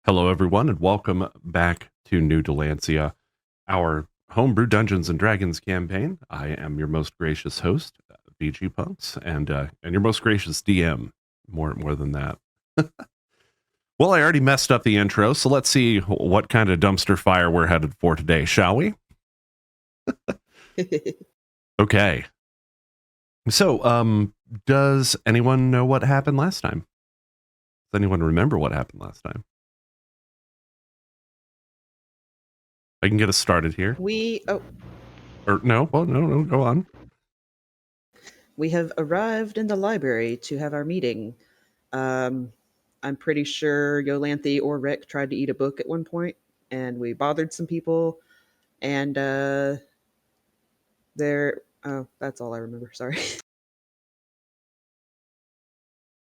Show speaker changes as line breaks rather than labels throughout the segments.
Hello, everyone, and welcome back to New Dalancia, our homebrew Dungeons and Dragons campaign. I am your most gracious host, VGpunx, and your most gracious DM. More than that. Well, I already messed up the intro, so let's see what kind of dumpster fire we're headed for today, shall we? Okay. So, does anyone know what happened last time? Does anyone remember what happened last time? I can get us started here. No, go on.
We have arrived in the library to have our meeting. I'm pretty sure Yolanthe or Rick tried to eat a book at one point, and we bothered some people, and that's all I remember. Sorry.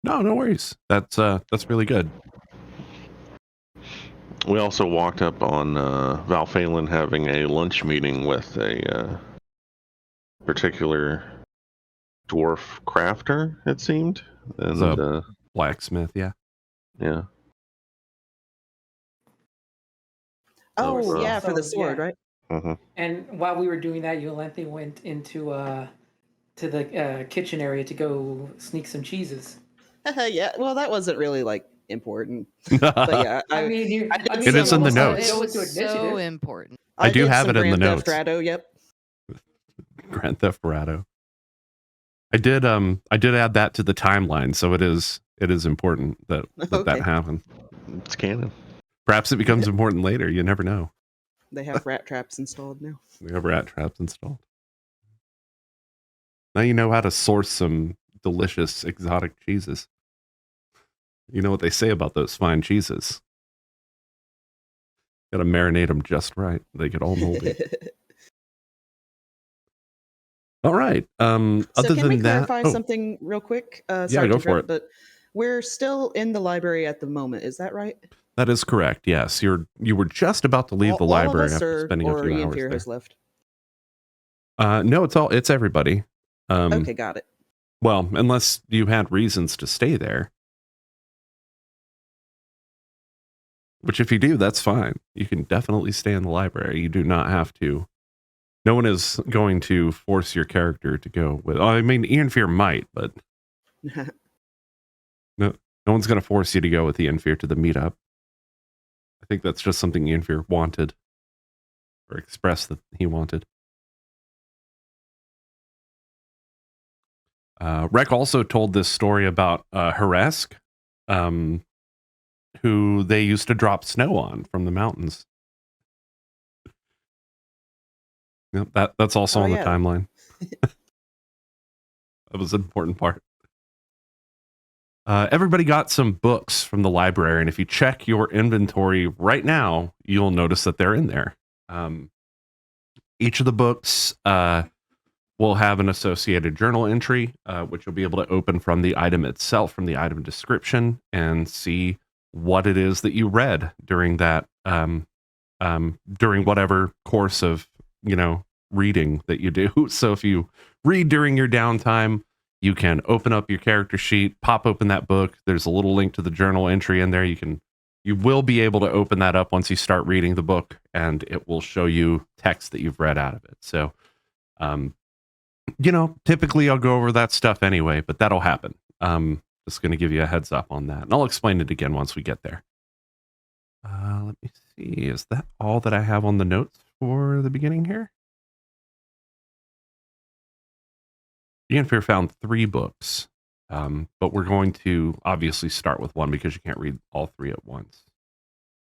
No worries. That's really good.
We also walked up on Val Phelan having a lunch meeting with a particular dwarf crafter, it seemed. And
blacksmith, yeah.
Yeah.
Oh, yeah, for the sword, right?
Mm-hmm.
And while we were doing that, Yolanthe went into to the kitchen area to go sneak some cheeses.
Yeah, well, that wasn't really important. But yeah,
it is in the notes.
It was so important.
I do have it in the notes.
Grand Theft Auto, yep.
Grand Theft Auto. I did add that to the timeline, so it is important that that happened.
It's canon.
Perhaps it becomes important later. You never know.
They have rat traps installed now.
We have rat traps installed. Now you know how to source some delicious exotic cheeses. You know what they say about those fine cheeses. Got to marinate them just right. They get all moldy. All right.
So
other
can we
than that,
clarify something real quick?
Yeah, go for it.
But we're still in the library at the moment. Is that right?
That is correct. Yes, you were just about to leave the library after spending a few hours there.
Has left.
No, it's everybody.
Okay, got it.
Well, unless you had reasons to stay there. Which if you do, that's fine. You can definitely stay in the library. You do not have to. No one is going to force your character to go with. I mean, Ianfyr might, but no one's going to force you to go with Ianfyr to the meetup. I think that's just something Ianfyr wanted, or expressed that he wanted. Rek also told this story about Haresk, who they used to drop snow on from the mountains. Yep, that's also on the timeline. That was an important part. Everybody got some books from the library, and if you check your inventory right now, you'll notice that they're in there. Each of the books will have an associated journal entry, which you'll be able to open from the item itself, from the item description, and see what it is that you read during that, during whatever course of, reading that you do. So if you read during your downtime, you can open up your character sheet, pop open that book. There's a little link to the journal entry in there. You will be able to open that up once you start reading the book, and it will show you text that you've read out of it. So, typically I'll go over that stuff anyway, but that'll happen. Just going to give you a heads up on that, and I'll explain it again once we get there. Let me see. Is that all that I have on the notes for the beginning here? Ianfyr found 3 books, but we're going to obviously start with one because you can't read all 3 at once,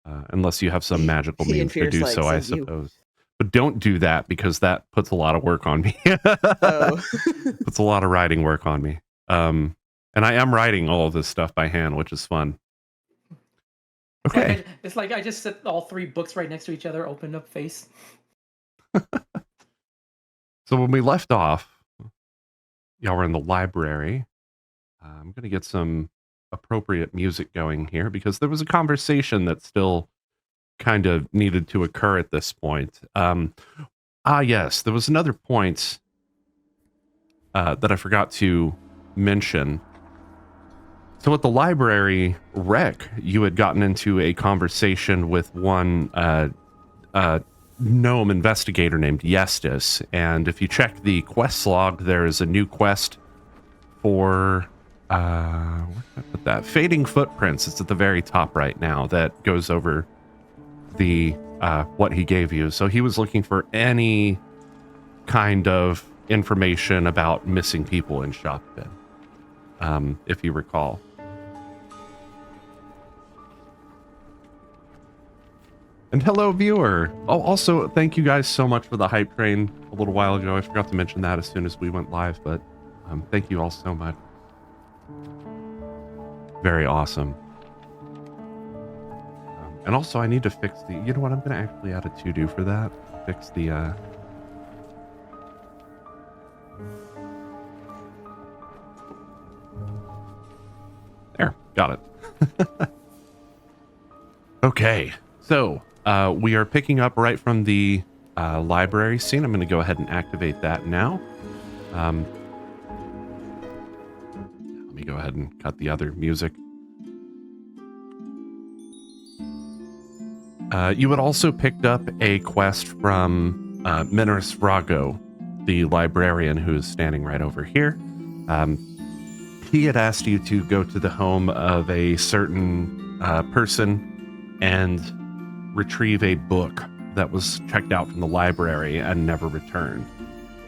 unless you have some magical means to do so, I suppose. But don't do that because that puts a lot of work on me. Puts a lot of writing work on me. And I am writing all of this stuff by hand, which is fun. Okay.
It's like I just set all 3 books right next to each other, opened up face.
So when we left off, y'all were in the library. I'm going to get some appropriate music going here because there was a conversation that still kind of needed to occur at this point. Yes, there was another point that I forgot to mention. So at the library, Rec, you had gotten into a conversation with one gnome investigator named Yestis, and if you check the quest log, there is a new quest for where did I put that? Fading Footprints. It's at the very top right now. That goes over the what he gave you. So he was looking for any kind of information about missing people in Shopton, if you recall. And hello, viewer. Oh, also, thank you guys so much for the hype train a little while ago. I forgot to mention that as soon as we went live, but thank you all so much. Very awesome. And also, I need to fix the... You know what? I'm going to actually add a to-do for that. Fix the... There. Got it. Okay. So... we are picking up right from the library scene. I'm going to go ahead and activate that now. Let me go ahead and cut the other music. You had also picked up a quest from Minerus Vrago, the librarian who is standing right over here. He had asked you to go to the home of a certain person and retrieve a book that was checked out from the library and never returned.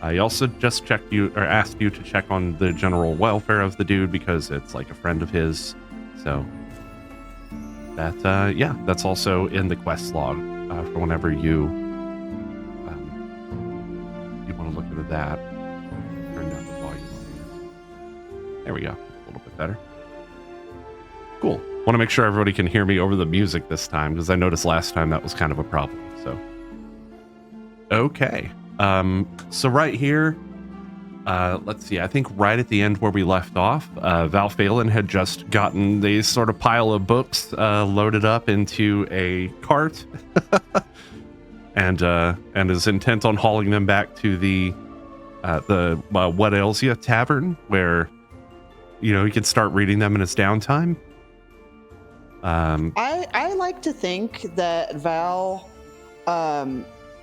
He also just asked you to check on the general welfare of the dude because it's like a friend of his. So that, yeah, that's also in the quest log for whenever you want to look into that. Turn down the volume. There we go. A little bit better. Cool. Want to make sure everybody can hear me over the music this time because I noticed last time that was kind of a problem. So, okay. So right here, let's see. I think right at the end where we left off, Val Phelan had just gotten these sort of pile of books loaded up into a cart, and is intent on hauling them back to the What Ails Ya Tavern, where he can start reading them in his downtime.
I like to think that Val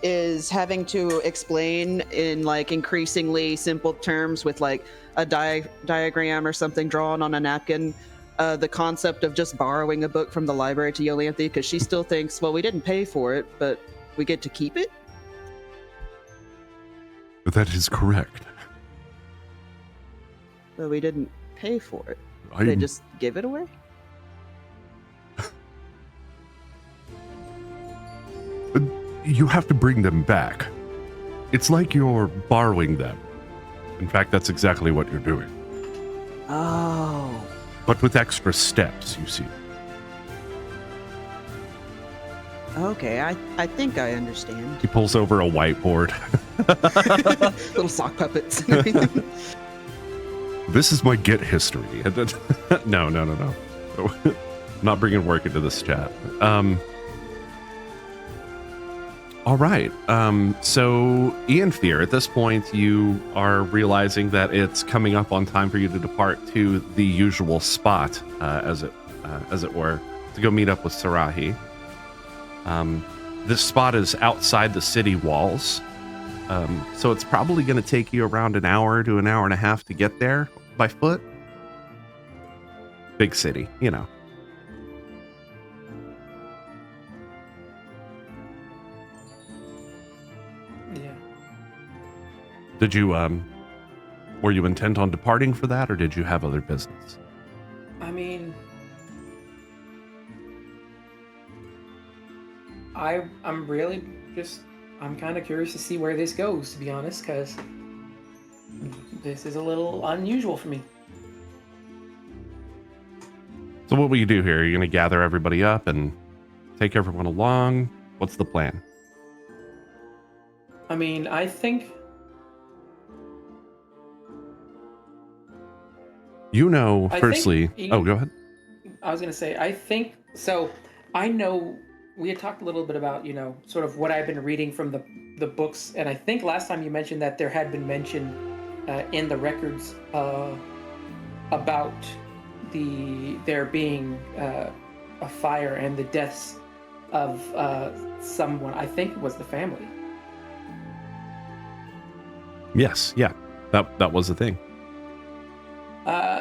is having to explain in like increasingly simple terms with like a diagram or something drawn on a napkin the concept of just borrowing a book from the library to Iolanthe, because she still thinks, well, we didn't pay for it, but we get to keep it.
That is correct.
But we didn't pay for it. They just give it away?
You have to bring them back. It's like you're borrowing them. In fact, that's exactly what you're doing.
Oh.
But with extra steps, you see.
Okay, I think I understand.
He pulls over a whiteboard.
Little sock puppets and everything.
This is my Git history. No. Not bringing work into this chat. All right. So Ianfyr, at this point, you are realizing that it's coming up on time for you to depart to the usual spot, as it were, to go meet up with Sarahi. This spot is outside the city walls, so it's probably going to take you around an hour to an hour and a half to get there by foot. Big city,
Yeah.
Did you, were you intent on departing for that, or did you have other business?
I mean, I'm really I'm kind of curious to see where this goes, to be honest, because this is a little unusual for me.
So what will you do here? Are you going to gather everybody up and take everyone along? What's the plan?
I mean, I think...
Firstly... Oh, go ahead.
I was going to say, I think... So, I know... We had talked a little bit about, sort of what I've been reading from the books, and I think last time you mentioned that there had been mention in the records about there being a fire and the deaths of someone. I think it was the family.
Yes, yeah, that was the thing.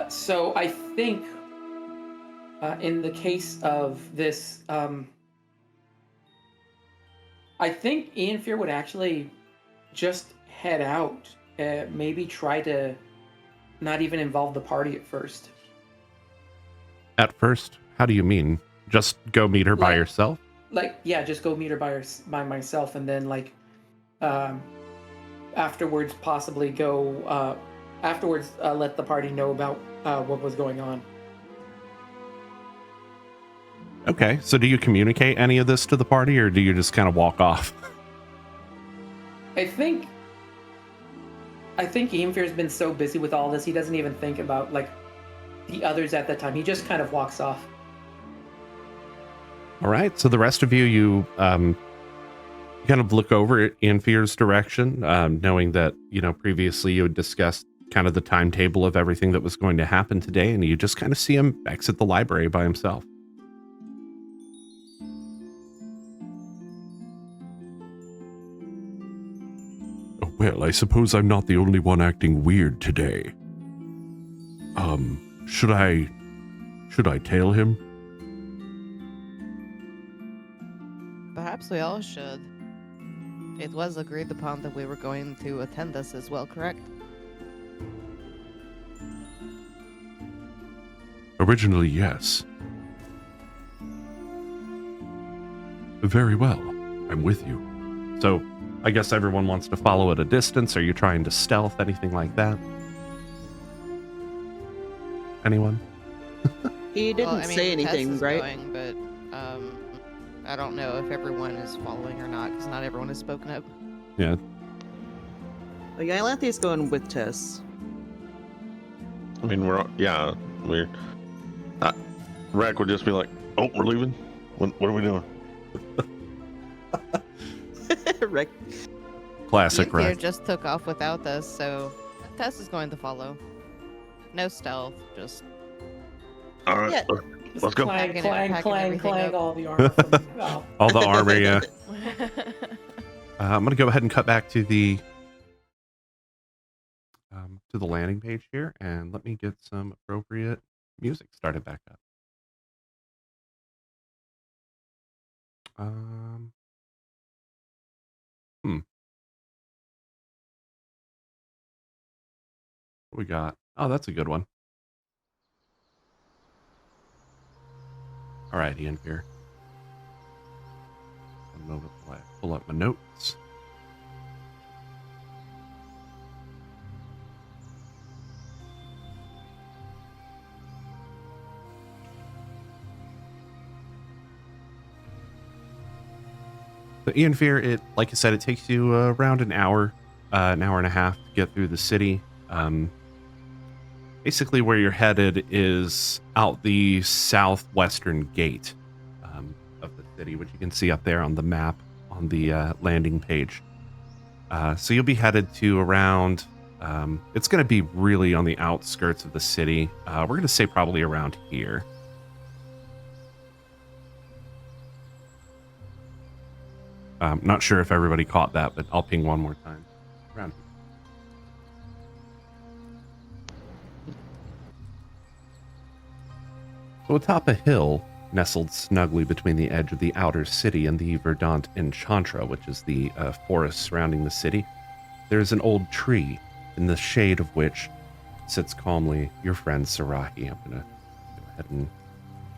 So I think in the case of this, I think Ianfyr would actually just head out, maybe try to not even involve the party at first.
At first, how do you mean? Just go meet her by yourself?
Yeah, just go meet her by myself, and then afterwards possibly go let the party know about what was going on.
Okay, so do you communicate any of this to the party, or do you just kind of walk off?
I think Ianfyr's been so busy with all this, he doesn't even think about the others at that time. He just kind of walks off.
All right, so the rest of you kind of look over at Ianfyr's direction, knowing that, previously you had discussed kind of the timetable of everything that was going to happen today, and you just kind of see him exit the library by himself. Well, I suppose I'm not the only one acting weird today. Should I tail him?
Perhaps we all should. It was agreed upon that we were going to attend this as well, correct?
Originally, yes. Very well. I'm with you. So, I guess everyone wants to follow at a distance. Are you trying to stealth, anything like that? Anyone?
He didn't say anything,
Tess is
right?
Going, but I don't know if everyone is following or not, because not everyone has spoken up.
Yeah.
Ianfyr's going with Tess.
I mean, Rack would just be like, "Oh, we're leaving. What are we doing?"
Rick.
Classic,
Ianfyr
right?
just took off without us, so Tess is going to follow. No stealth, just
All right,
Yeah.
let's go.
Clang,
Packing
clang,
everything
clang,
up.
clang, all the armor from
All the armor, yeah. I'm going to go ahead and cut back to the landing page here, and let me get some appropriate music started back up. What we got? Oh, that's a good one. All right, Ianfyr. One moment while I pull up my notes. So Ianfyr, like I said, it takes you around an hour and a half to get through the city. Basically, where you're headed is out the southwestern gate of the city, which you can see up there on the map on the landing page. So you'll be headed to around, it's going to be really on the outskirts of the city. We're going to say probably around here. Not sure if everybody caught that, but I'll ping one more time. Around here. So atop a hill, nestled snugly between the edge of the outer city and the verdant enchantra, which is the forest surrounding the city, there is an old tree, in the shade of which sits calmly your friend Sarahi. I'm going to go ahead and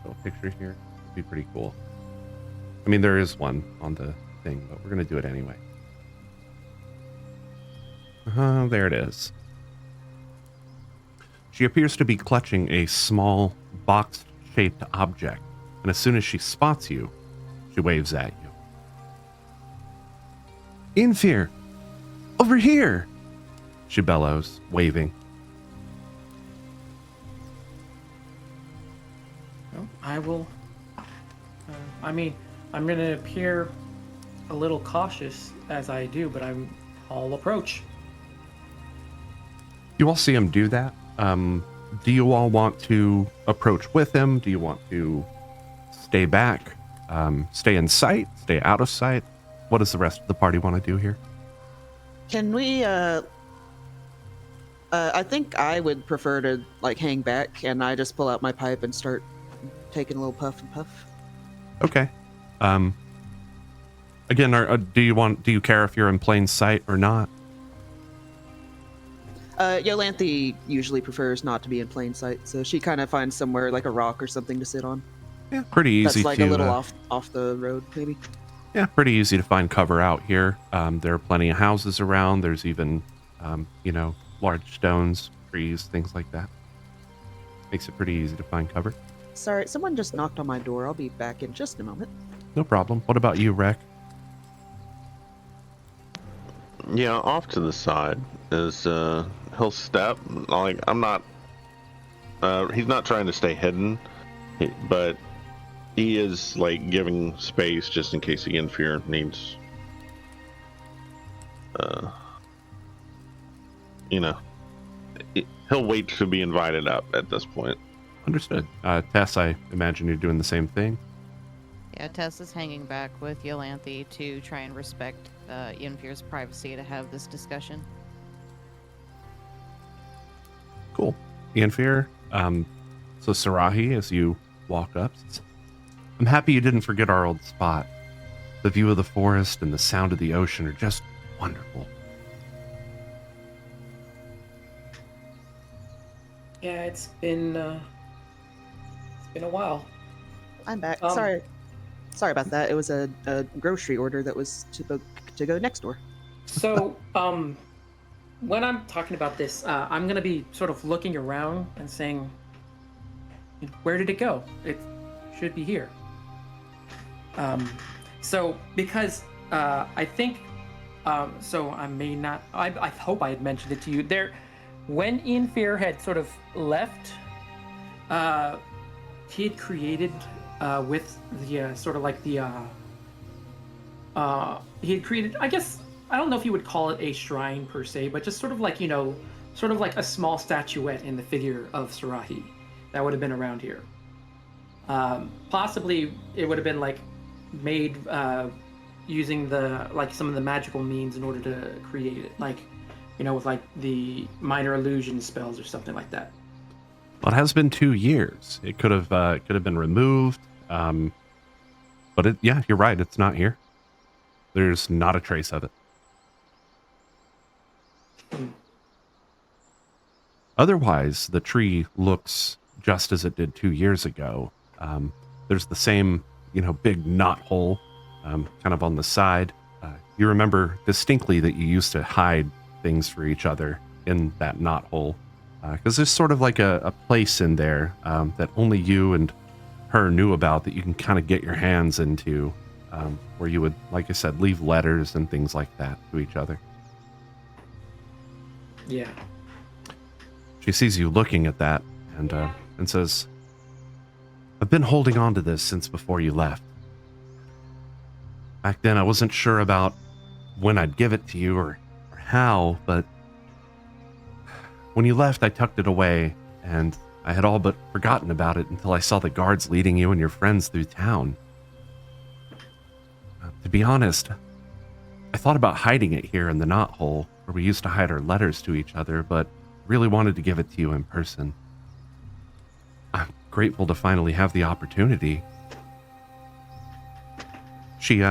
show a picture here. It'd be pretty cool. I mean, there is one on the thing, but we're going to do it anyway. There it is. She appears to be clutching a small, box-shaped object, and as soon as she spots you, she waves at you. Ianfyr! Over here! She bellows, waving.
Well, I will. I'm going to appear a little cautious as I do, but I'll approach.
You all see him do that. do you all want to approach with him? Do you want to stay back, stay in sight, stay out of sight? What does the rest of the party want to do here?
Can we, I think I would prefer to, like, hang back, and I just pull out my pipe and start taking a little puff and puff.
Okay. Again, do you care if you're in plain sight or not?
Yolanthe usually prefers not to be in plain sight, so she kind of finds somewhere like a rock or something to sit on.
Yeah, pretty easy.
That's like
to,
a little off the road, maybe.
Yeah, pretty easy to find cover out here. There are plenty of houses around. There's even, large stones, trees, things like that. Makes it pretty easy to find cover.
Sorry, someone just knocked on my door. I'll be back in just a moment.
No problem. What about you, Rek?
Yeah, off to the side is he'll step. Like I'm not. He's not trying to stay hidden, but he is like giving space just in case Ianfyr needs. He'll wait to be invited up at this point.
Understood. Tess, I imagine you're doing the same thing.
Yeah, Tess is hanging back with Yolanthe to try and respect Ianfyr's privacy to have this discussion.
Cool. Ianfyr, so Sarahi, as you walk up, says, I'm happy you didn't forget our old spot. The view of the forest and the sound of the ocean are just wonderful.
Yeah, it's been a while.
I'm back. Sorry about that. It was a grocery order that was to go next door.
So, when I'm talking about this, I'm gonna be sort of looking around and saying, "Where did it go? It should be here." So because I think, so I may not. I hope I had mentioned it to you there. When Ianfyr had sort of left, he had created with the sort of like the he had created, I guess, I don't know if you would call it a shrine per se, but just sort of like, sort of like a small statuette in the figure of Sarahi that would have been around here. Possibly it would have been like made using some of the magical means in order to create it, like, with like the minor illusion spells or something like that.
Well, it has been 2 years. It could have been removed, but you're right. It's not here. There's not a trace of it. Otherwise, the tree looks just as it did 2 years ago. There's the same, big knot hole, kind of on the side. You remember distinctly that you used to hide things for each other in that knot hole, because there's sort of like a place in there that only you and her knew about, that you can kind of get your hands into, where you would, like I said, leave letters and things like that to each other.
Yeah.
She sees you looking at that and says, I've been holding on to this since before you left. Back then, I wasn't sure about when I'd give it to you or how, but when you left, I tucked it away, and I had all but forgotten about it until I saw the guards leading you and your friends through town. To be honest, I thought about hiding it here in the knot hole where we used to hide our letters to each other, but really wanted to give it to you in person. I'm grateful to finally have the opportunity. She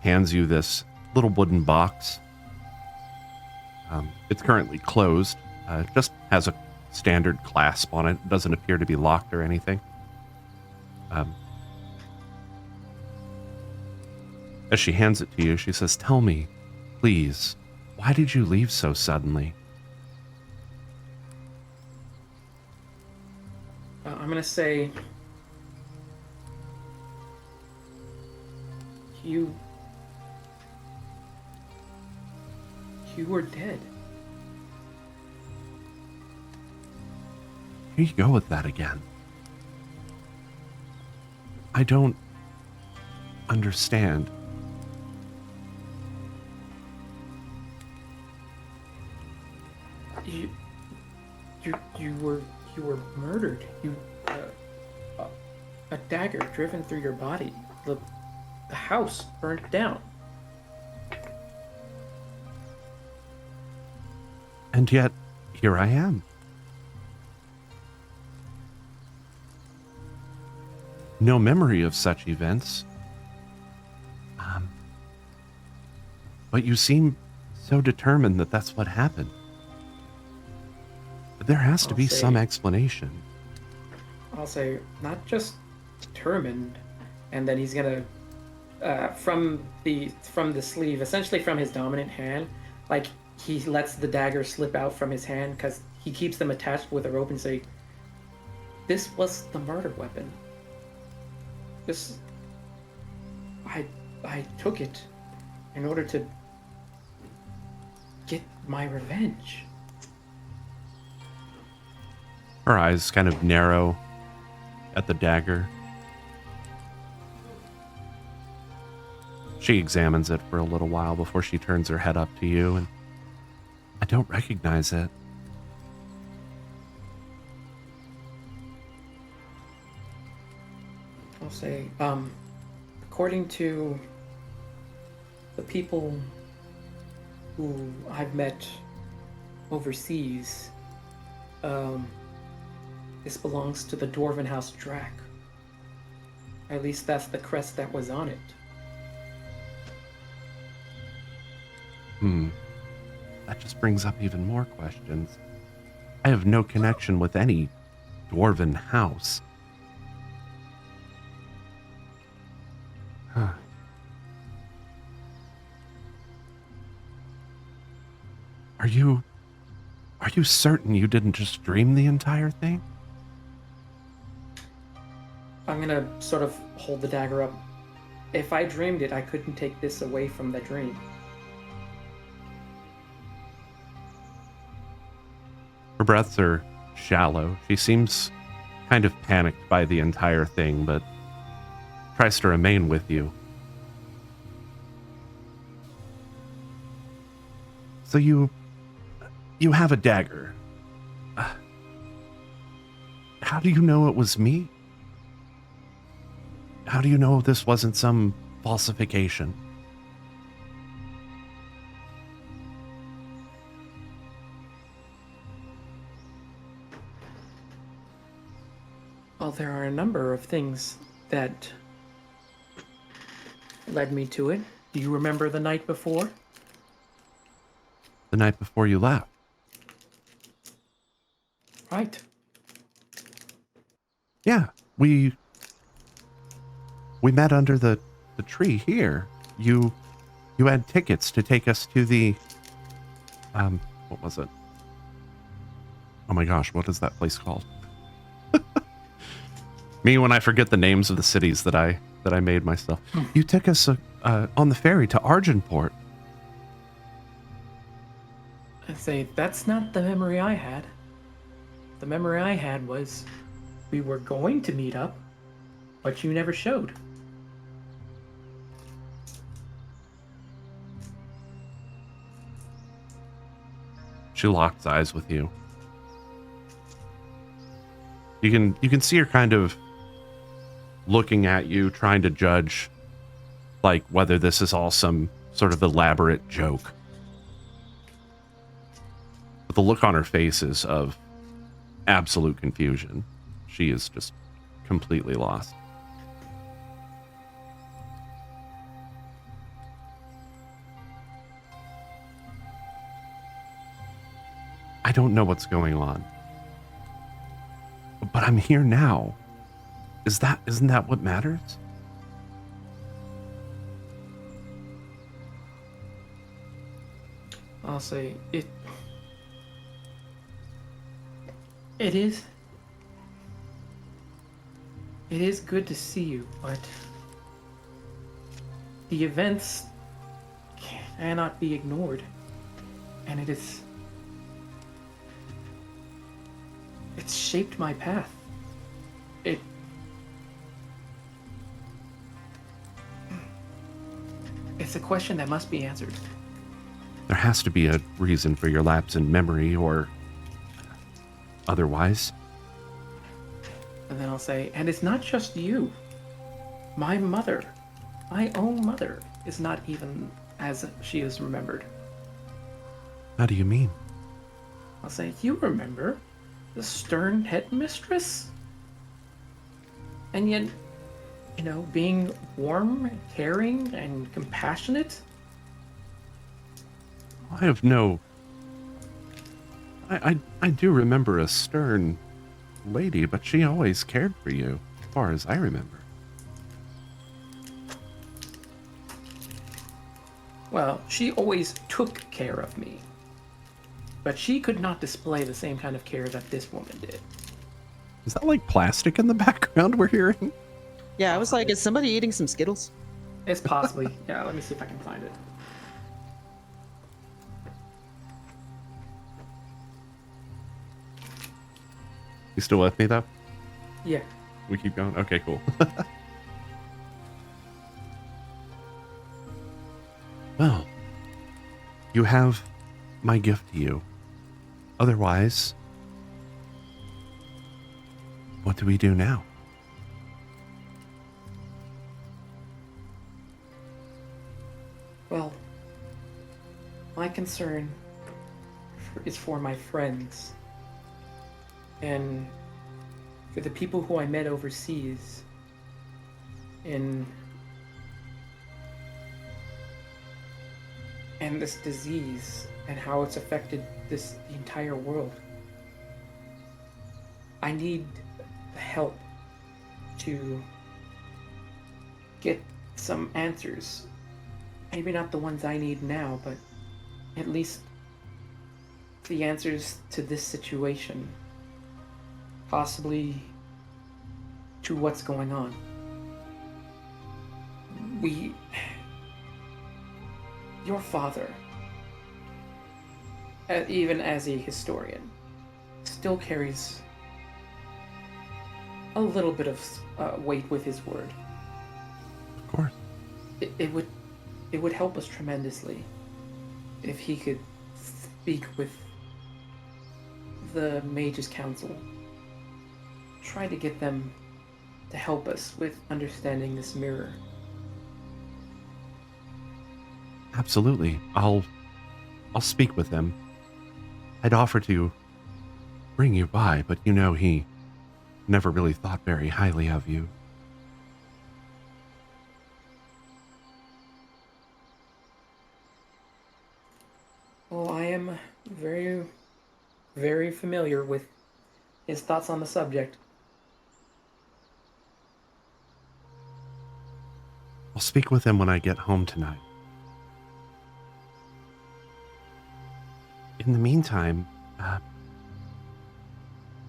hands you this little wooden box. It's currently closed. It just has a standard clasp on it. It doesn't appear to be locked or anything. As she hands it to you, she says, tell me, please, why did you leave so suddenly?
I'm gonna say you were dead.
Here you go with that again. I don't understand.
You You were murdered. A dagger driven through your body. The house burned down.
And yet, here I am. No memory of such events. But you seem so determined that that's what happened. There has to be some explanation.
I'll say, not just determined, and then he's gonna, from the sleeve, essentially from his dominant hand, like he lets the dagger slip out from his hand because he keeps them attached with a rope and say, "This was the murder weapon. This, I took it in order to get my revenge."
Her eyes kind of narrow at the dagger. She examines it for a little while before she turns her head up to you, and I don't recognize it.
I'll say, according to the people who I've met overseas, this belongs to the Dwarven House Drac. At least that's the crest that was on it.
That just brings up even more questions. I have no connection with any Dwarven house. Huh. Are you certain you didn't just dream the entire thing?
I'm gonna sort of hold the dagger up. If I dreamed it, I couldn't take this away from the dream.
Her breaths are shallow. She seems kind of panicked by the entire thing, but tries to remain with you. So you have a dagger. How do you know it was me? How do you know this wasn't some falsification?
Well, there are a number of things that led me to it. Do you remember the night before?
The night before you left.
Right.
Yeah, we met under the tree here. You had tickets to take us to the what was it? Oh my gosh, what is that place called? Me when I forget the names of the cities that I made myself. You took us on the ferry to Argenport.
I say, that's not the memory I had. The memory I had was we were going to meet up, but you never showed.
She locks eyes with you. You can see her kind of looking at you, trying to judge like whether this is all some sort of elaborate joke. But the look on her face is of absolute confusion. She is just completely lost. I don't know what's going on. But I'm here now. Isn't that what matters?
I'll say it is good to see you, but the events cannot be ignored. And it's shaped my path. It's a question that must be answered.
There has to be a reason for your lapse in memory or otherwise.
And then I'll say, and it's not just you. My mother, my own mother, is not even as she is remembered.
How do you mean?
I'll say, you remember the stern headmistress? And yet, being warm, caring, and compassionate?
I have no... I do remember a stern lady, but she always cared for you, as far as I remember.
Well, she always took care of me. But she could not display the same kind of care that this woman did.
Is that like plastic in the background we're hearing?
Yeah, I was like, is somebody eating some Skittles?
It's possibly. Yeah, let me see if I can find it.
You still with me, though?
Yeah.
We keep going? Okay, cool. Well, you have my gift to you. Otherwise, what do we do now?
Well, my concern is for my friends. And for the people who I met overseas. And this disease and how it's affected the entire world. I need the help to get some answers. Maybe not the ones I need now, but at least the answers to this situation. Possibly to what's going on. Your father, even as a historian, still carries a little bit of weight with his word.
Of course.
It would help us tremendously if he could speak with the Mages Council. Try to get them to help us with understanding this mirror.
Absolutely. I'll speak with him. I'd offer to bring you by, but he never really thought very highly of you.
Well, I am very, very familiar with his thoughts on the subject.
I'll speak with him when I get home tonight. In the meantime,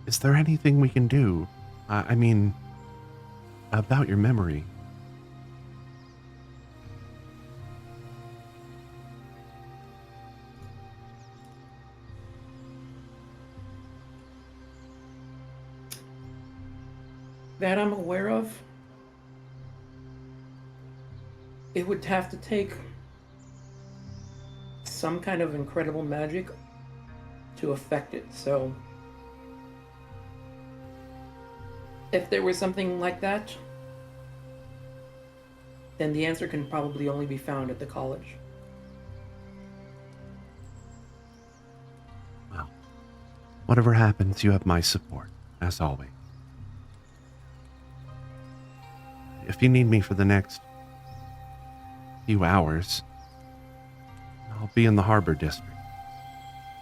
is there anything we can do? I mean, about your memory?
That I'm aware of, it would have to take some kind of incredible magic to affect it. So if there was something like that, then the answer can probably only be found at the college.
Well, whatever happens, you have my support, as always. If you need me for the next few hours, I'll be in the Harbor District.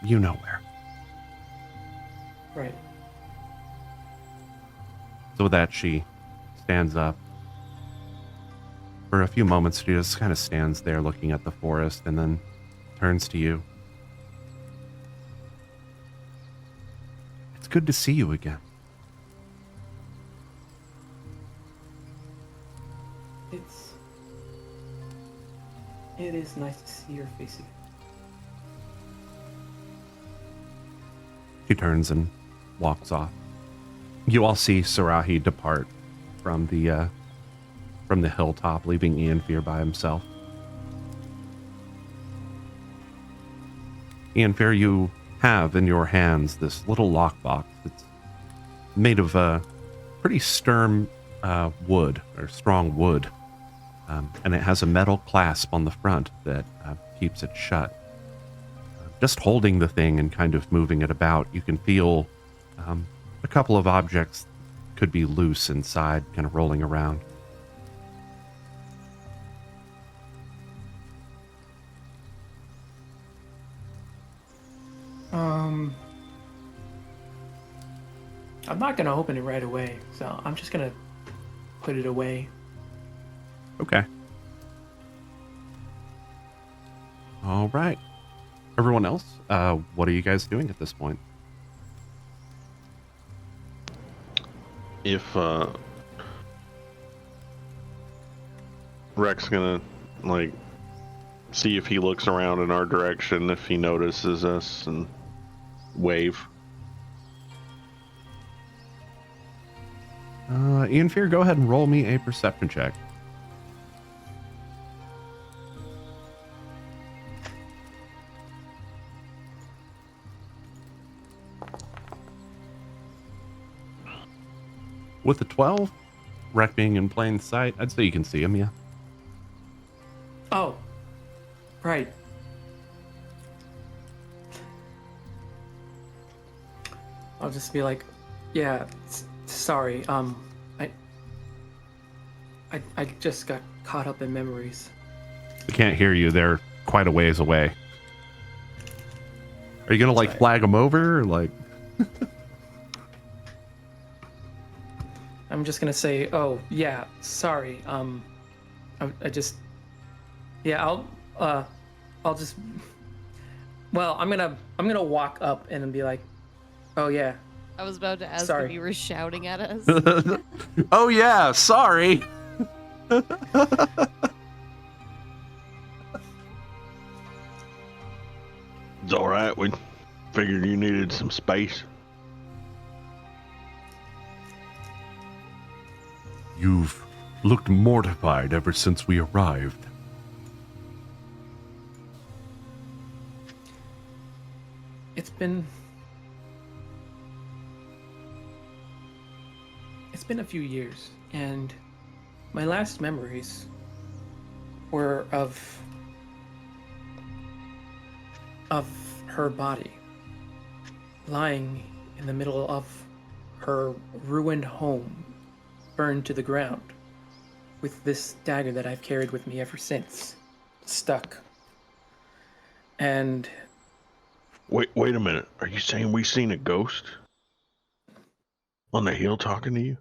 You know where.
Right.
So with that, she stands up. For a few moments, she just kind of stands there looking at the forest and then turns to you. It's good to see you again.
It is nice to see your face again.
She turns and walks off. You all see Sarahi depart from the hilltop, leaving Ianfyr by himself. Ianfyr, you have in your hands this little lockbox. It's made of pretty stern wood, or strong wood. And it has a metal clasp on the front that keeps it shut. Just holding the thing and kind of moving it about, you can feel a couple of objects could be loose inside, kind of rolling around.
I'm not gonna open it right away, so I'm just gonna put it away.
Okay. All right. Everyone else, what are you guys doing at this point?
If Rex gonna like see if he looks around in our direction, if he notices us, and wave.
Ianfyr, go ahead and roll me a perception check. With a 12, Rec being in plain sight, I'd say you can see him, yeah.
Oh, right. I'll just be like, yeah, sorry. I just got caught up in memories.
I can't hear you. They're quite a ways away. Are you gonna like
Sorry.
flag them over, or like?
I'm just gonna say, oh yeah, sorry. I just, yeah, I'll just. Well, I'm gonna walk up and be like, oh yeah,
I was about to ask
Sorry.
if you were shouting at us.
Oh yeah, sorry.
It's all right. We figured you needed some space.
You've looked mortified ever since we arrived.
it's been a few years, and my last memories were of her body lying in the middle of her ruined home, burned to the ground, with this dagger that I've carried with me ever since, stuck. And
Wait a minute. Are you saying we seen a ghost on the hill talking to you?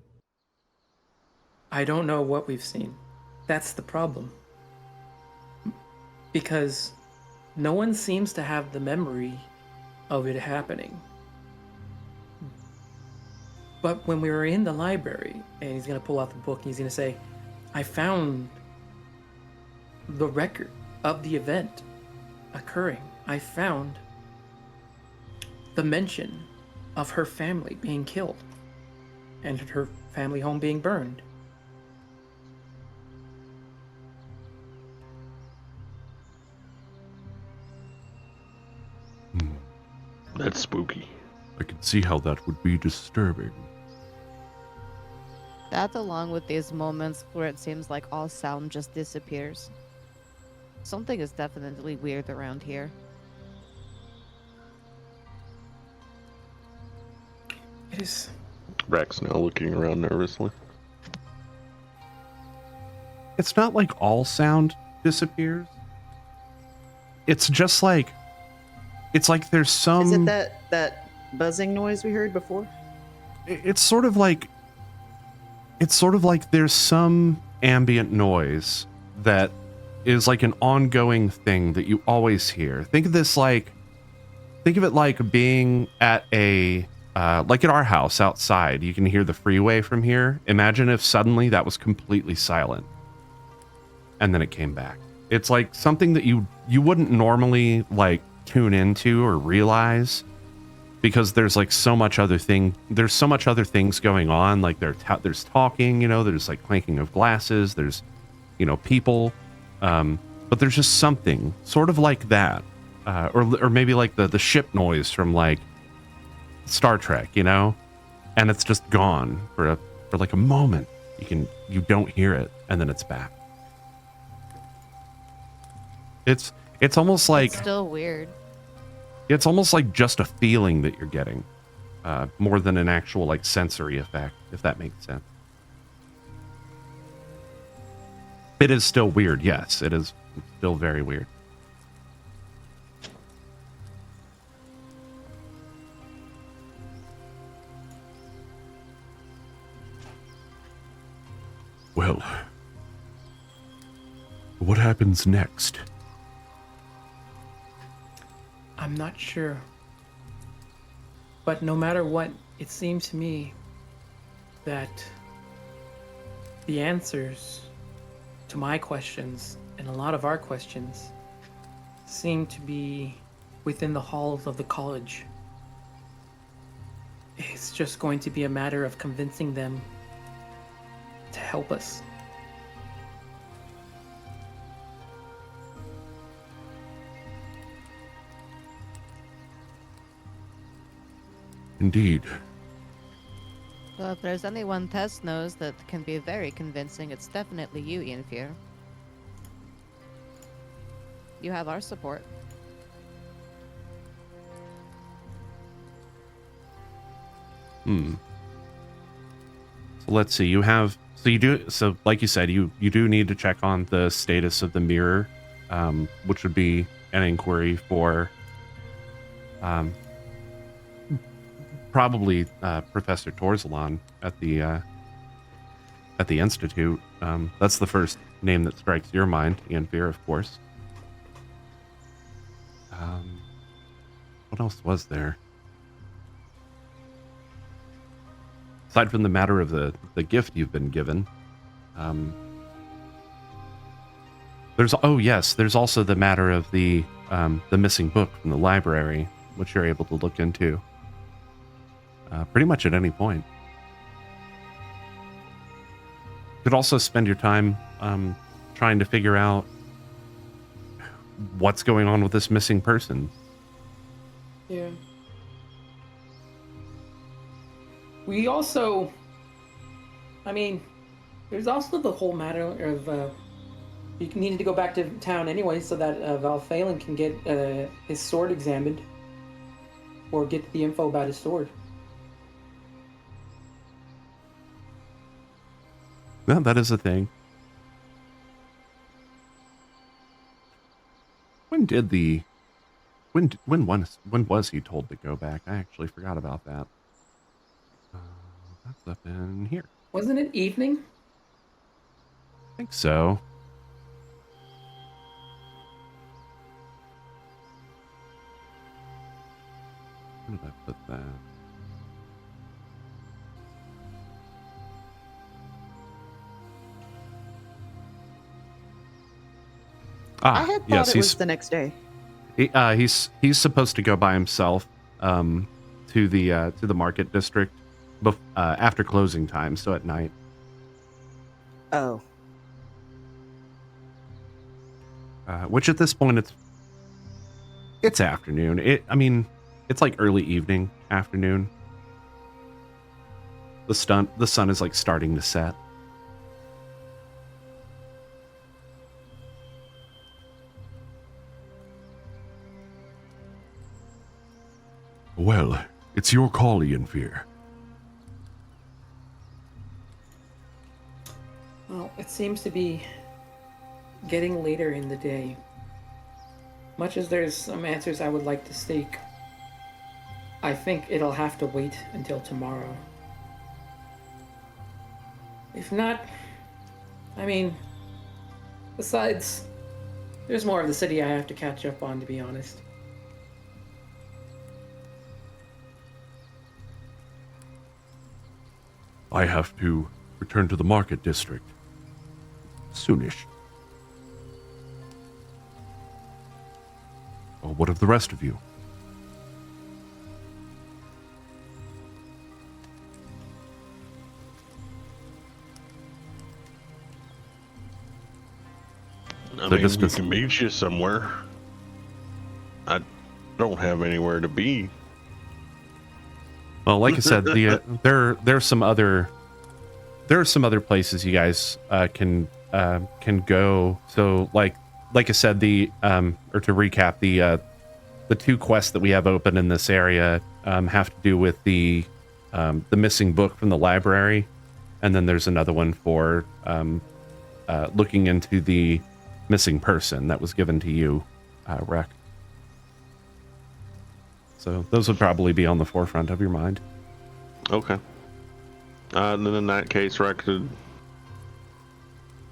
I don't know what we've seen. That's the problem. Because no one seems to have the memory of it happening. But when we were in the library, and he's going to pull out the book, and he's going to say, I found the record of the event occurring. I found the mention of her family being killed and her family home being burned.
That's spooky.
I can see how that would be disturbing.
That, along with these moments where it seems like all sound just disappears. Something is definitely weird around here.
It is.
Rex now looking around nervously.
It's not like all sound disappears. It's just like, it's like there's some.
Is it that buzzing noise we heard before?
It's sort of like there's some ambient noise that is like an ongoing thing that you always hear. Think of it like being at a like at our house outside. You can hear the freeway from here. Imagine if suddenly that was completely silent and then it came back. It's like something that you wouldn't normally like tune into or realize, because there's like so much other things going on. Like there's talking, there's like clanking of glasses, there's people, but there's just something sort of like that, or maybe like the ship noise from like Star Trek, and it's just gone for for like a moment. You don't hear it, and then it's back. It's almost like
It's still weird.
it's almost like just a feeling that you're getting, more than an actual like sensory effect, if that makes sense. It is still weird, yes. It is still very weird. Well, what happens next?
I'm not sure. But no matter what, it seems to me that the answers to my questions and a lot of our questions seem to be within the halls of the college. It's just going to be a matter of convincing them to help us.
Indeed.
Well, if there's anyone Tess knows that can be very convincing, it's definitely you, Ianfyr. You have our support.
So let's see. So like you said, you do need to check on the status of the mirror, which would be an inquiry for probably Professor Torzalon at the Institute. That's the first name that strikes your mind, Ianfyr, of course. What else was there? Aside from the matter of the gift you've been given, there's also the matter of the missing book from the library, which you're able to look into pretty much at any point. You could also spend your time trying to figure out what's going on with this missing person.
Yeah. We also, there's also the whole matter of you needed to go back to town anyway so that Valphalin can get his sword examined or get the info about his sword.
No, that is a thing. When was he told to go back? I actually forgot about that. That's up in here.
Wasn't it evening?
I think so. Where did I put that?
I had thought it was the next day.
He's supposed to go by himself to the market district after closing time, so at night.
Oh.
Which at this point it's afternoon. It's like early evening, afternoon. The sun is like starting to set. Well, it's your call, Ianfyr.
Well, it seems to be getting later in the day. Much as there's some answers I would like to seek, I think it'll have to wait until tomorrow. If not, besides, there's more of the city I have to catch up on, to be honest.
I have to return to the market district soonish. Well, what of the rest of you?
We can meet you somewhere. I don't have anywhere to be.
Well, like I said, there's some other there are some other places you guys can go. So like I said, or to recap, the 2 quests that we have open in this area have to do with the missing book from the library, and then there's another one for looking into the missing person that was given to you, Rec. So those would probably be on the forefront of your mind.
Okay. And then in that case, Rex would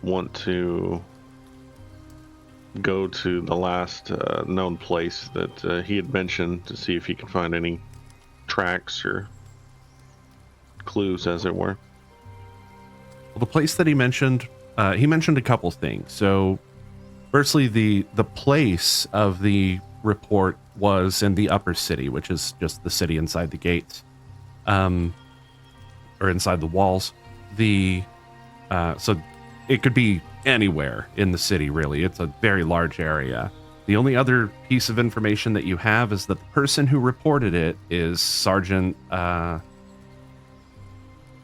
want to go to the last known place that he had mentioned to see if he can find any tracks or clues, as it were.
Well, the place that he mentioned a couple things. So firstly, the place of the report was in the upper city, which is just the city inside the gates, or inside the walls. So it could be anywhere in the city, really. It's a very large area. The only other piece of information that you have is that the person who reported it is Sergeant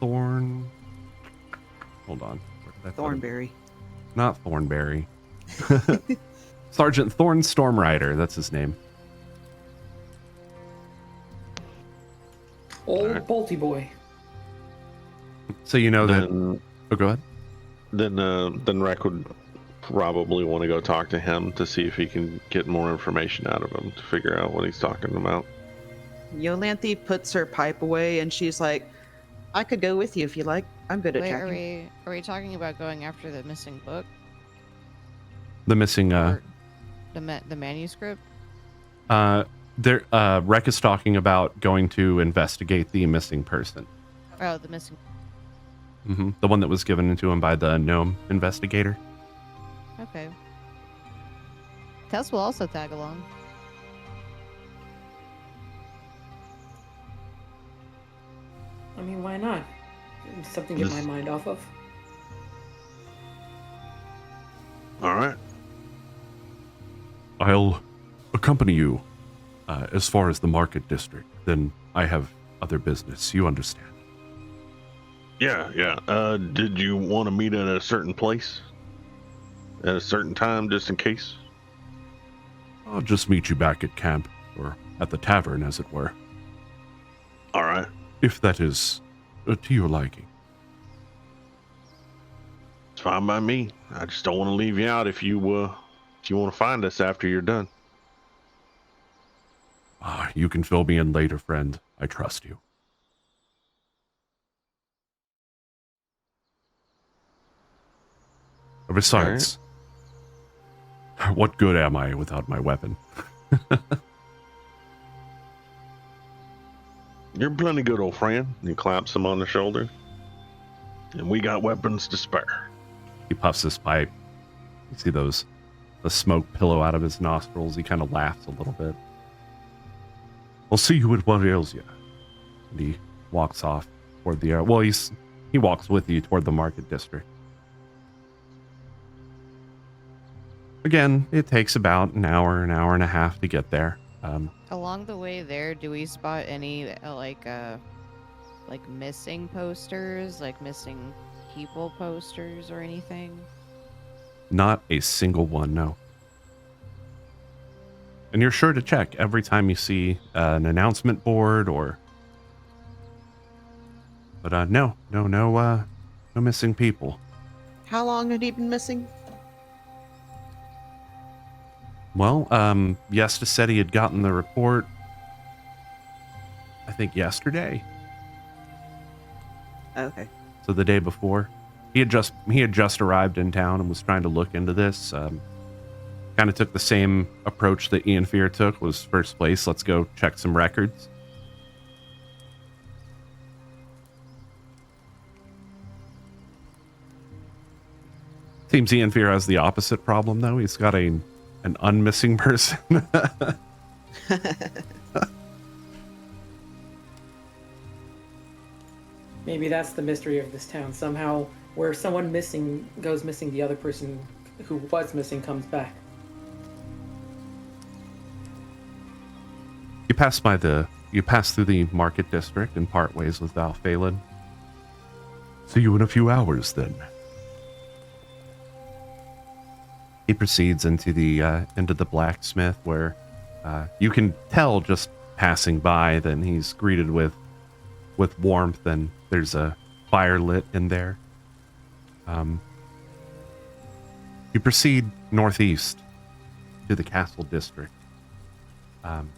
Thorn. Hold on. Where did I put him?
Thornberry.
Not Thornberry. Sergeant Thorn Stormrider, that's his name.
Old
Alright.
Bolty boy.
So you know that.
Then,
Oh, go ahead.
then Rec would probably want to go talk to him to see if he can get more information out of him to figure out what he's talking about.
Yolanthe puts her pipe away and she's like, I could go with you if you like. I'm good at
Wait,
tracking.
are we talking about going after the missing book?
The missing.
Or the manuscript?
Rec is talking about going to investigate the missing person.
Oh, the missing.
The one that was given to him by the gnome investigator.
Okay. Tess will also tag along.
I mean, why not? Something to get my mind off of.
All right.
I'll accompany you as far as the market district. Then I have other business. You understand?
Yeah. Did you want to meet at a certain place? At a certain time, just in case?
I'll just meet you back at camp, or at the tavern, as it were.
All right.
If that is to your liking.
It's fine by me. I just don't want to leave you out if you want to find us after you're done.
You can fill me in later, friend. I trust you. Besides, what good am I without my weapon?
You're plenty good, old friend. He claps him on the shoulder. And we got weapons to spare.
He puffs his pipe. You see the smoke pillow out of his nostrils. He kind of laughs a little bit. I'll see you at what ails you. And he walks off toward the well, he walks with you toward the market district. Again, it takes about an hour and a half to get there.
Along the way there, do we spot any like missing posters, like missing people posters or anything?
Not a single one, no. And you're sure to check every time you see an announcement board or. But no missing people.
How long had he been missing?
Well, Yesta said he had gotten the report, I think yesterday.
Okay.
So the day before. He had just arrived in town and was trying to look into this. Kind of took the same approach that Ianfyr took, was first place, let's go check some records. Seems Ianfyr has the opposite problem, though. He's got an unmissing person.
Maybe that's the mystery of this town. Somehow, where someone goes missing, the other person who was missing comes back.
You pass through the market district and part ways with Val Phelan. See you in a few hours, then. He proceeds into the blacksmith, where you can tell just passing by that he's greeted with warmth, and there's a fire lit in there. You proceed northeast to the castle district. Do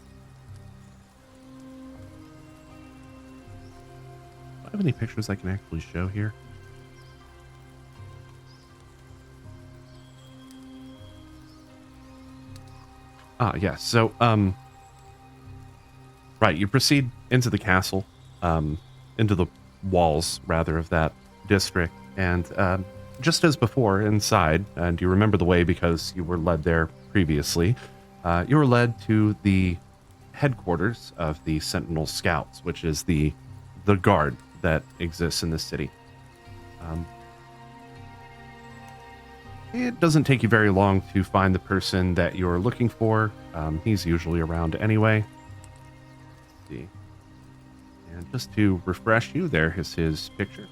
I have any pictures I can actually show here? Yes. So, right, you proceed into the castle, into the walls, rather, of that district, and just as before, inside, and you remember the way because you were led there previously, you were led to the headquarters of the Sentinel Scouts, which is the guard that exists in the city. It doesn't take you very long to find the person that you're looking for. He's usually around anyway. Let's see. And just to refresh you, there is his picture.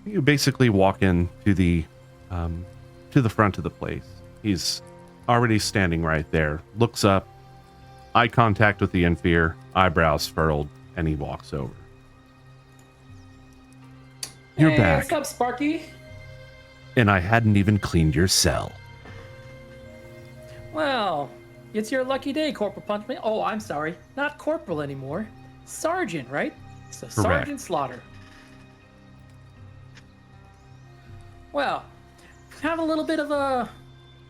You basically walk in to the front of the place. He's already standing right there, looks up, eye contact with the Ianfyr, eyebrows furled, and he walks over. You're
Hey,
back.
What's up, Sparky?
And I hadn't even cleaned your cell.
Well, it's your lucky day, Corporal Punchman. Oh, I'm sorry. Not Corporal anymore. Sergeant, right? So
Correct.
Sergeant Slaughter. Well, we have a little bit of a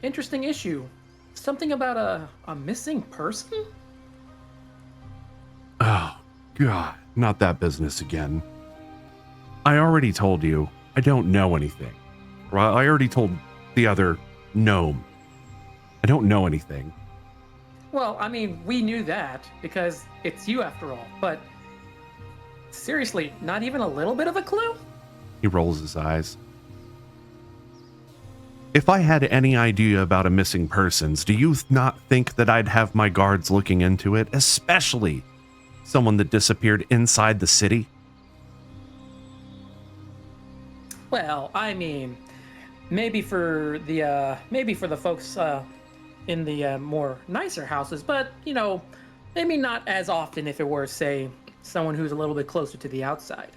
interesting issue. Something about a missing person?
Oh, God, not that business again. I already told you I don't know anything. Well, I already told the other gnome. I don't know anything.
Well, I mean, we knew that because it's you after all, but seriously, not even a little bit of a clue?
He rolls his eyes. If I had any idea about a missing persons, do you not think that I'd have my guards looking into it, especially someone that disappeared inside the city?
Well, I mean, maybe for the folks in the more nicer houses, but maybe not as often if it were, say, someone who's a little bit closer to the outside.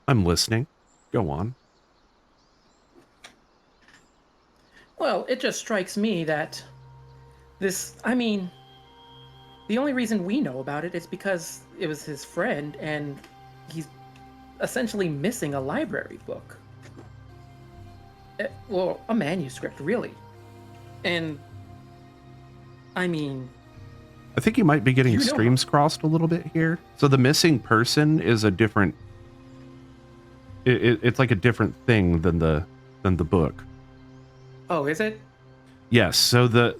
I'm listening. Go on.
Well, it just strikes me that the only reason we know about it is because it was his friend, and he's essentially missing a library book. Well, a manuscript, really. And, I mean...
I think you might be getting streams crossed a little bit here. So the missing person is a different... It's like a different thing than the book.
Oh, is it?
Yes. So the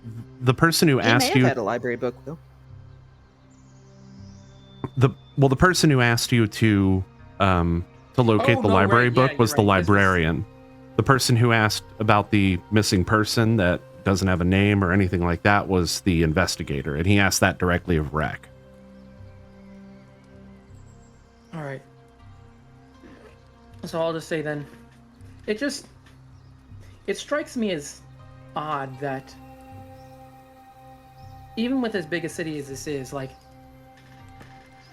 person who
He may
asked
have
you...
had a library book, though.
The person who asked you to locate the library book was the librarian. The person who asked about the missing person that doesn't have a name or anything like that was the investigator, and he asked that directly of Rec.
All right. So I'll just say then, it strikes me as odd that even with as big a city as this is, like,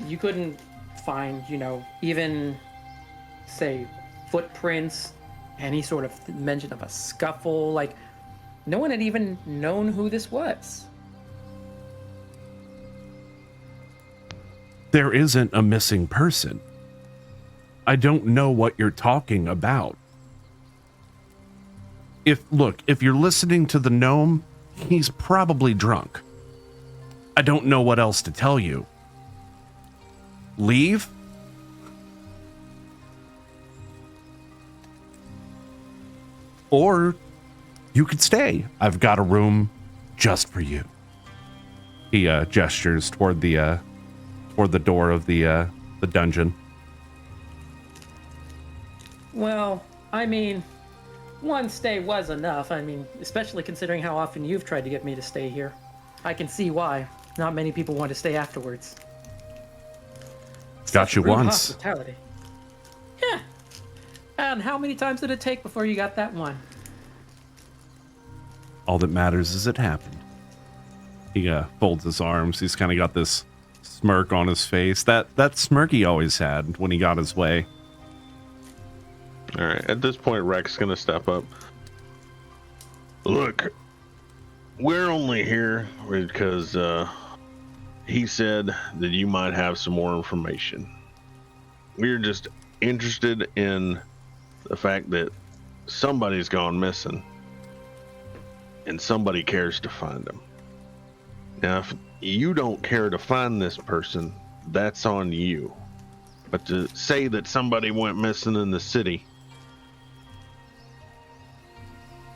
you couldn't find, even, say, footprints, any sort of mention of a scuffle. Like, no one had even known who this was.
There isn't a missing person. I don't know what you're talking about. If you're listening to the gnome, he's probably drunk. I don't know what else to tell you. Leave? Or you could stay. I've got a room just for you. He gestures toward the door of the dungeon.
Well, I mean, one stay was enough. I mean, especially considering how often you've tried to get me to stay here. I can see why. Not many people want to stay afterwards.
Got
Such
you
rude
once.
Hospitality. Yeah. And how many times did it take before you got that one?
All that matters is it happened. He folds his arms. He's kind of got this smirk on his face. That smirk he always had when he got his way.
All right. At this point, Rex gonna step up. Look, we're only here because he said that you might have some more information. We're just interested in the fact that somebody's gone missing and somebody cares to find them. Now, if you don't care to find this person, that's on you. But to say that somebody went missing in the city,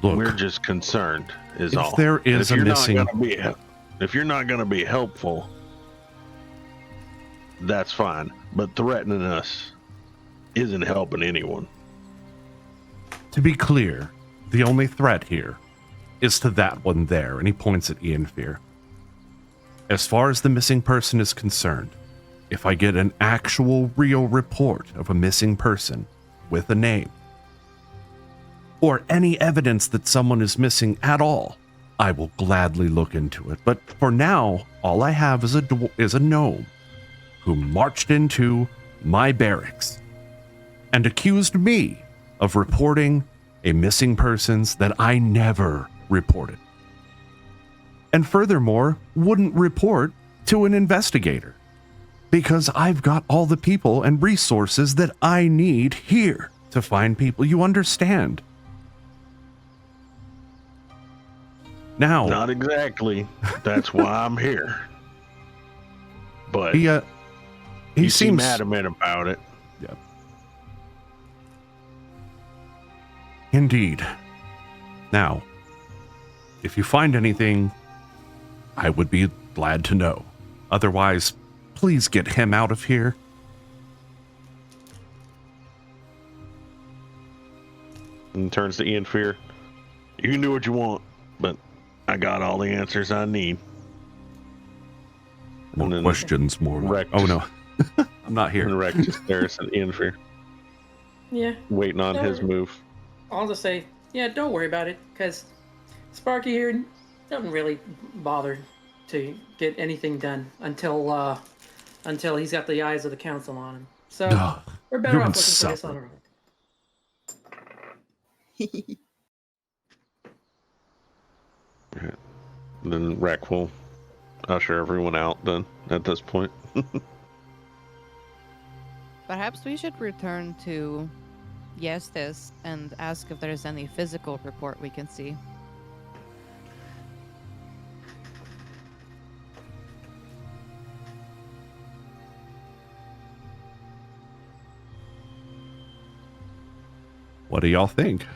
Look,
we're just concerned, is
if
all.
there
And
is
if
a
you're not
missing...
gonna be, if you're not going to be helpful, that's fine. But threatening us isn't helping anyone.
To be clear, the only threat here is to that one there, and he points at Ianfyr. As far as the missing person is concerned, if I get an actual real report of a missing person with a name, or any evidence that someone is missing at all, I will gladly look into it. But for now, all I have is a gnome who marched into my barracks and accused me of reporting a missing persons that I never reported. And furthermore, wouldn't report to an investigator because I've got all the people and resources that I need here to find people. You understand? Now,
Not exactly. That's why I'm here. But
he
you
seems
seem adamant about it.
Yep. Indeed. Now, if you find anything, I would be glad to know. Otherwise, please get him out of here.
And turns to Ianfyr. You can do what you want, but I got all the answers I need.
More
And then
questions, more.
Rex.
Oh no, I'm not here.
And Rex just stares at Ianfyr,
Yeah.
waiting on his move.
I'll just say, yeah, don't worry about it, because Sparky here doesn't really bother to get anything done until he's got the eyes of the council on him. So
Ugh,
we're better
you're
off looking for this on
insufferable.
our own.
Then Rex will usher everyone out then at this point.
Perhaps we should return to Yestis and ask if there's any physical report we can see.
What do y'all think?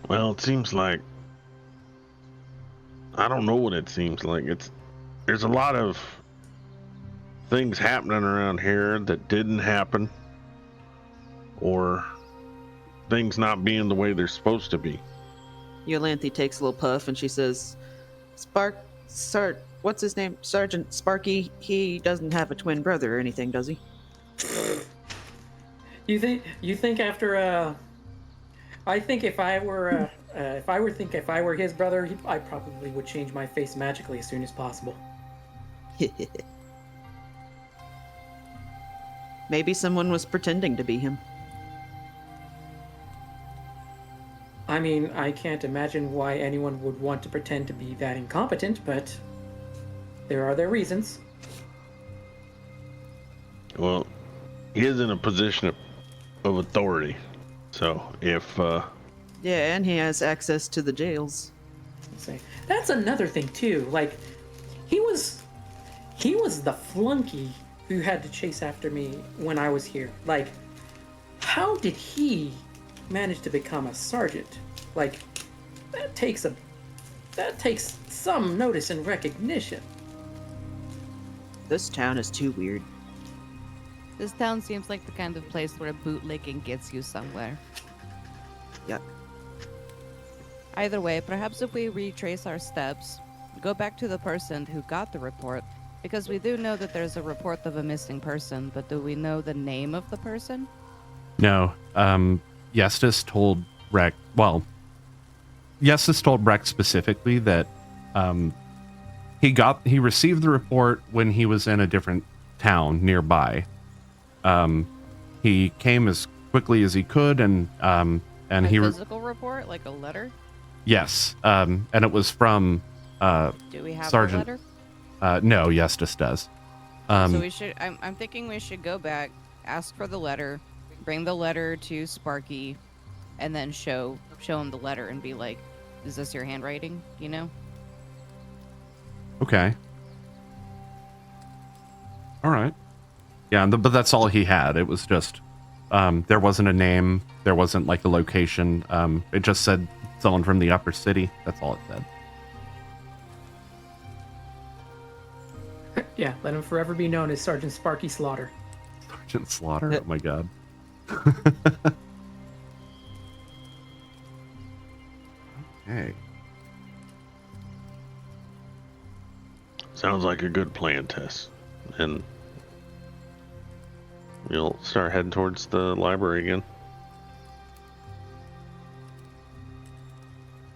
Well, it seems like, I don't know what it seems like. There's a lot of things happening around here that didn't happen, or things not being the way they're supposed to be.
Yolanthe takes a little puff and she says, what's his name? Sergeant Sparky, he doesn't have a twin brother or anything, does he?
You think after I think if I were his brother, I probably would change my face magically as soon as possible.
Maybe someone was pretending to be him.
I mean, I can't imagine why anyone would want to pretend to be that incompetent, but there are their reasons.
Well, he is in a position of authority, so if
Yeah, and he has access to the jails.
Say that's another thing too. Like, he was the flunky who had to chase after me when I was here. Like, how did he manage to become a sergeant? Like, that takes some notice and recognition.
This town is too weird.
This town seems like the kind of place where bootlicking gets you somewhere.
Yuck.
Either way, perhaps if we retrace our steps, go back to the person who got the report, because we do know that there's a report of a missing person, but do we know the name of the person?
No. Yestis told Rec. Well, Yestis told Rec specifically that he received the report when he was in a different town nearby. He came as quickly as he could, and he
physical report, like a letter.
Yes, and it was from
Do we have
Sergeant.
the letter?
No, Yestis does.
So we should. I'm thinking we should go back, ask for the letter, bring the letter to Sparky, and then show him the letter and be like, "Is this your handwriting?" You know.
Okay. All right. Yeah, but that's all he had. It was just there wasn't a name, there wasn't like a location. It just said someone from the upper city. That's all it said.
Yeah, let him forever be known as Sergeant Sparky Slaughter.
Sergeant Slaughter. Oh my god. Okay.
Sounds like a good plan, Tess. And you'll start heading towards the library again.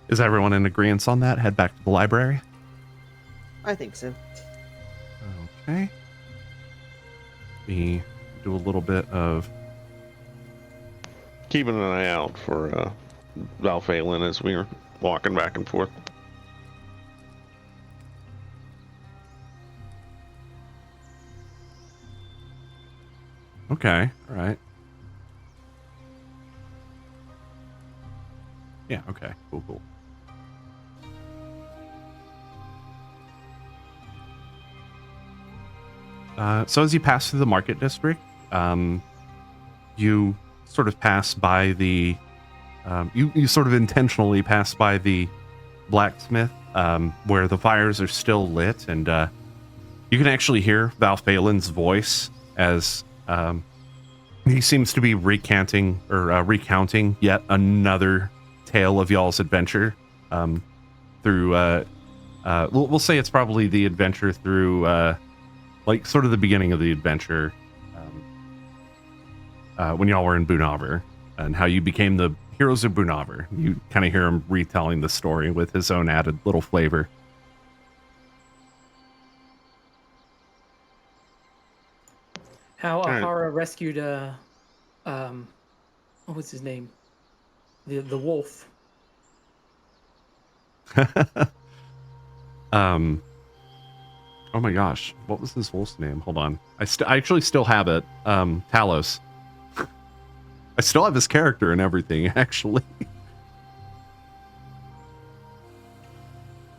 Is everyone in agreement on that? Head back to the library.
I think so.
Okay. We do a little bit of
Keeping an eye out for Valphalin as we are walking back and forth.
Okay, all right. Yeah, okay, cool. So as you pass through the market district, you sort of pass by the, you sort of intentionally pass by the blacksmith, where the fires are still lit, and you can actually hear Valphalin's voice as he seems to be recounting yet another tale of y'all's adventure through. We'll say it's probably the adventure through, like sort of the beginning of the adventure when y'all were in Bunavar, and how you became the heroes of Bunavar. You kind of hear him retelling the story with his own added little flavor.
How
Alright.
Ahara rescued what was his name? The wolf.
Oh my gosh, what was this wolf's name? Hold on. I actually still have it. Talos. I still have his character and everything, actually.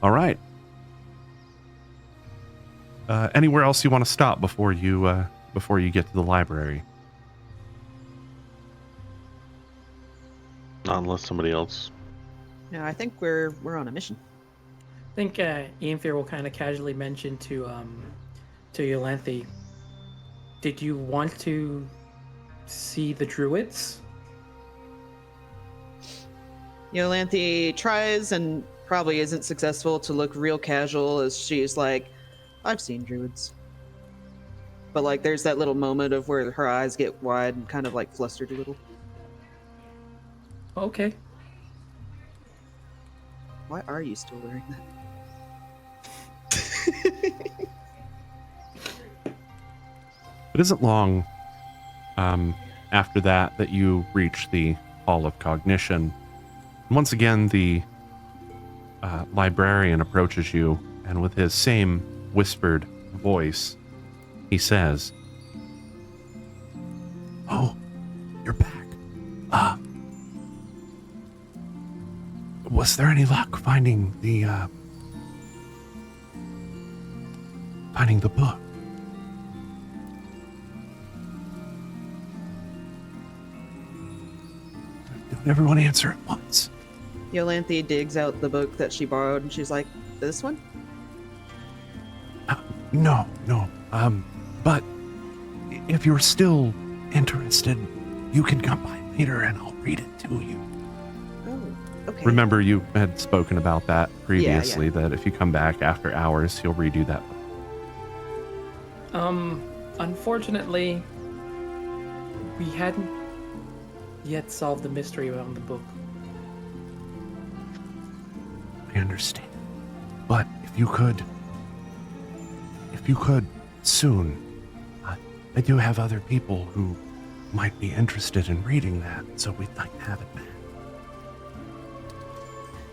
All right. Anywhere else you want to stop before you get to the library?
Not unless somebody else.
No, I think we're on a mission.
I think Ianfyr will kind of casually mention to Yolanthi, did you want to see the druids?
Yolanthi tries and probably isn't successful to look real casual as she's like, I've seen druids. But like there's that little moment of where her eyes get wide and kind of like flustered a little.
Okay.
Why are you still wearing that?
It isn't long after that you reach the Hall of Cognition. Once again, the librarian approaches you, and with his same whispered voice, he says, "Oh, you're back. Was there any luck finding the book?" Don't everyone answer at once.
Yolanthi digs out the book that she borrowed and she's like, this one?
No. But if you're still interested, you can come by later and I'll read it to you.
Okay.
Remember, you had spoken about that previously,
yeah.
that if you come back after hours, he'll redo that.
Unfortunately, we hadn't yet solved the mystery around the book.
I understand. But if you could soon, I do have other people who might be interested in reading that, so we'd like to have it back.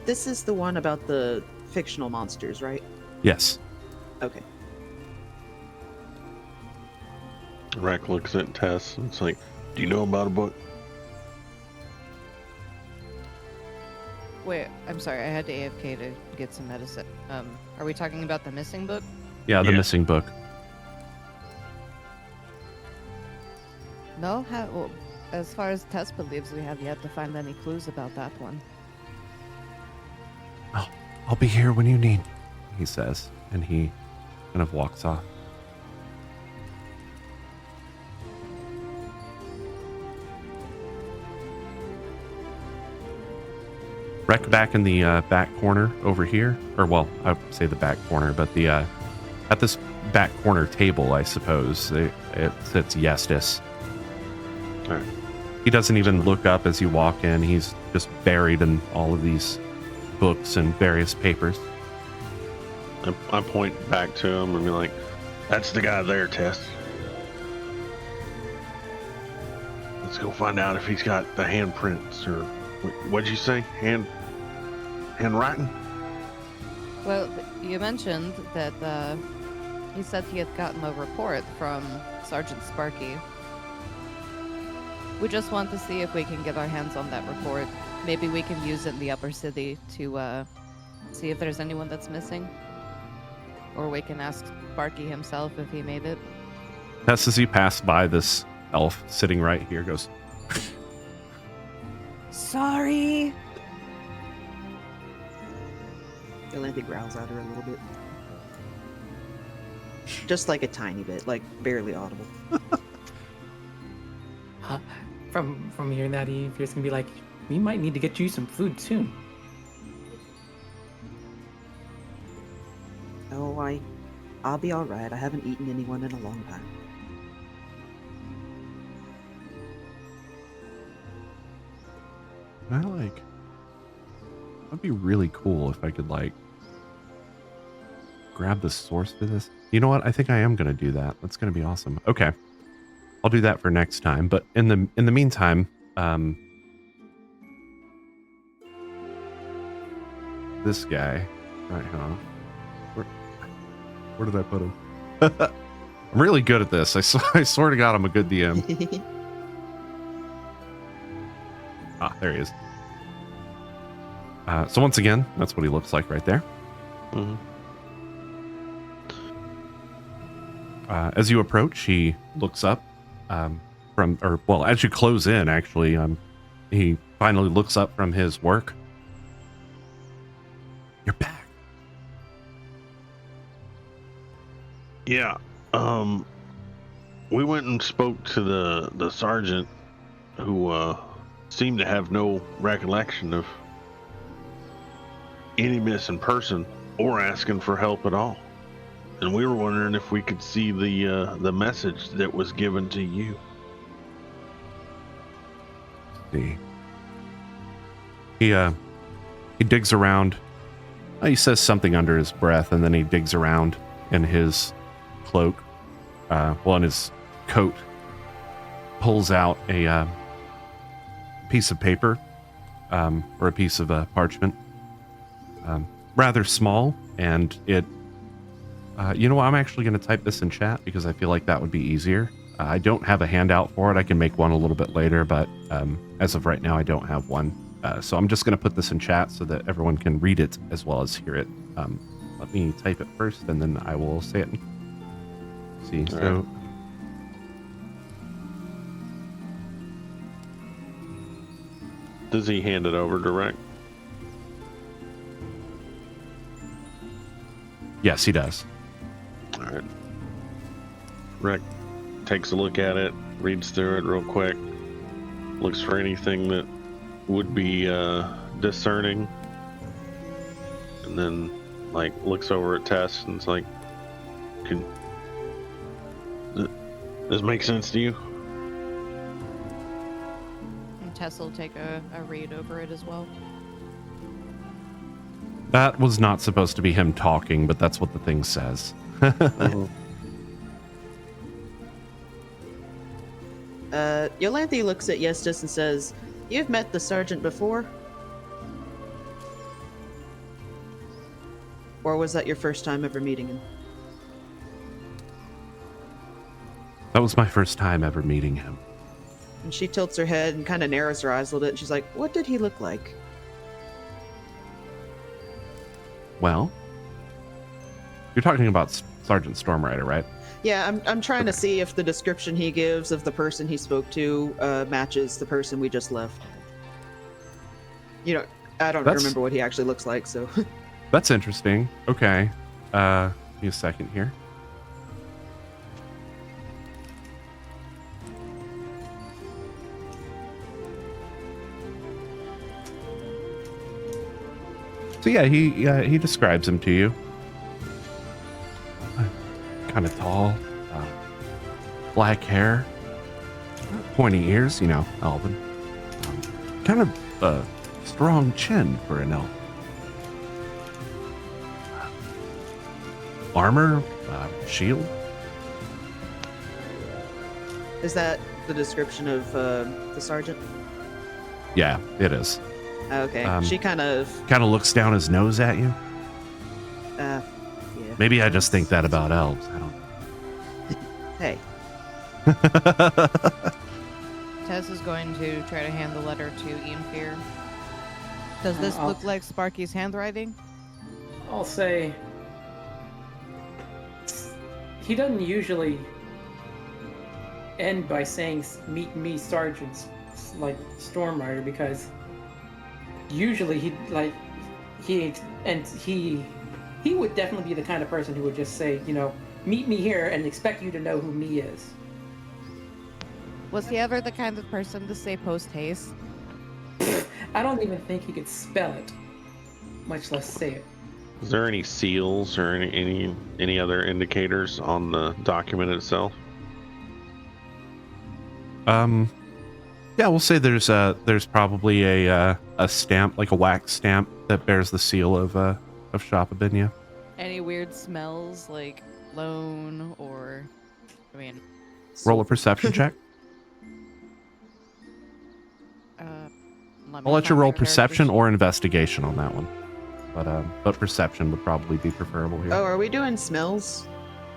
This is the one about the fictional monsters, right?
Yes.
Okay.
Rack looks at Tess and it's like, do you know about a book?
Wait, I'm sorry, I had to AFK to get some medicine. Are we talking about the missing book?
Yeah, the
Yeah.
missing book.
No, well, as far as Tess believes, we have yet to find any clues about that one.
I'll be here when you need, he says, and he kind of walks off. Wreck back in the back corner over here, or well, I would say the back corner, but the at this back corner table, I suppose it sits Yestis.
All right.
He doesn't even look up as you walk in. He's just buried in all of these books and various papers.
I point back to him and be like, that's the guy there, Tess. Let's go find out if he's got the handprints or what'd you say? Handwriting?
Well, you mentioned that he said he had gotten a report from Sergeant Sparky. We just want to see if we can get our hands on that report. Maybe we can use it in the upper city to see if there's anyone that's missing. Or we can ask Sparky himself if he made it.
Just as you pass by this elf sitting right here, goes,
Sorry.
Yolanthe growls at her a little bit. Just like a tiny bit, like barely audible.
From hearing that, Ianfyr's gonna be like, we might need to get you some food soon.
Oh, I'll be all right. I haven't eaten anyone in a long time.
that'd be really cool if I could grab the source to this. You know what? I think I am going to do that. That's going to be awesome. Okay. I'll do that for next time. But in the meantime, this guy, right? Huh? Where did I put him? I'm really good at this. I swear to God, I'm a good DM. There he is. So once again, that's what he looks like right there.
Mm-hmm.
As you approach, he looks up as you close in, actually, he finally looks up from his work. You're back.
Yeah. We went and spoke to the sergeant who seemed to have no recollection of any missing person or asking for help at all. And we were wondering if we could see the message that was given to you.
See. He digs around. He says something under his breath, and then he digs around in his cloak, in his coat, pulls out a piece of paper, or a piece of parchment, rather small, and it. You know what? I'm actually going to type this in chat because I feel like that would be easier. I don't have a handout for it. I can make one a little bit later, but as of right now, I don't have one. So I'm just going to put this in chat so that everyone can read it as well as hear it. Let me type it first, and then I will say it. See,
All
so...
right. Does he hand it over direct?
Yes, he does.
All right. Rick takes a look at it, reads through it real quick, looks for anything that would be discerning, and then like looks over at Tess and it's like, "Can this make sense to you?"
And Tess will take a read over it as well.
That was not supposed to be him talking, but that's what the thing says.
Yolanthe looks at Yestis and says, "You've met the sergeant before? Or was that your first time ever meeting him?"
That was my first time ever meeting him.
And she tilts her head and kind of narrows her eyes a little bit. And she's like, "What did he look like?"
Well, you're talking about Sergeant Stormrider, right?
Yeah, I'm trying to see if the description he gives of the person he spoke to matches the person we just left. You know, I don't remember what he actually looks like, so.
That's interesting. Okay. Give me a second here. So yeah, he describes him to you. Kind of tall, black hair, pointy ears, you know, elven. Kind of a strong chin for an elf. Armor, shield.
Is that the description of the sergeant?
Yeah, it is.
Okay. She kind of
looks down his nose at you.
yeah.
Maybe I just think that about elves. I don't.
Hey.
Tess is going to try to hand the letter to Ianfyr. Does this look like Sparky's handwriting?
I'll say he doesn't usually end by saying "meet me, Sergeant," like Stormrider, because usually he would definitely be the kind of person who would just say, you know, "Meet me here," and expect you to know who me is.
Was he ever the kind of person to say post haste?
I don't even think he could spell it, much less say it.
Is there any seals or any other indicators on the document itself?
Yeah, we'll say there's probably a stamp, like a wax stamp that bears the seal of Shapabinya.
Any weird smells like cologne or, I mean,
Roll a perception check. I'll let you roll perception or investigation on that one, but perception would probably be preferable here.
Oh, are we doing smells?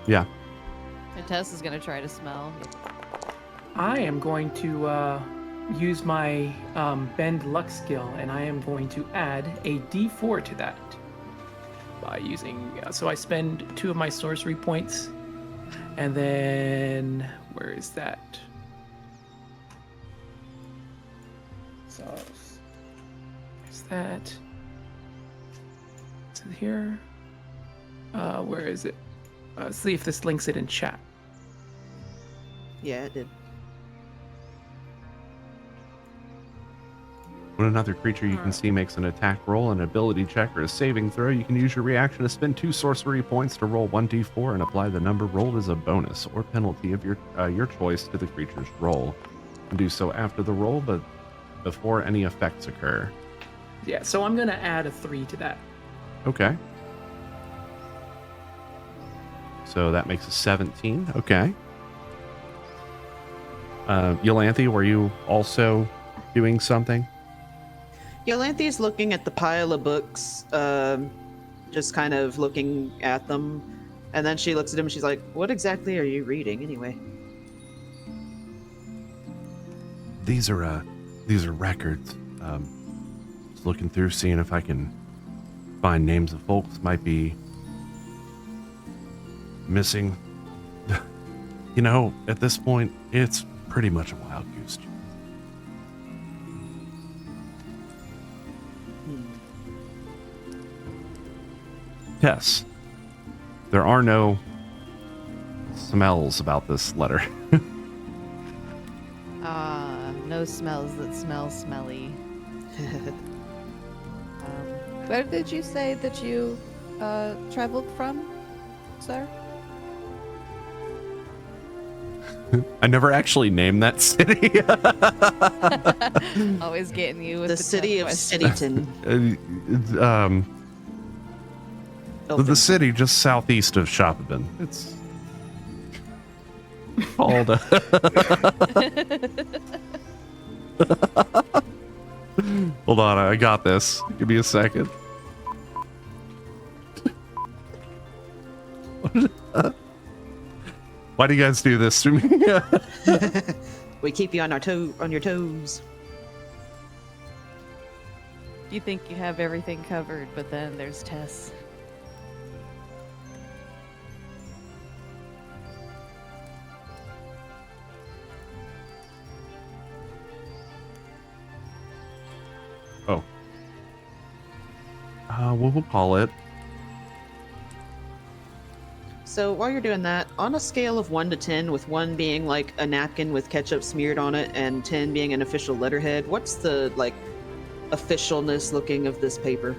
Yeah.
And Tess is going to try to smell.
I am going to use my bend luck skill, and I am going to add a D4 to that by using. So I spend 2 of my sorcery points, and then where is that? So where's that? Is it here? Where is it? Let's see if this links it in chat.
Yeah, it did.
When another creature you can see makes an attack roll, an ability check, or a saving throw, you can use your reaction to spend 2 sorcery points to roll 1d4 and apply the number rolled as a bonus or penalty of your choice to the creature's roll. And do so after the roll, but before any effects occur.
Yeah, so I'm going to add a 3 to that.
Okay. So that makes a 17. Okay. Yolanthe, were you also doing something?
Yolanthe's looking at the pile of books, just kind of looking at them, and then she looks at him and she's like, "What exactly are you reading, anyway?"
These are records. Just looking through, seeing if I can find names of folks might be missing. You know, at this point, it's pretty much a wild goose chase. Yes, there are no smells about this letter.
No smells that smell smelly. Where did you say that you traveled from, sir?
I never actually named that city.
Always getting you with
The
the
city
tough
of
questions.
Cityton.
The city just southeast of Shopabin. It's called. Hold on, I got this. Give me a second. Why do you guys do this to me?
We keep you on your toes.
You think you have everything covered, but then there's Tess.
Oh. We'll call it.
So while you're doing that, on a scale of 1 to 10, with 1 being like a napkin with ketchup smeared on it and 10 being an official letterhead, what's the like officialness looking of this paper?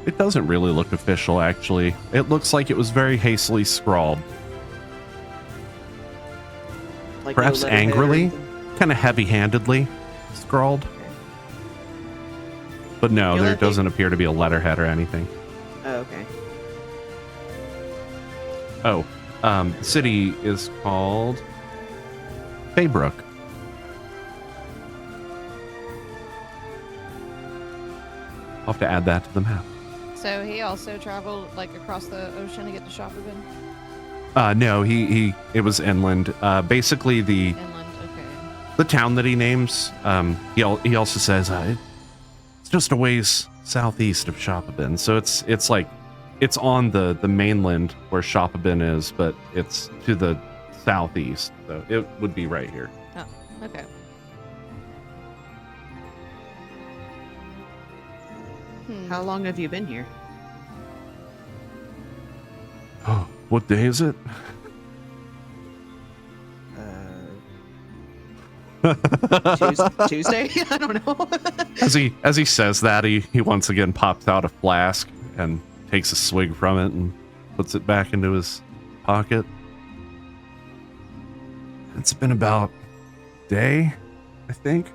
It doesn't really look official, actually. It looks like it was very hastily scrawled.
Like
Perhaps
no letterhead or
angrily?
anything?
Kind of heavy-handedly scrawled. But no,
Feel
there
like they-
doesn't appear to be a letterhead or anything.
Oh, okay.
Oh, the city is called Baybrook. I'll have to add that to the map.
So he also traveled like across the ocean to get to Shopabin?
No, it was inland. Basically, the
Inland, okay.
the town that he names. He also says it's just a ways southeast of Shopabin, so it's like it's on the mainland where Shopabin is, but it's to the southeast, so it would be right here.
Oh, okay.
How long have you been here?
Oh, what day is it?
Tuesday? I don't know.
As he says that, he once again pops out a flask and takes a swig from it and puts it back into his pocket. It's been about a day, I think.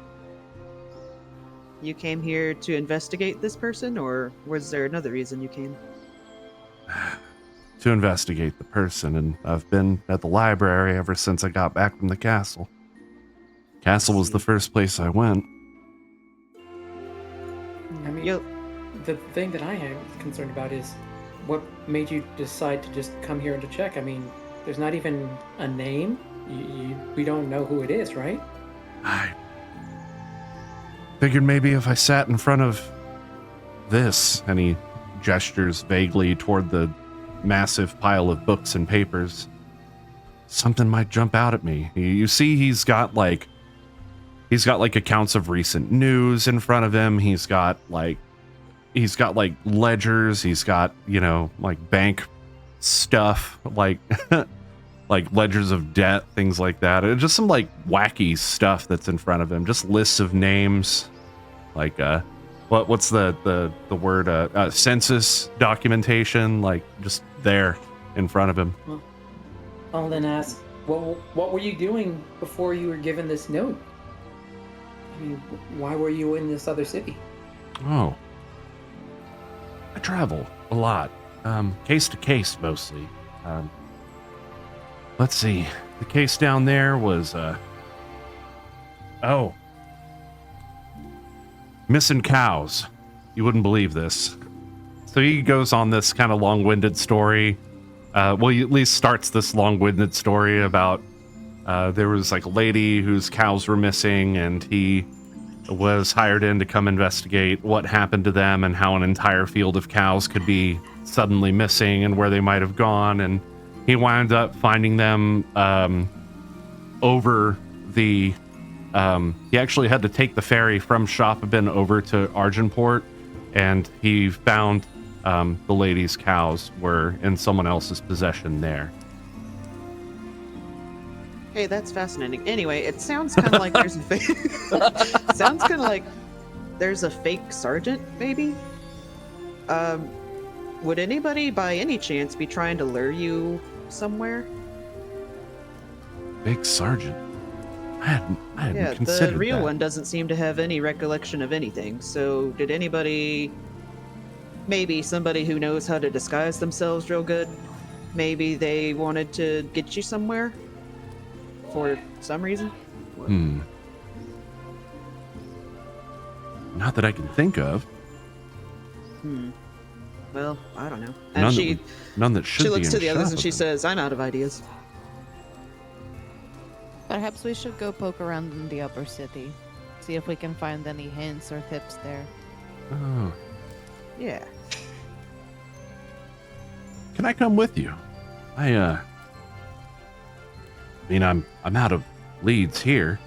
You came here to investigate this person, or was there another reason you came?
To investigate the person, and I've been at the library ever since I got back from the castle. Castle was the first place I went.
I mean,
Yo,
the thing that I am concerned about is what made you decide to just come here and to check. I mean, there's not even a name. We don't know who it is, right?
I figured maybe if I sat in front of this, and he gestures vaguely toward the massive pile of books and papers, something might jump out at me. You see, he's got like accounts of recent news in front of him. He's got like ledgers. He's got, like bank stuff, like like ledgers of debt, things like that. And just some like wacky stuff that's in front of him. Just lists of names, like what's the word? Census documentation, like just there in front of him.
I'll then ask, what were you doing before you were given this note? I mean, why were you in this other city?
Oh, I travel a lot, case to case mostly. Let's see. The case down there was missing cows. You wouldn't believe this. So he goes on this kind of long-winded story. He at least starts this long-winded story about there was like a lady whose cows were missing, and he was hired in to come investigate what happened to them and how an entire field of cows could be suddenly missing and where they might have gone. And he wound up finding them over the... he actually had to take the ferry from Shopabin over to Argenport, and he found the lady's cows were in someone else's possession there.
Hey, that's fascinating. Anyway, it sounds kind of like there's a fake. Sounds kind of like there's a fake sergeant, maybe. Um, would anybody, by any chance, be trying to lure you somewhere?
Big Sergeant. I hadn't
Yeah,
considered
the real
that.
one doesn't seem to have any recollection of anything. So, did anybody, maybe somebody who knows how to disguise themselves real good, maybe they wanted to get you somewhere for some reason?
Hmm. Not that I can think of.
Well, I don't know. And
None
she
that none that should
she
be
looks
in
to the others and she
Shoppa.
says, "I'm out of ideas."
Perhaps we should go poke around in the upper city, see if we can find any hints or tips there.
Oh.
Yeah.
Can I come with you? I mean, I'm out of leads here.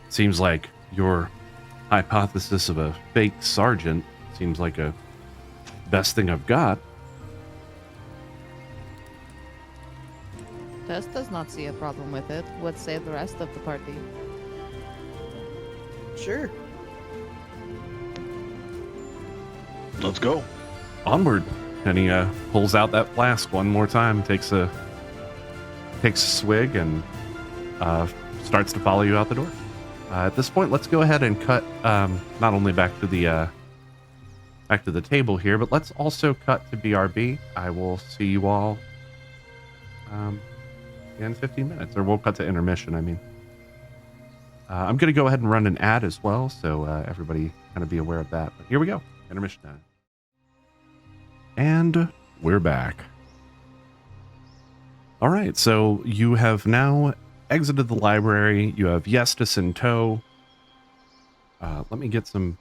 Seems like your hypothesis of a fake sergeant seems like a best thing I've got.
Tess does not see a problem with it. What say the rest of the party?
Sure.
Let's go.
Onward. And he pulls out that flask one more time, takes a swig, and starts to follow you out the door. At this point, let's go ahead and cut not only back to the table here, but let's also cut to BRB. I will see you all in 15 minutes, or we'll cut to intermission. I mean, I'm going to go ahead and run an ad as well, so everybody kind of be aware of that. But here we go, intermission time. And we're back. All right, so you have now exited the library. You have Yestus in tow. Let me get some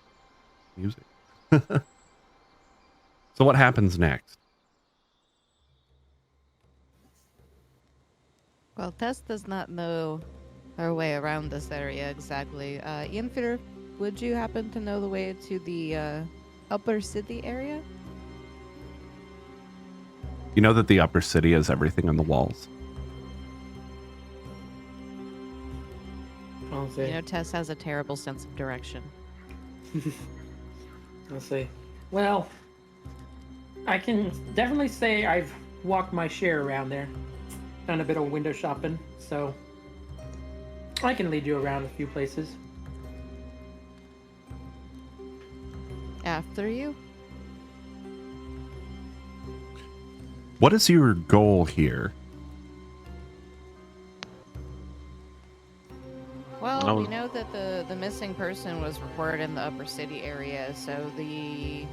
music. So what happens next?
Well, Tess does not know her way around this area exactly. Ianfyr, would you happen to know the way to the upper city area?
You know that the upper city has everything on the walls.
I'll say.
You know, Tess has a terrible sense of direction.
I'll say. Well, I can definitely say I've walked my share around there. Done a bit of window shopping, so I can lead you around a few places.
After you?
What is your goal here?
Well, we know that the missing person was reported in the upper city area, so the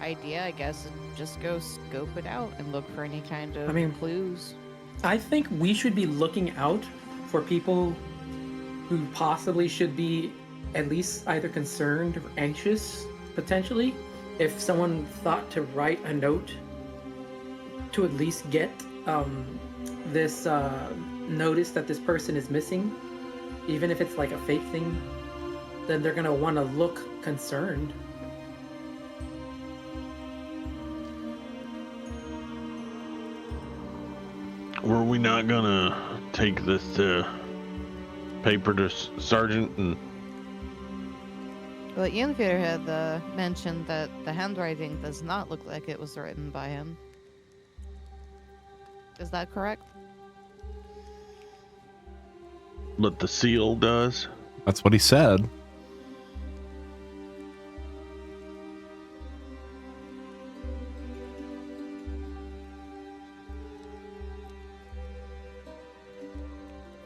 idea, I guess, is just go scope it out and look for any kind of clues.
I think we should be looking out for people who possibly should be at least either concerned or anxious, potentially. If someone thought to write a note to at least get this notice that this person is missing, even if it's like a fake thing, then they're gonna want to look concerned.
Were we not gonna take this paper to Sergeant and...
Well, Ianfyr had mentioned that the handwriting does not look like it was written by him. Is that correct?
But the seal does?
That's what he said.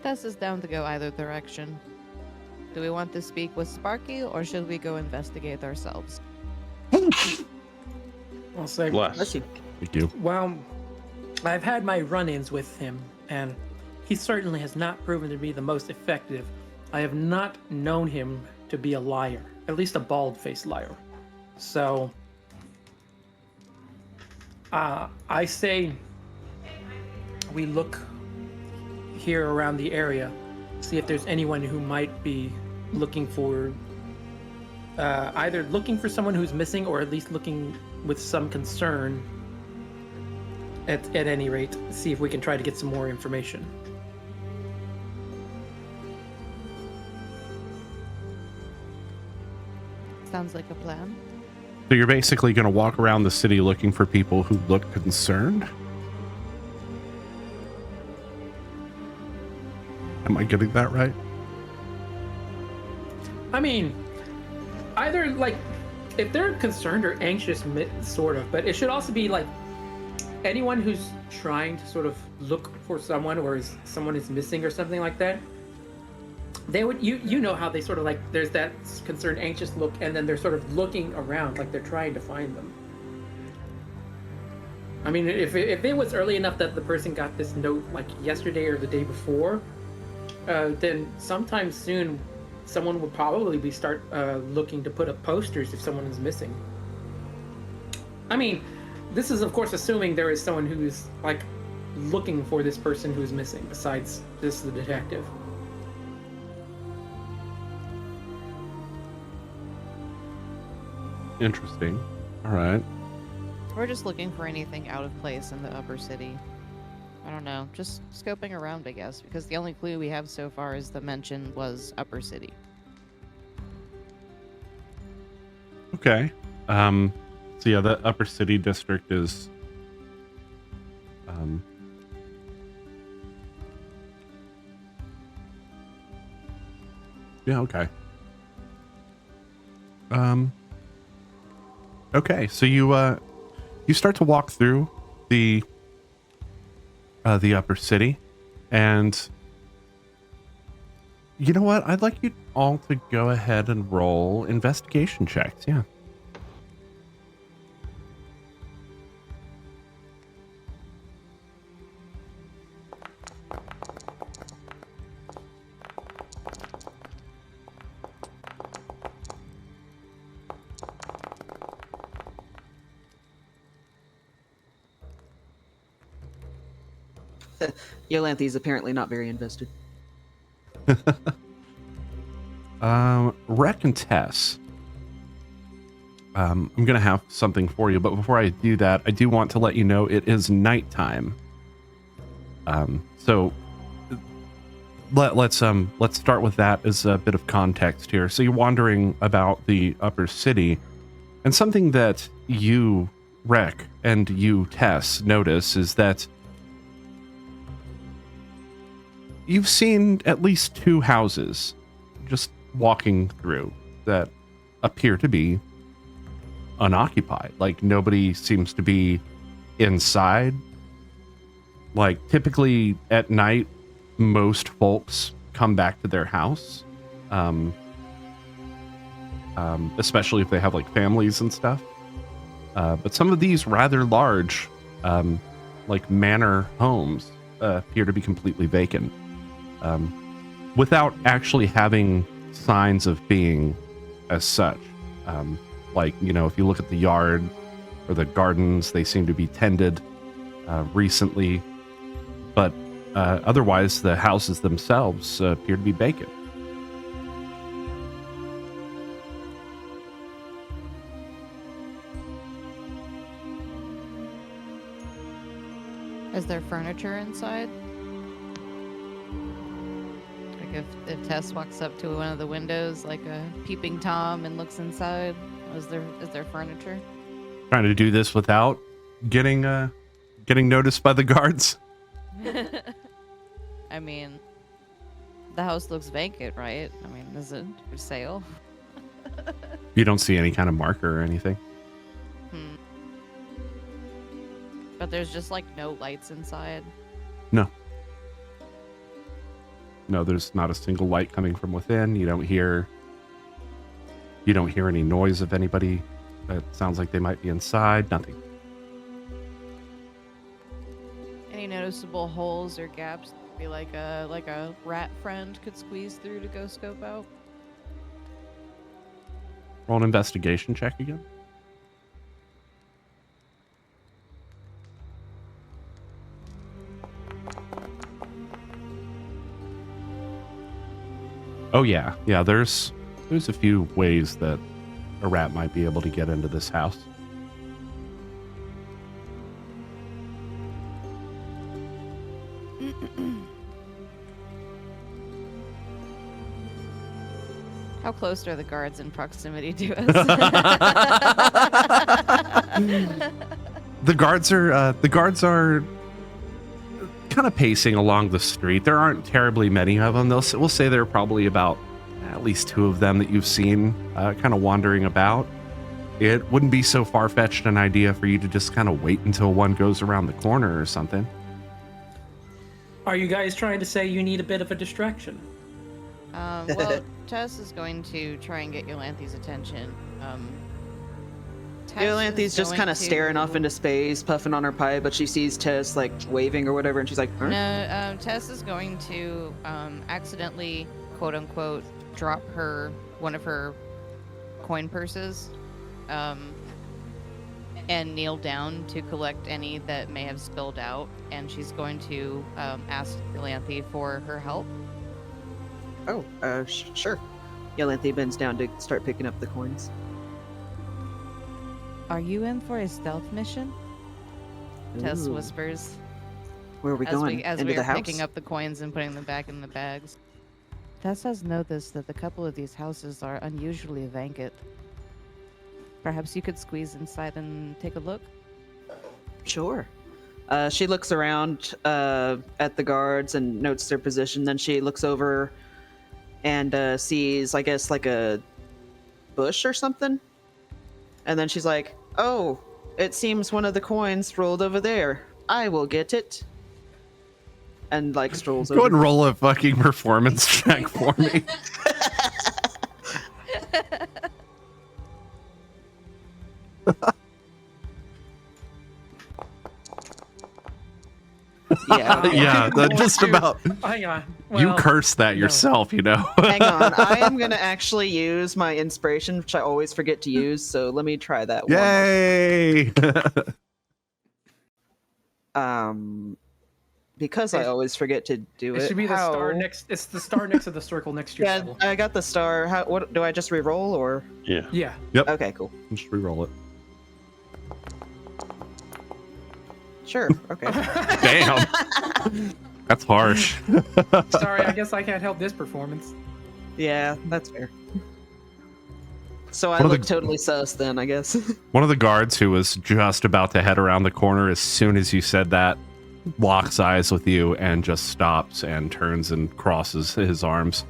Tess is down to go either direction. Do we want to speak with Sparky, or should we go investigate ourselves?
I'll say,
Bless.
Thank you.
well, I've had my run-ins with him, and he certainly has not proven to be the most effective. I have not known him to be a liar, at least a bald-faced liar. So, I say we look here around the area, see if there's anyone who might be looking for, either looking for someone who's missing or at least looking with some concern at any rate, see if we can try to get some more information.
Sounds like a plan.
So you're basically going to walk around the city looking for people who look concerned? Am I getting that right?
I mean, either like if they're concerned or anxious, sort of, but it should also be like anyone who's trying to sort of look for someone or someone is missing or something like that. They would, you know how they sort of like, there's that concerned, anxious look, and then they're sort of looking around like they're trying to find them. I mean, if it was early enough that the person got this note like yesterday or the day before, then sometime soon someone would probably be start looking to put up posters if someone is missing. I mean, this is of course assuming there is someone who's like looking for this person who's missing besides this the detective.
Interesting. All right.
We're just looking for anything out of place in the upper city. I don't know, just scoping around, I guess, because the only clue we have so far is the mention was upper city.
Okay. So yeah, the upper city district is yeah, okay. Okay, so you start to walk through the upper city, and you know what? I'd like you all to go ahead and roll investigation checks. Yeah.
Yolanthi's apparently not very invested.
Rec and Tess. I'm gonna have something for you, but before I do that, I do want to let you know it is nighttime. So let's start with that as a bit of context here. So you're wandering about the upper city, and something that you, Rec, and you, Tess, notice is that you've seen at least two houses just walking through that appear to be unoccupied. Like nobody seems to be inside. Like typically at night, most folks come back to their house, especially if they have like families and stuff. But some of these rather large, like manor homes, appear to be completely vacant. Without actually having signs of being as such. Like, you know, if you look at the yard or the gardens, they seem to be tended recently. But otherwise, the houses themselves appear to be vacant.
Is there furniture inside? Like if Tess walks up to one of the windows like a peeping Tom and looks inside, is there furniture?
Trying to do this without getting noticed by the guards.
I mean, the house looks vacant, right? I mean, is it for sale?
You don't see any kind of marker or anything.
But there's just like no lights inside.
No, there's not a single light coming from within. You don't hear any noise of anybody that sounds like they might be inside. Nothing.
Any noticeable holes or gaps? Be like a rat friend could squeeze through to go scope out.
Roll an investigation check again. Oh yeah. There's a few ways that a rat might be able to get into this house.
How close are the guards in proximity to us?
The guards are kind of pacing along the street. There aren't terribly many of them. We'll say there are probably about at least 2 of them that you've seen kind of wandering about. It wouldn't be so far-fetched an idea for you to just kind of wait until one goes around the corner or something.
Are you guys trying to say you need a bit of a distraction?
Well, Tess is going to try and get Yolanthi's attention. Tess
Yolanthi's
is
just
going
kind of staring off
to-
into space, puffing on her pipe, but she sees Tess like waving or whatever, and she's like, huh?
No, Tess is going to accidentally, quote unquote, drop one of her coin purses, and kneel down to collect any that may have spilled out, and she's going to ask Yolanthi for her help.
Oh, sure. Yolanthi bends down to start picking up the coins.
Are you in for a stealth mission? Tess
Ooh.
whispers
Where are we
as
going?
we, as
Into
we
the
are
house?
picking up the coins and putting them back in the bags. Tess has noticed that a couple of these houses are unusually vacant. Perhaps you could squeeze inside and take a look?
Sure. She looks around at the guards and notes their position. Then she looks over and sees, I guess, like a bush or something. And then she's like, "Oh, it seems one of the coins rolled over there. I will get it." And like strolls
Go
over.
ahead and roll a fucking performance check for me.
Yeah.
Yeah, just about.
Hang on.
You
Well,
cursed that
no.
yourself, you know.
Hang on. I am gonna actually use my inspiration, which I always forget to use. So let me try that one.
Yay!
Because I always forget to do it.
It should be the star
how-
next. It's the star next to the circle next to your
Yeah,
level.
I got the star. How? What do I just re-roll or?
Yeah.
Yeah.
Okay, cool.
Just re-roll it.
Sure. Okay.
Damn. That's harsh.
Sorry, I guess I can't help this performance.
Yeah, that's fair. So I
One of the-
look totally sus then, I guess.
One of the guards who was just about to head around the corner as soon as you said that locks eyes with you and just stops and turns and crosses his arms.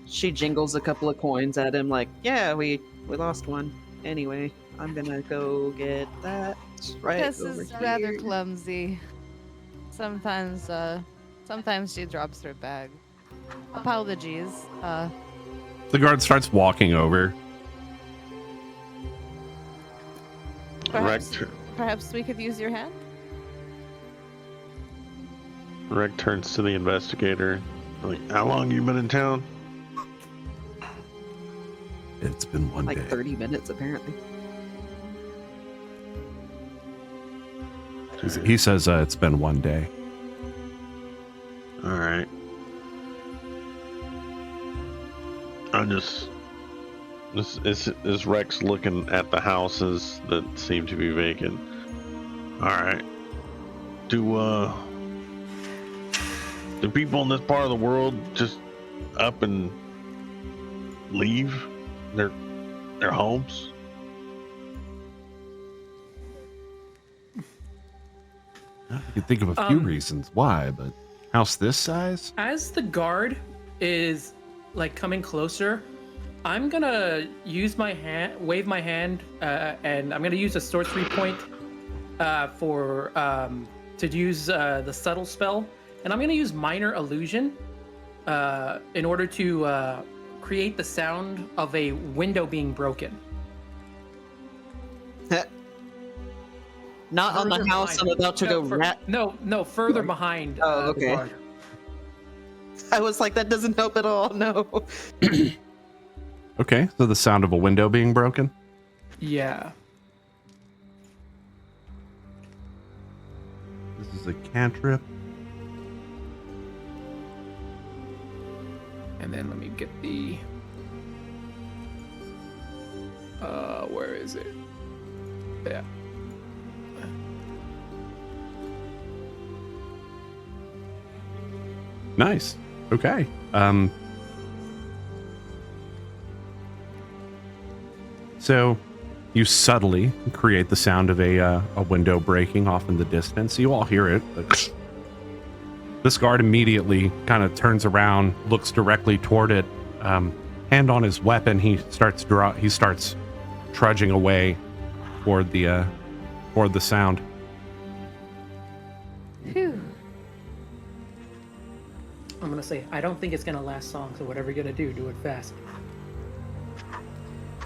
She jingles a couple of coins at him, like, "Yeah, we lost one. Anyway, I'm gonna go get that right
Tess
over
is
here."
rather clumsy. Sometimes she drops her bag. Apologies.
The guard starts walking over.
Perhaps we could use your hand?
Reg turns to the investigator. Like, how long you been in town?
It's been one
Like
day.
30 minutes, apparently.
He says it's been one day.
All right. I'm just. Is Rex looking at the houses that seem to be vacant? All right. Do people in this part of the world just up and leave their homes?
I could think of a few
Um,
reasons why, but house this size?
As the guard is like coming closer, I'm gonna use my hand, wave my hand, and I'm gonna use a sorcery point to use the subtle spell, and I'm gonna use minor illusion in order to create the sound of a window being broken.
Not on the
Further
house I'm
behind.
about to go rat.
No, further behind.
Oh,
the
okay.
guard.
I was like, that doesn't help at all. No.
Okay, so the sound of a window being broken?
Yeah.
This is a cantrip.
And then let me get the. Where is it? Yeah.
Nice. Okay. So you subtly create the sound of a window breaking off in the distance. You all hear it. But this guard immediately kind of turns around, looks directly toward it. Hand on his weapon, he starts trudging away toward the sound.
Phew.
I'm gonna say I don't think it's gonna last long. So whatever you're gonna do it fast.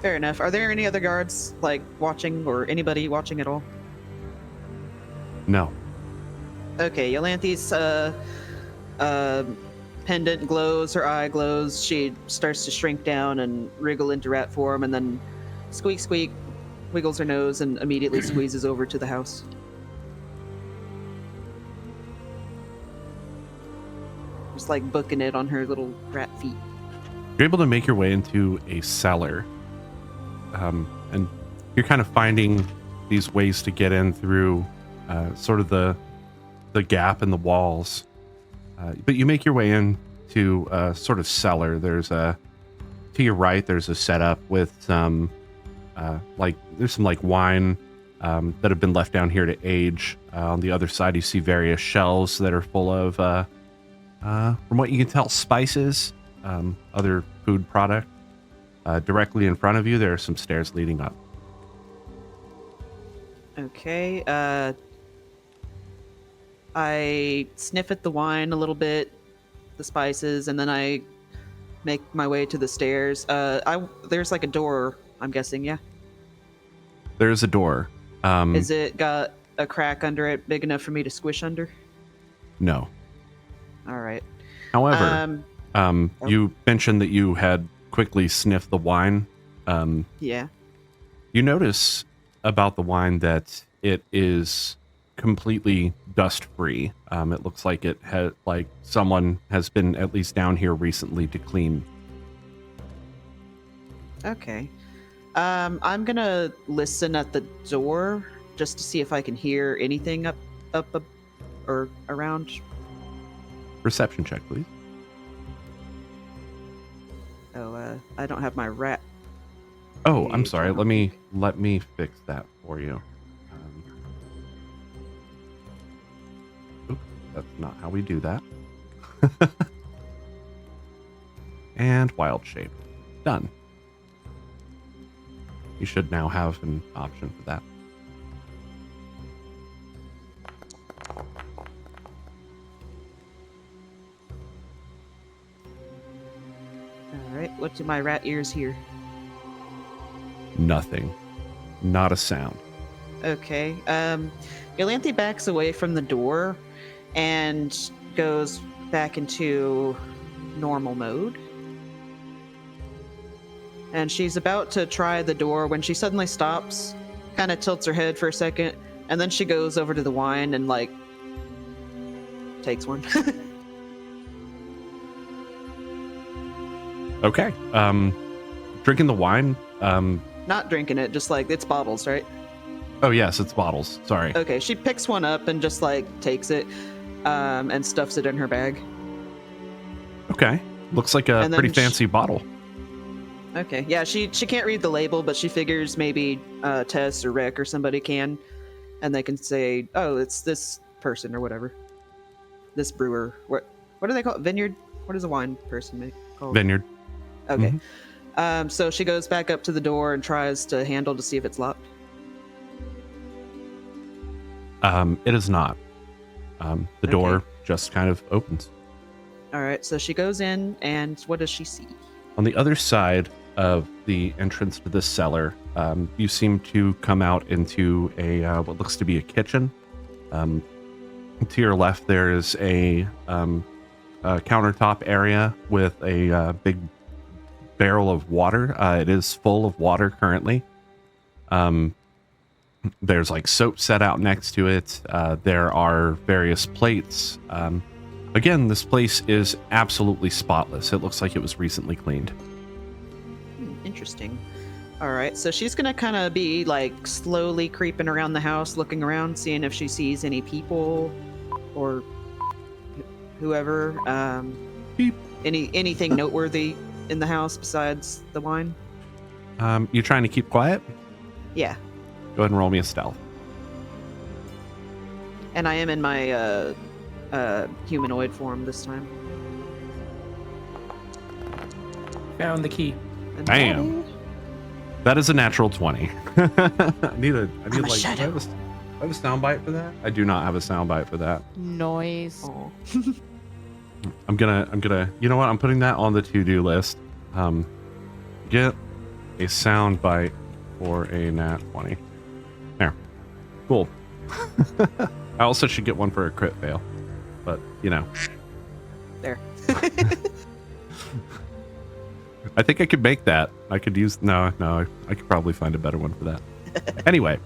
Fair enough. Are there any other guards like watching or anybody watching at all?
No.
Okay, Yolanthi's pendant glows, her eye glows. She starts to shrink down and wriggle into rat form, and then squeak squeak, wiggles her nose and immediately squeezes over to the house. Just like booking it on her little rat feet.
You're able to make your way into a cellar. And you're kind of finding these ways to get in through sort of the gap in the walls. But you make your way into a sort of cellar. There's to your right, there's a setup with some there's some wine that have been left down here to age. On the other side, you see various shelves that are full of, from what you can tell, spices, other food product. Directly in front of you, there are some stairs leading up.
Okay, I sniff at the wine a little bit, the spices, and then I make my way to the stairs. There's like a door, I'm guessing, yeah?
There's a door.
Is it got a crack under it big enough for me to squish under?
No.
All right.
However, you mentioned that you had quickly sniffed the wine.
Yeah.
You notice about the wine that it is completely dust free. It looks like it had someone has been at least down here recently to clean.
Okay. I'm gonna listen at the door just to see if I can hear anything up or around.
Perception check, please.
Oh, I don't have my rat.
Oh, I'm sorry.
I don't
Let me fix that for you. Oops, that's not how we do that. And wild shape. Done. You should now have an option for that.
All right. What do my rat ears hear?
Nothing. Not a sound.
Okay. Yolanthi backs away from the door and goes back into normal mode. And she's about to try the door when she suddenly stops, kind of tilts her head for a second, and then she goes over to the wine and takes one.
Okay. Drinking the wine.
Not drinking it, just it's bottles, right?
Oh yes, it's bottles. Sorry.
Okay, she picks one up and just takes it and stuffs it in her bag.
Okay. Looks like a pretty fancy bottle.
Okay, yeah, she can't read the label, but she figures maybe Tess or Rick or somebody can, and they can say, "Oh, it's this person or whatever, this brewer." What do they call it? Vineyard? What does a wine person make called?
Vineyard.
Okay. So she goes back up to the door and tries to handle to see if it's locked.
It is not. The door just kind of opens.
All right, so she goes in, and what does she see?
On the other side of the entrance to this cellar, you seem to come out into a what looks to be a kitchen. To your left, there is a countertop area with a big barrel of water. It is full of water currently. There's soap set out next to it. There are various plates. Again, this place is absolutely spotless. It looks like it was recently cleaned.
Interesting. All right, so she's gonna kind of be slowly creeping around the house, looking around, seeing if she sees any people or whoever.
Beep.
Anything noteworthy in the house besides the wine?
You trying to keep quiet?
Yeah.
Go ahead and roll me a stealth.
And I am in my humanoid form this time.
Found the key.
And
Bam.
daddy-
That is a natural 20. I need
a
like, do I
shadow.
have a soundbite for that? I do not have a soundbite for that.
Noise.
Aw.
I'm gonna, you know what? I'm putting that on the to-do list. Get a soundbite for a nat 20. There. Cool. I also should get one for a crit fail, but you know.
There.
I think I could make that. I could use, no, I could probably find a better one for that. Anyway.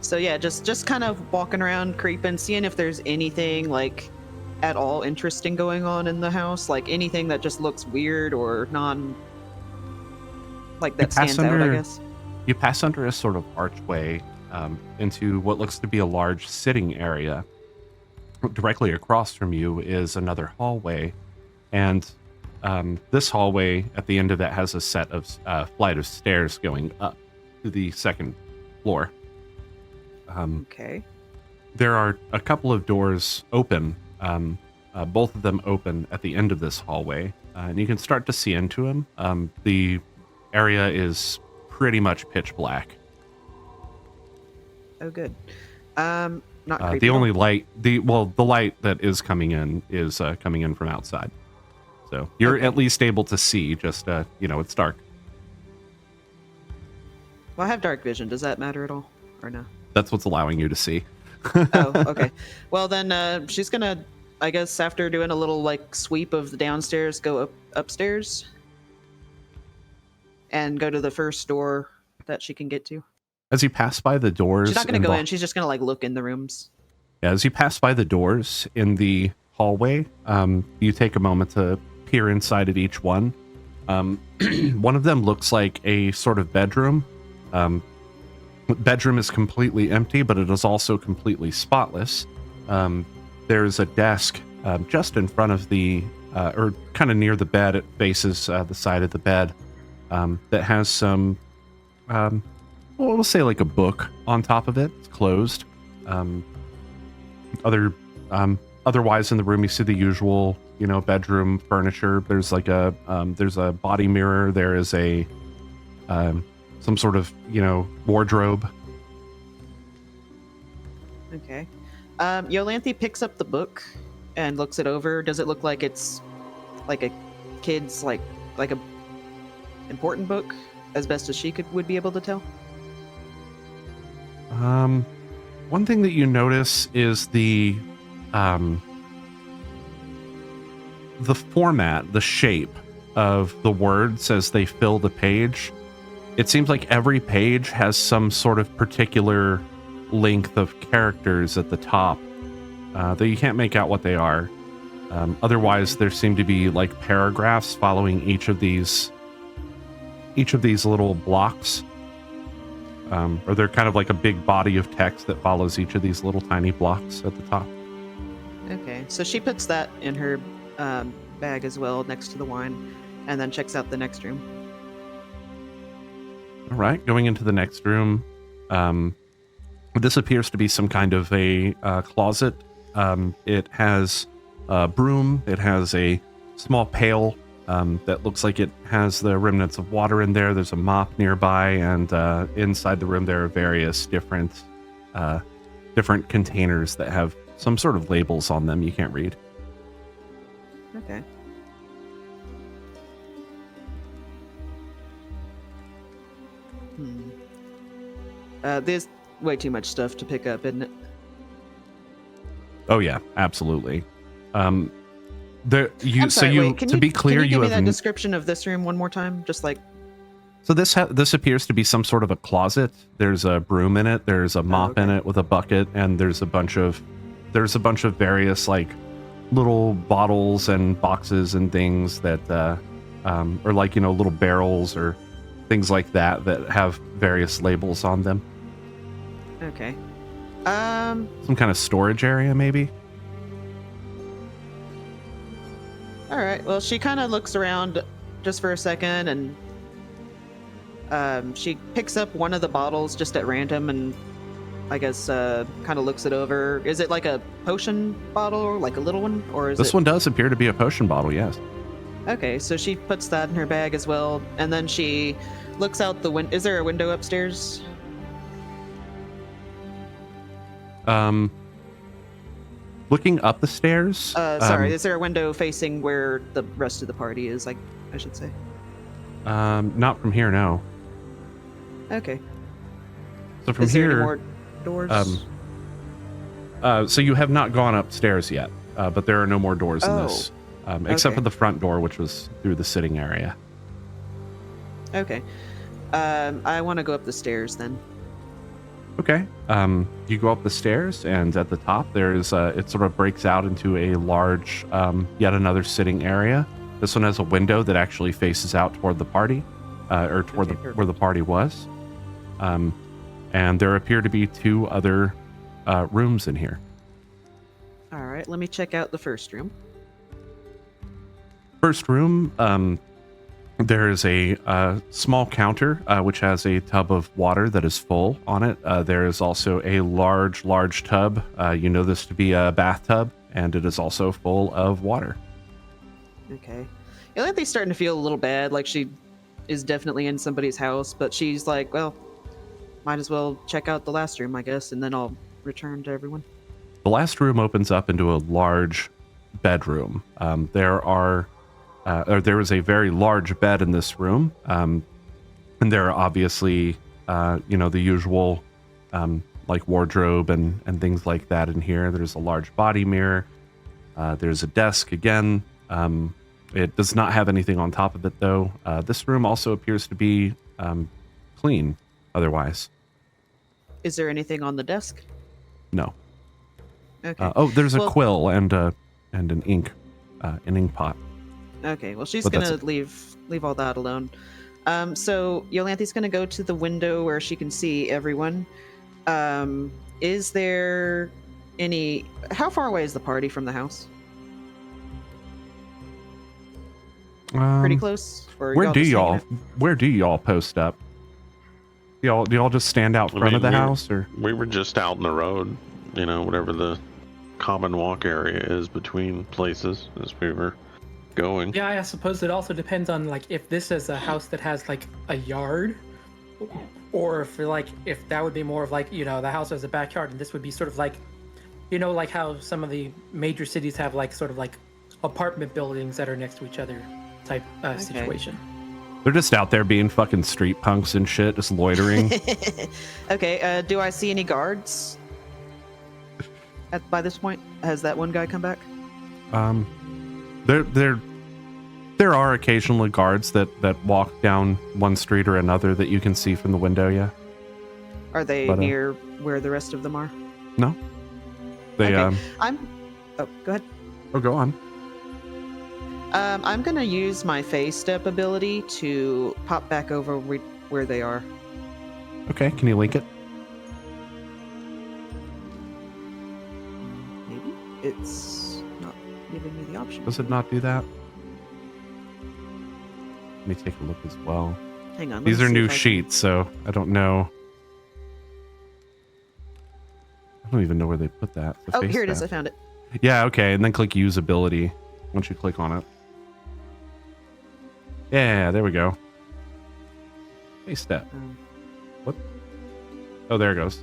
So yeah, just kind of walking around, creeping, seeing if there's anything like at all interesting going on in the house, like anything that just looks weird or like that stands out, I guess.
You pass under a sort of archway into what looks to be a large sitting area. Directly across from you is another hallway, and this hallway at the end of it has a set of flight of stairs going up to the second floor.
Okay.
There are a couple of doors open, both of them open at the end of this hallway, and you can start to see into them. The area is pretty much pitch black.
Oh, good. Not creepy.
The
at all.
only light, the light that is coming in is coming in from outside. So you're
Okay.
at least able to see. Just it's dark.
Well, I have dark vision. Does that matter at all, or no?
That's what's allowing you to see.
Oh, okay. Well, then she's gonna, I guess, after doing a little like sweep of the downstairs, go upstairs and go to the first door that she can get to.
As you pass by the doors,
She's not gonna
in
go
the-
in. She's just gonna like look in the rooms.
As you pass by the doors in the hallway, you take a moment to peer inside of each one. One of them looks like a sort of bedroom. Bedroom is completely empty, but it is also completely spotless. There's a desk just in front of the, or kind of near the bed. It faces the side of the bed that has some, we'll say like a book on top of it. It's closed. Otherwise in the room, you see the usual, bedroom furniture. There's like there's a body mirror. There is a, some sort of, wardrobe.
Okay. Yolanthe picks up the book and looks it over. Does it look like it's like a kid's like a important book, as best as she would be able to tell?
One thing that you notice is the format, the shape of the words as they fill the page. It seems like every page has some sort of particular length of characters at the top, though you can't make out what they are. Otherwise, there seem to be like paragraphs following each of these little blocks. Or they're kind of like a big body of text that follows each of these little tiny blocks at the top.
Okay, so she puts that in her bag as well, next to the wine, and then checks out the next room.
All right, going into the next room. This appears to be some kind of a closet. It has a broom. It has a small pail that looks like it has the remnants of water in there. There's a mop nearby, and inside the room there are various different containers that have some sort of labels on them you can't read.
Okay. There's way too much stuff to pick up, isn't it?
Oh yeah, absolutely.
I'm sorry, wait,
To be clear,
can you give me
have
that description of this room one more time? Just like,
so this appears to be some sort of a closet. There's a broom in it. There's a mop in
okay.
it with a bucket, and there's a bunch of various like little bottles and boxes and things that or like little barrels or things like that have various labels on them.
okay.
Some kind of storage area, maybe.
All right. Well, she kind of looks around just for a second, and she picks up one of the bottles just at random and I guess kind of looks it over. Is it like a potion bottle, like a little one, or is
This
it...
one does appear to be a potion bottle, yes.
Okay, so she puts that in her bag as well, and then she looks out the window. Is there a window upstairs?
Looking up the stairs.
Sorry, is there a window facing where the rest of the party is? I should say.
Not from here, no.
Okay.
So from
Is there
here,
any more doors?
so you have not gone upstairs yet, but there are no more doors in this, except
okay.
for the front door, which was through the sitting area.
Okay. I want to go up the stairs then.
Okay. You go up the stairs, and at the top, there's it sort of breaks out into a large, yet another sitting area. This one has a window that actually faces out toward the party, or toward where the party was. And there appear to be 2 other rooms in here.
All right, let me check out the first room.
First room, there is a small counter which has a tub of water that is full on it. There is also a large tub. You know this to be a bathtub, and it is also full of water.
Okay. Ianfyr's starting to feel a little bad, like she is definitely in somebody's house, but she's like, well, might as well check out the last room, I guess, and then I'll return to everyone.
The last room opens up into a large bedroom. There is a very large bed in this room, and there are obviously, the usual, like wardrobe and things like that in here. There's a large body mirror. There's a desk again. It does not have anything on top of it, though. This room also appears to be clean otherwise.
Is there anything on the desk?
No.
Okay.
There's a
Well-
quill and an ink pot.
Okay, well, she's
But that's
gonna leave all that alone. So Ianfyr's gonna go to the window where she can see everyone. Is there any... How far away is the party from the house? Pretty close? Or
Where do
just hanging
y'all?
out?
Where do y'all post up? Do y'all just stand out front of the house, or?
We were just out in the road, whatever the common walk area is between places as we were going.
Yeah, I suppose it also depends on like if this is a house that has like a yard, or if that would be more of like the house has a backyard, and this would be sort of like, like how some of the major cities have like sort of like apartment buildings that are next to each other type situation.
They're just out there being fucking street punks and shit, just loitering.
Okay, do I see any guards? By this point, has that one guy come back?
There are occasionally guards that walk down one street or another that you can see from the window. Yeah.
Are they near where the rest of them are?
No. They
Okay. Oh, go ahead.
Oh, go on.
I'm gonna use my phase step ability to pop back over where they are.
Okay. Can you link it?
Maybe it's not giving me the option.
Does it not do that? Let me take a look as well.
Hang on. let
These
me
are
see
new
if I can-
sheets, so I don't know. I don't even know where they put that. the
Oh,
face
here it is. I
tab.
found it.
Yeah, okay, and then click usability once you click on it. Yeah, there we go. Hey, step. What? Oh, there it goes.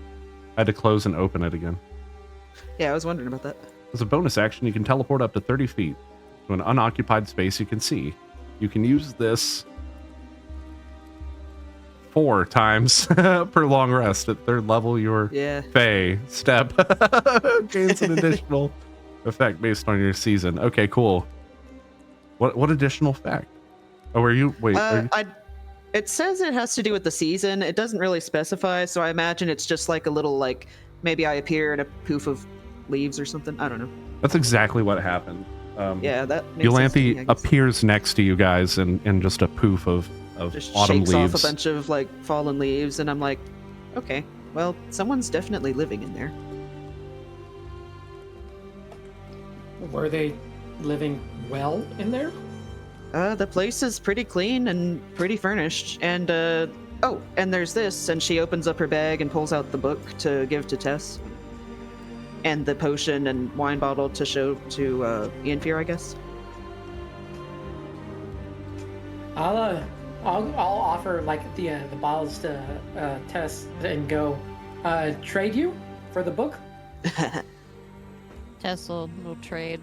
I had to close and open it again.
Yeah, I was wondering about that.
As a bonus action, you can teleport up to 30 feet to an unoccupied space you can see. You can use this 4 times per long rest. At 3rd level, your
Yeah.
Fey step gains an additional effect based on your season. Okay, cool. What additional effect? Oh, are you... Wait, are you...
It says it has to do with the season. It doesn't really specify, so I imagine it's just like a little, like, maybe I appear in a poof of leaves or something. I don't know.
That's exactly what happened.
Yeah, that makes sense to me, I
Ianfyr
guess.
appears next to you guys in just a poof of
Just
autumn
shakes
leaves.
off a bunch of, like, fallen leaves, and I'm like, okay, well, someone's definitely living in there.
Were they living well in there?
The place is pretty clean and pretty furnished. And, oh, and there's this. And she opens up her bag and pulls out the book to give to Tess. And the potion and wine bottle to show to Ianfyr, I guess.
I'll offer like the bottles to Tess and go trade you for the book.
Tess will trade.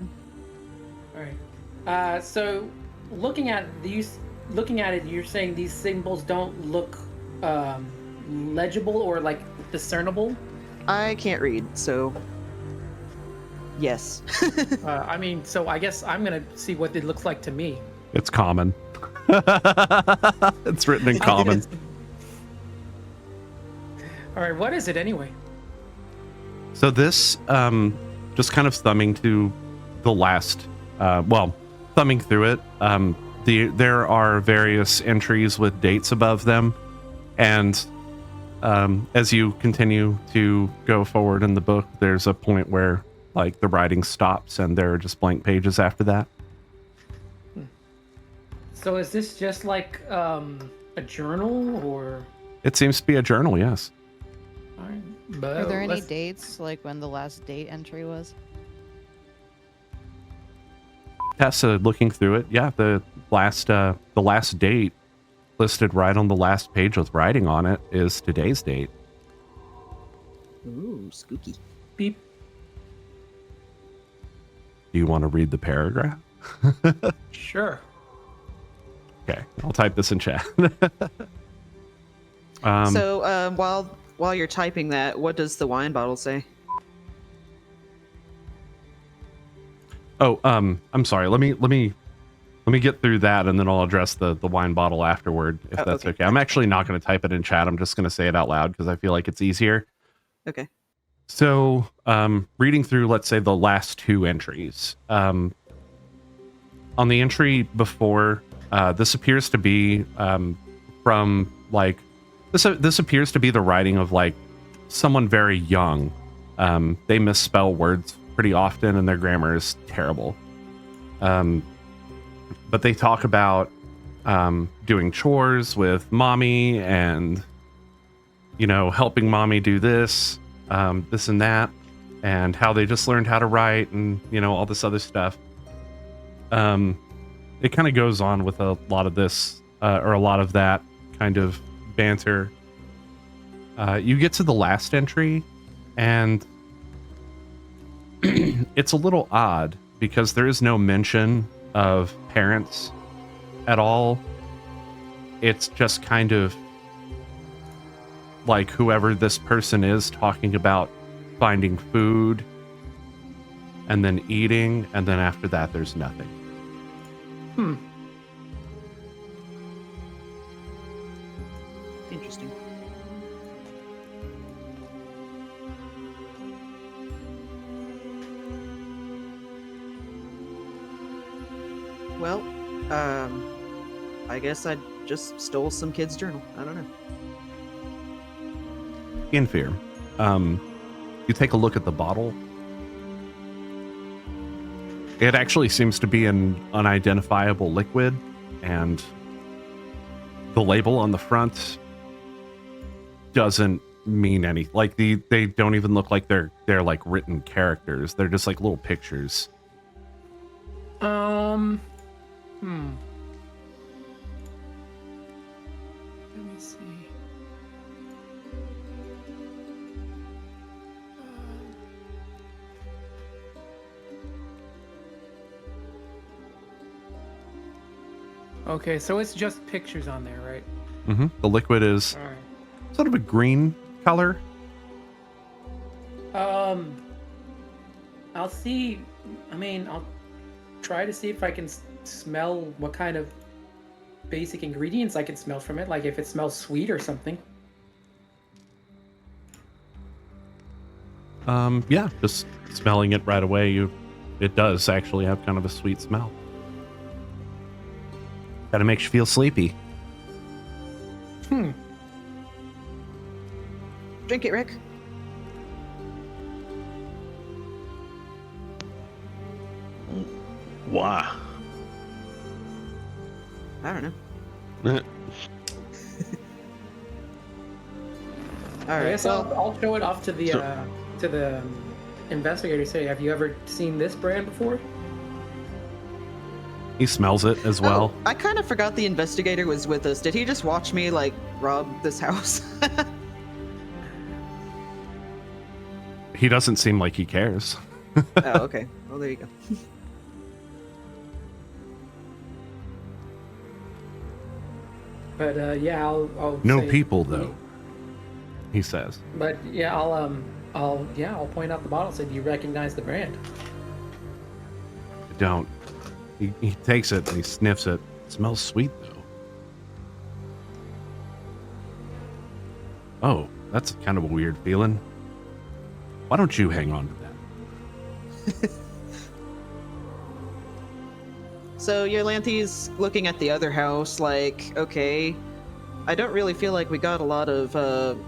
All right. So looking at it, you're saying these symbols don't look legible or like discernible.
I can't read, so yes.
I mean, so I guess I'm gonna see what it looks like to me.
It's common. It's written in common.
All right, what is it anyway?
So this, just kind of thumbing to the last, thumbing through it. There are various entries with dates above them, and as you continue to go forward in the book, there's a point where like the writing stops and there are just blank pages after that.
So is this just like a journal or?
It seems to be a journal, yes.
All right.
Are there any dates, like when the last date entry was?
Tessa, looking through it, yeah, the last date listed right on the last page with writing on it is today's date.
Ooh, spooky.
Beep.
Do you want to read the paragraph?
Sure.
Okay, I'll type this in chat.
So while you're typing that, what does the wine bottle say?
Oh, I'm sorry. Let me get through that, and then I'll address the wine bottle afterward, if that's okay. I'm actually not going to type it in chat. I'm just going to say it out loud because I feel like it's easier.
Okay.
So, reading through, let's say, the last two entries. On the entry before, this appears to be from like this appears to be the writing of like someone very young. They misspell words pretty often, and their grammar is terrible. But they talk about doing chores with mommy and, helping mommy do this, this and that, and how they just learned how to write and, all this other stuff. It kind of goes on with a lot of this, or a lot of that kind of banter. You get to the last entry, and it's a little odd because there is no mention of parents at all. It's just kind of like whoever this person is talking about finding food and then eating, and then after that there's nothing.
Interesting. Well, I guess I just stole some kid's journal. I don't know.
Ianfyr, you take a look at the bottle. It actually seems to be an unidentifiable liquid, and the label on the front doesn't mean any. Like they don't even look like they're like written characters. They're just like little pictures.
Let me see. Okay, so it's just pictures on there, right?
Mm-hmm. The liquid is
All right.
sort of a green color.
I'll see. I'll try to see if I can smell what kind of basic ingredients I can smell from it, like if it smells sweet or something.
Yeah, just smelling it right away, it does actually have kind of a sweet smell. Kinda makes you feel sleepy.
Drink it, Rick.
Why?
I don't know. All
I
right.
guess
Well,
I'll show it off to the
So-
investigator. Say, have you ever seen this brand before?
He smells it as well.
I kind of forgot the investigator was with us. Did he just watch me like rob this house?
He doesn't seem like he cares.
Oh, okay. Well, there you go.
But yeah, I'll
No
say-
people though, he says.
But yeah, I'll point out the bottle. Say, do you recognize the brand?
I don't. He takes it and he sniffs it. It smells sweet though. Oh, that's kind of a weird feeling. Why don't you hang on to that?
So Yolanthi's looking at the other house like, okay, I don't really feel like we got a lot of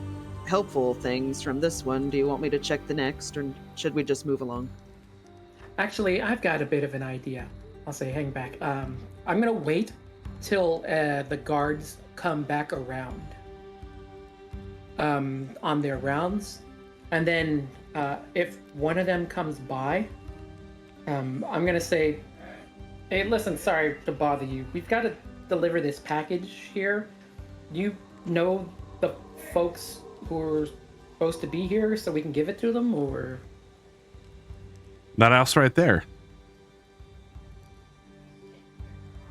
helpful things from this one. Do you want me to check the next, or should we just move along?
Actually, I've got a bit of an idea. I'll say, hang back. I'm gonna wait till the guards come back around on their rounds, and then if one of them comes by, I'm gonna say, hey, listen, sorry to bother you. We've got to deliver this package here. You know the folks who are supposed to be here, so we can give it to them, or?
That house right there.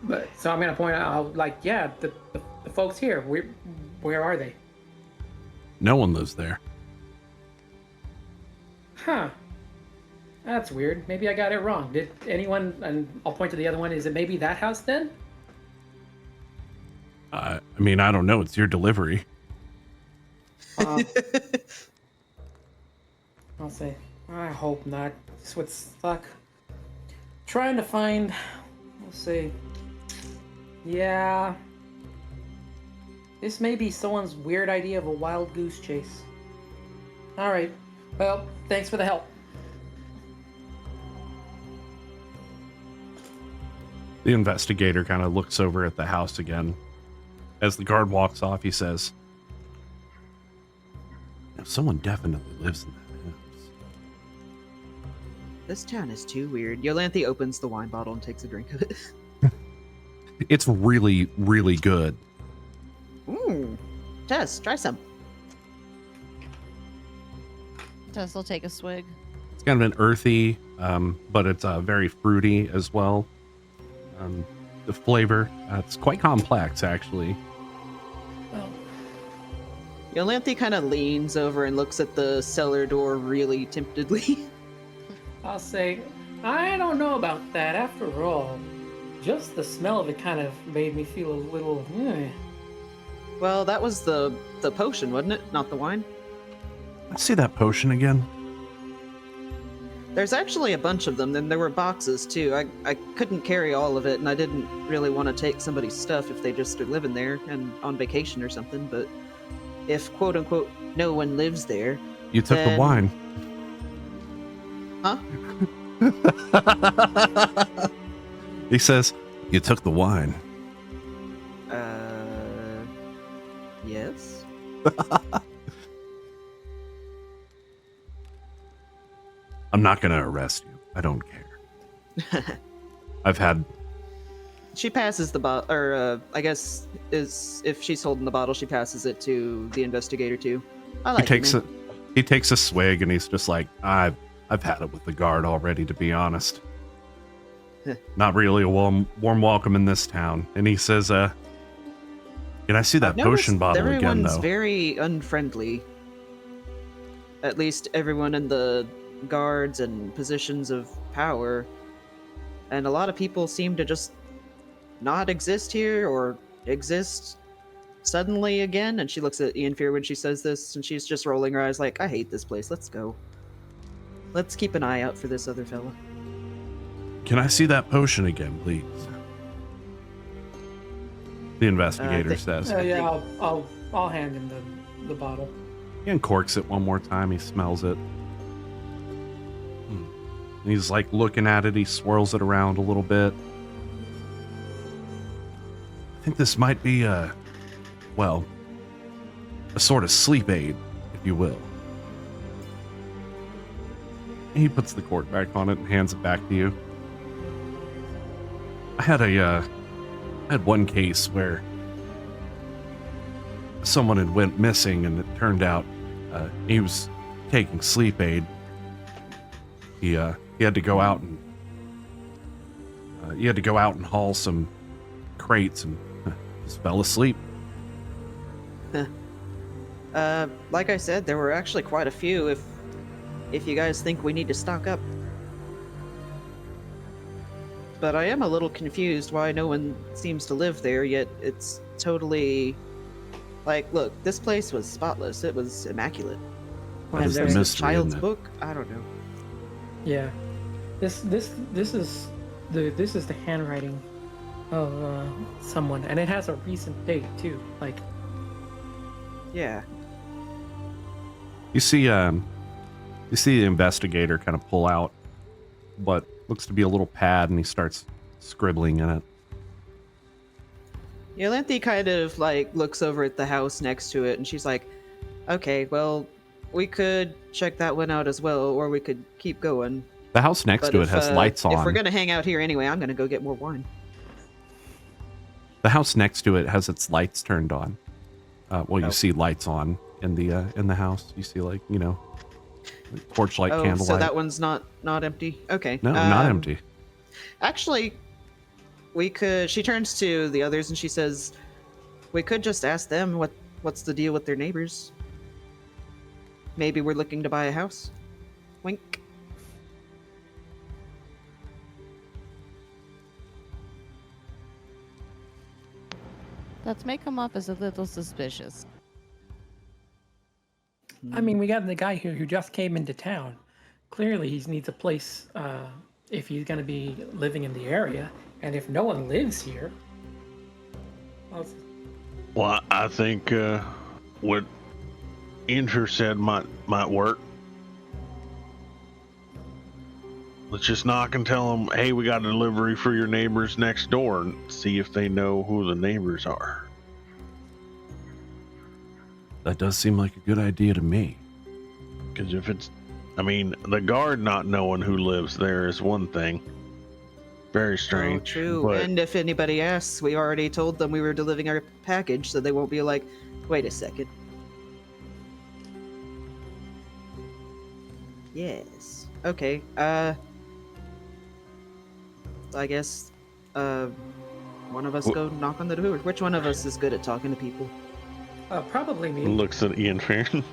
But so I'm gonna point out, like, yeah, the folks here. Where are they?
No one lives there.
Huh. That's weird. Maybe I got it wrong. Did anyone? And I'll point to the other one. Is it maybe that house then?
I mean, I don't know. It's your delivery.
I'll say, I hope not. This would suck. Trying to find. We'll see. Yeah. This may be someone's weird idea of a wild goose chase. All right. Well, thanks for the help.
The investigator kind of looks over at the house again. As the guard walks off, he says, now, someone definitely lives in that house.
This town is too weird. Yolanthi opens the wine bottle and takes a drink of it.
It's really, really good.
Tess, try some.
Tess will take a swig.
It's kind of an earthy, but it's very fruity as well. The flavor, it's quite complex, actually.
Oh.
Yolanthi kind of leans over and looks at the cellar door really temptedly.
I'll say, I don't know about that. After all, just the smell of it kind of made me feel a little.
Well, that was the potion, wasn't it? Not the wine?
Let's see that potion again.
There's actually a bunch of them, and there were boxes too. I couldn't carry all of it, and I didn't really want to take somebody's stuff if they just are living there and on vacation or something, but if quote unquote no one lives there.
You took the
Then-
wine.
Huh?
He says, you took the wine.
Yes.
I'm not going to arrest you. I don't care. I've had...
She passes the bottle, or I guess if she's holding the bottle, she passes it to the investigator too. I like it.
He takes a swig and he's just like, I've had it with the guard already, to be honest. Not really a warm welcome in this town. And he says, can I see that potion bottle again,
everyone's
though?
very unfriendly. At least everyone in the guards and positions of power. And a lot of people seem to just not exist here or exist suddenly again. And she looks at Ianfyr when she says this, and she's just rolling her eyes like, I hate this place. Let's go. Let's keep an eye out for this other fella.
Can I see that potion again, please? The investigator says.
Yeah, I'll hand him the bottle.
He uncorks it one more time. He smells it. He's like looking at it. He swirls it around a little bit. think this might be a sort of sleep aid, if you will. He puts the cork back on it and hands it back to you. I had one case where someone had went missing, and it turned out he was taking sleep aid. He had to go out and haul some crates and just fell asleep.
Like I said, there were actually quite a few. If you guys think we need to stock up. But I am a little confused why no one seems to live there, yet it's totally... Like, look, this place was spotless. It was immaculate.
That
And
is the
there's a
mystery,
child's
isn't it?
book? I don't know.
Yeah, this is the handwriting of someone, and it has a recent date too. Like,
Yeah.
You see the investigator kind of pull out what looks to be a little pad, and he starts scribbling in it.
Yolanthe kind of, like, looks over at the house next to it, and she's like, okay, well, we could check that one out as well, or we could keep going.
The house next
But
to it
if,
has lights on.
If we're gonna hang out here anyway, I'm gonna go get more wine.
The house next to it has its lights turned on. You see lights on in the house. You see, like, torchlight,
Oh,
candlelight.
so that one's not empty? Okay.
No, not empty.
Actually, we could... She turns to the others and she says, we could just ask them what's the deal with their neighbors. Maybe we're looking to buy a house. Wink.
Let's make him off as a little suspicious.
I mean, we got the guy here who just came into town. Clearly, he needs a place if he's going to be living in the area, and if no one lives here.
Well, I think what Ianfyr said might work. Let's just knock and tell them, hey, we got a delivery for your neighbors next door, and see if they know who the neighbors are.
That does seem like a good idea to me.
Because if it's, the guard not knowing who lives there is one thing. Very strange.
Oh, true.
But
And if anybody asks, we already told them we were delivering our package, so they won't be like, wait a second. Yes. Okay. I guess one of us go knock on the door. Which one of us is good at talking to people?
Probably me.
looks at Ianfyr.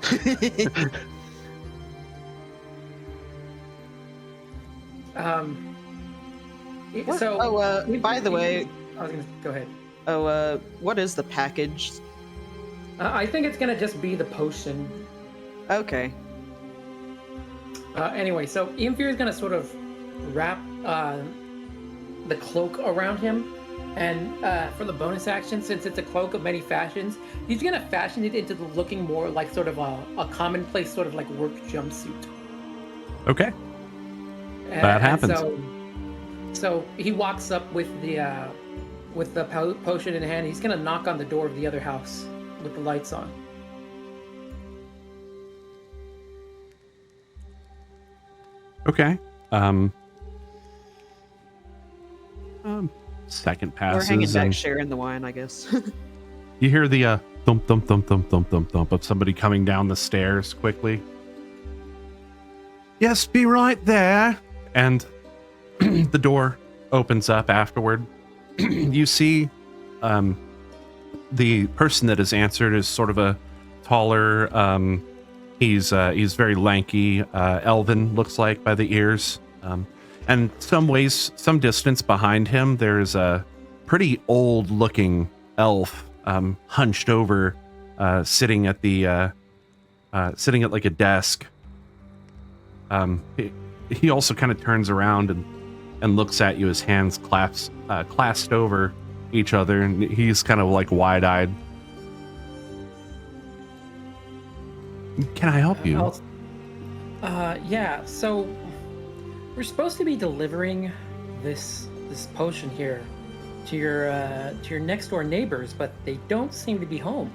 What?
So,
By the way,
I was gonna go ahead.
what is the package?
I think it's gonna just be the potion.
Okay.
Anyway, so Ianfyr is gonna sort of wrap the cloak around him, and for the bonus action, since it's a cloak of many fashions, he's gonna fashion it into looking more like sort of a commonplace sort of like work jumpsuit.
Okay. That happens.
So he walks up with the potion in hand. He's gonna knock on the door of the other house with the lights on.
Okay. Second
We're
passes,
hanging back
and
sharing the wine, I guess.
you hear the thump thump thump thump thump thump thump of somebody coming down the stairs quickly. Yes, be right there. And the door opens up afterward. You see the person that has answered is sort of a taller, he's very lanky, elven, looks like, by the ears. And some distance behind him, there's a pretty old looking elf, hunched over, sitting at like a desk. He also kind of turns around and looks at you, his hands clasped over each other, and he's kind of like wide-eyed. Can I help you?
Yeah, so we're supposed to be delivering this potion here your next door neighbors, but they don't seem to be home.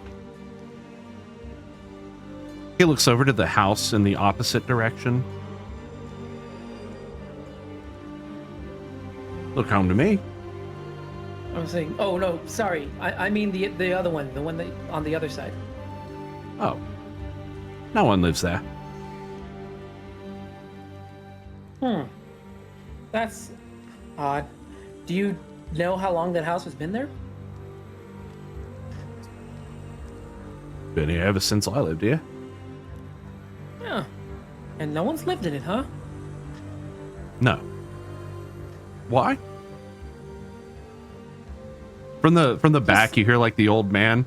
He looks over to the house in the opposite direction. Look home to me.
I'm saying, oh no, sorry, I mean the other one, the one that on the other side.
Oh. No one lives there.
That's odd. Do you know how long that house has been there?
Been here ever since I lived here.
Yeah. And no one's lived in it, huh?
No. Why? From the back, you hear like the old man.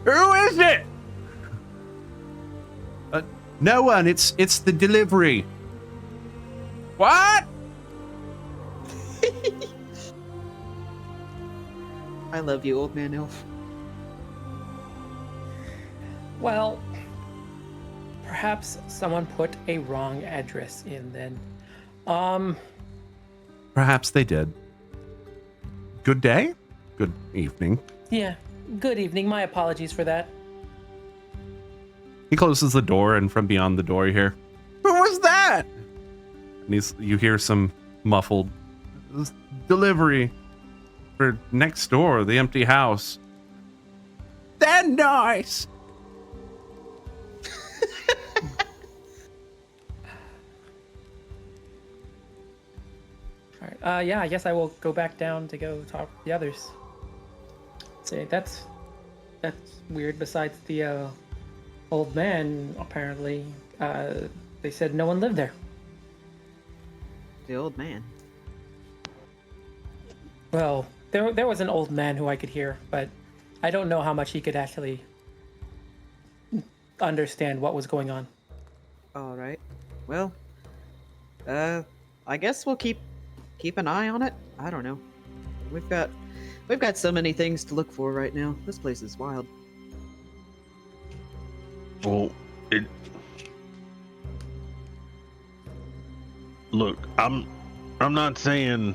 Who is it? No one. It's the delivery. What?
I love you, old man elf.
Well, perhaps someone put a wrong address in then.
Perhaps they did. Good day? Good evening.
Yeah. Good evening. My apologies for that.
He closes the door, and from beyond the door, you hear, "Who was that?" And you hear some muffled delivery for next door, the empty house. That nice.
All right. Yeah, I guess I will go back down to go talk to the others. Say that's weird. Besides the old man, apparently, they said no one lived there.
The old man.
Well, there was an old man who I could hear, but I don't know how much he could actually understand what was going on.
All right. Well, I guess we'll keep an eye on it. I don't know. We've got so many things to look for right now. This place is wild.
Well, look, I'm not saying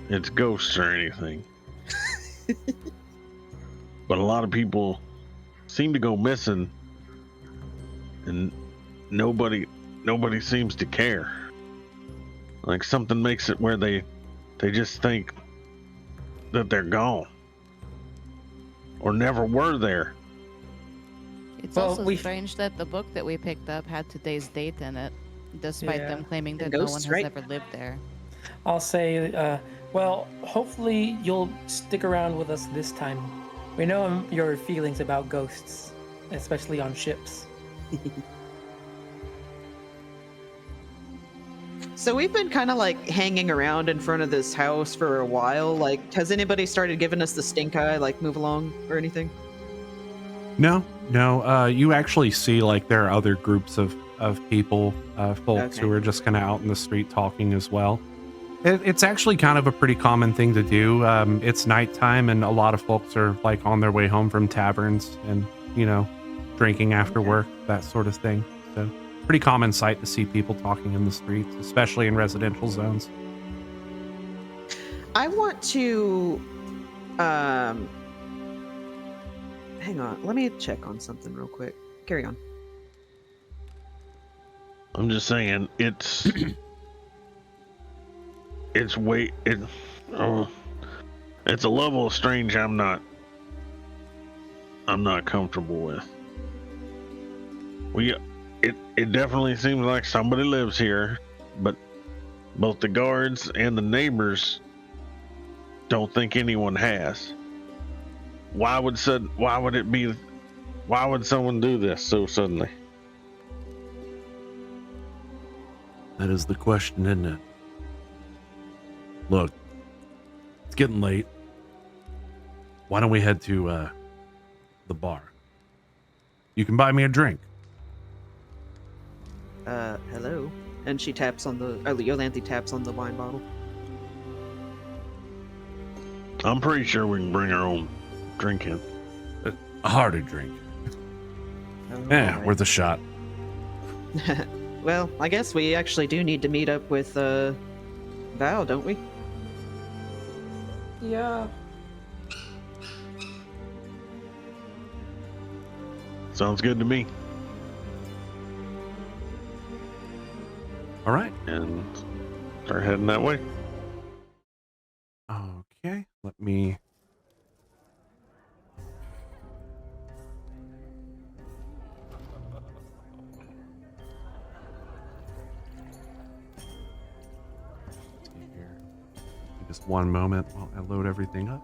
it's ghosts or anything, but a lot of people seem to go missing, and nobody seems to care. Like something makes it where they just think that they're gone or never were there.
It's
Well,
also strange that the book that we picked up had today's date in it, despite
Yeah.
them claiming that
And
no one
ghosts,
has
right?
ever lived there.
I'll say, well, hopefully you'll stick around with us this time. We know your feelings about ghosts, especially on ships.
So we've been kind of like hanging around in front of this house for a while. Like, has anybody started giving us the stink eye? Like, move along or anything?
No. You actually see like there are other groups of people, folks who
Okay.
are just kind of out in the street talking as well. It's actually kind of a pretty common thing to do. It's nighttime, and a lot of folks are like on their way home from taverns and drinking after
Okay.
work, that sort of thing. So pretty common sight to see people talking in the streets, especially in residential zones.
I want to hang on, let me check on something real quick. Carry on.
I'm just saying it's it's a level of strange I'm not comfortable with. It definitely seems like somebody lives here, but both the guards and the neighbors don't think anyone has. Why would someone do this so suddenly?
That is the question, isn't it? Look, it's getting late. Why don't we head to the bar? You can buy me a drink.
Hello. And she taps on Yolanthe taps on the wine bottle.
I'm pretty sure we can bring our own drink in.
A harder drink.
Oh,
Yeah,
alright.
worth a shot.
Well, I guess we actually do need to meet up with Val, don't we?
Yeah.
Sounds good to me.
All right.
And start heading that way.
Okay. Let me. See here. Just one moment while I load everything up.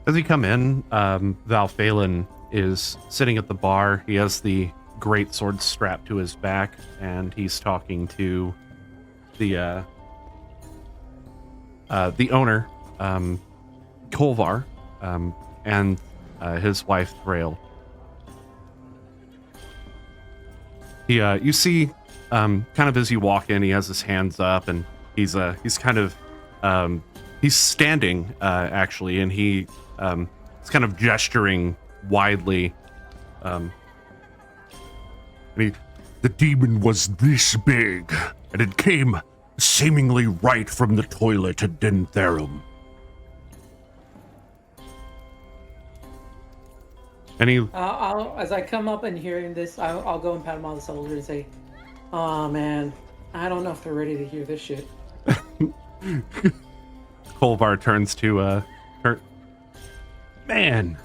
As you come in, Val Phelan is sitting at the bar. He has the great sword strapped to his back, and he's talking to the owner, Kolvar, and his wife Thrail. He, you see, kind of as you walk in, he has his hands up, and he's kind of he's standing actually, and he's kind of gesturing widely. And
The demon was this big, and it came seemingly right from the toilet at Dentherum.
and he
As I come up and hearing this, I'll go and pat him on the shoulder and say, "Oh man, I don't know if they're ready to hear this shit."
Kolvar turns to Kurt.
Man,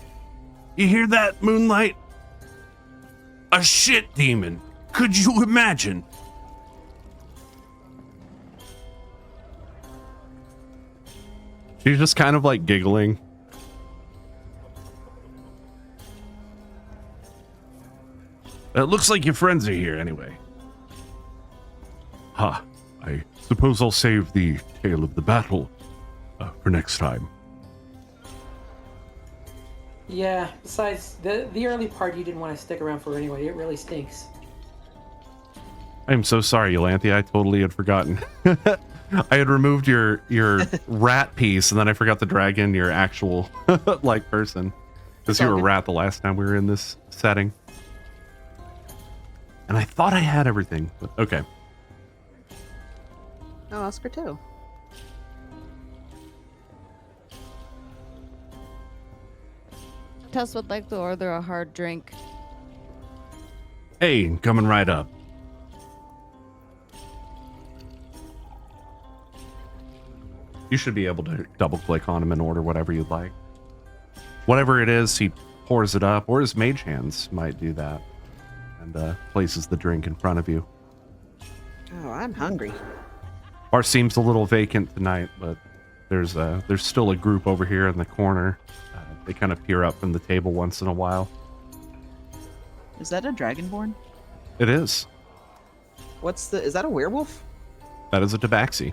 you hear that, Moonlight? A shit demon. Could you imagine?
She's just kind of like giggling.
It looks like your friends are here anyway. Ha, I suppose I'll save the tale of the battle for next time.
Yeah. Besides, the early part you didn't want to stick around for anyway. It really stinks.
I'm so sorry, Ianfyr. I totally had forgotten. I had removed your rat piece, and then I forgot to drag in your actual like person, because you were a rat the last time we were in this setting. And I thought I had everything, but okay.
Oh, Oscar too.
Tess would like to order a hard drink.
Hey, coming right up.
You should be able to double click on him and order whatever you'd like. Whatever it is, he pours it up, or his mage hands might do that, and places the drink in front of you.
Oh, I'm hungry.
Bar seems a little vacant tonight, but there's still a group over here in the corner. They kind of peer up from the table once in a while.
Is that a dragonborn?
It is.
Is that a werewolf?
That is a tabaxi.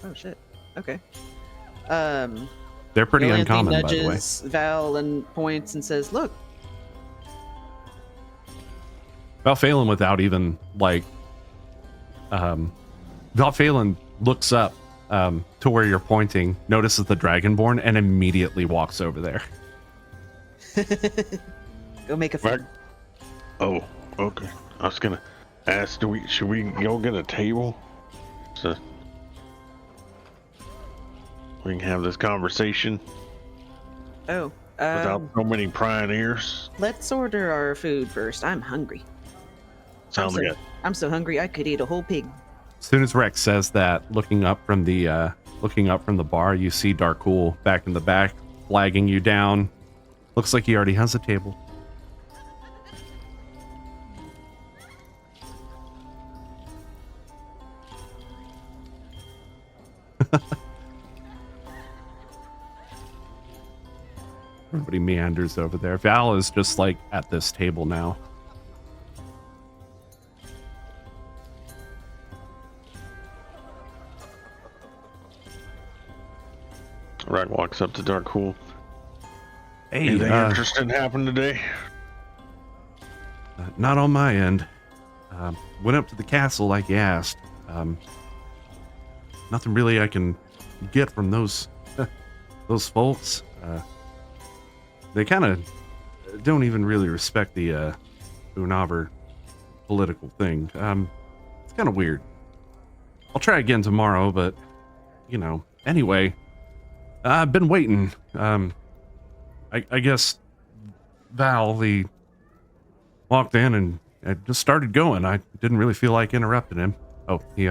Oh shit. Okay.
They're pretty
Yolanthe
uncommon, by the way.
nudges Val and points and says, "Look."
Val Phelan, without even like, Val Phelan looks up to where you're pointing, notices the dragonborn, and immediately walks over there.
Go make a friend.
Oh, okay. I was gonna ask, should we go get a table so we can have this conversation
Oh,
without so many prying ears?
let's order our food first. I'm hungry.
Sounds good.
I'm so hungry I could eat a whole pig.
As soon as Rex says that, looking up from the bar, you see Darkul back in the back, flagging you down. Looks like he already has a table. Everybody meanders over there. Val is just like at this table now.
Rack walks up to Darkul.
Hey,
Anything interesting happened today?
not on my end. Went up to the castle like you asked. Nothing really I can get from those folks. They kind of don't even really respect the Unaver political thing. It's kind of weird. I'll try again tomorrow, but anyway, I've been waiting. I guess Val, he walked in and I just started going. I didn't really feel like interrupting him. Oh, he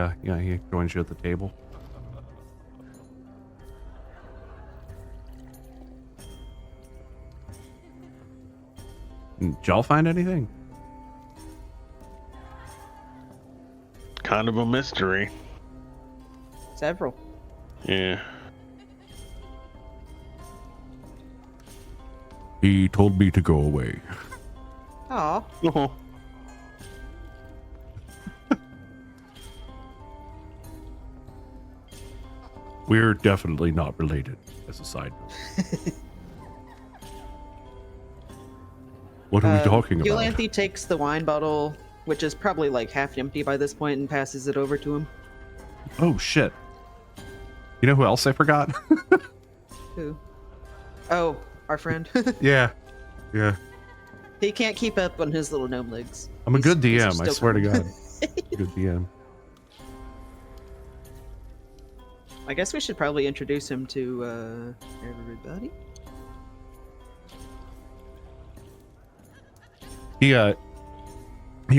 joins you at the table. Did y'all find anything?
Kind of a mystery.
Several.
Yeah.
He told me to go away.
Aw.
Oh.
We're definitely not related, as a side note. What are we talking about?
Yolanthe takes the wine bottle, which is probably like half empty by this point, and passes it over to him.
Oh, shit. You know who else I forgot?
Who? Oh, our friend.
Yeah.
He can't keep up on his little gnome legs.
I'm a good
He's
DM, I
still
swear to
coming.
God. Good DM.
I guess we should probably introduce him to everybody.
He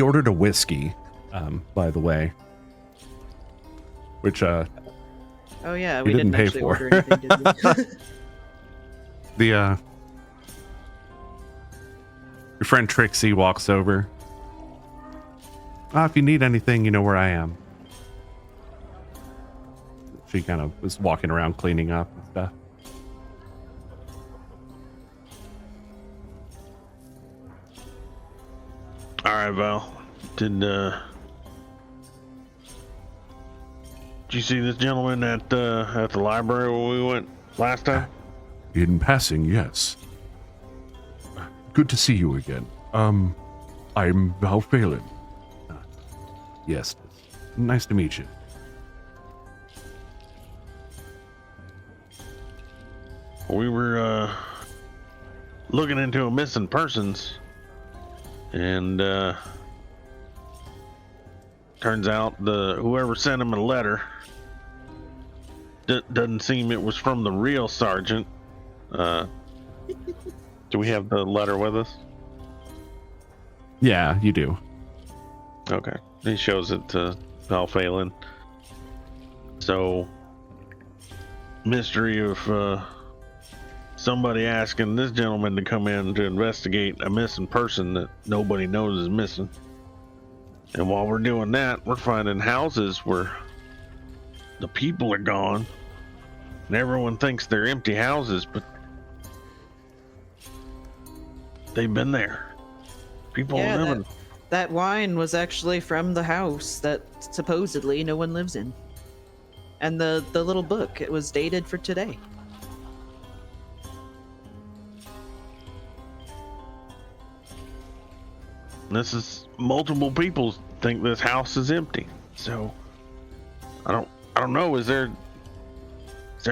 ordered a whiskey, by the way. Which
Oh yeah,
He
we
didn't
didn't
pay
actually
for.
order anything, did we?
your friend Trixie walks over. If you need anything, you know where I am. She kind of was walking around cleaning up and stuff.
All right, Val. Did you see this gentleman at the library where we went last time?
In passing, yes. Good to see you again. I'm Val Phelan.
Yes. Nice to meet you.
We were looking into a missing persons, and turns out whoever sent him a letter doesn't seem it was from the real sergeant. Do we have the letter with us?
Yeah, you do.
Okay, he shows it to Val Phelan. So, mystery of somebody asking this gentleman to come in to investigate a missing person that nobody knows is missing. And while we're doing that, we're finding houses where the people are gone. And everyone thinks they're empty houses, but they've been there. People
Yeah,
are living.
that wine was actually from the house that supposedly no one lives in. And the little book, it was dated for today.
This is multiple people think this house is empty. So I don't know. Is there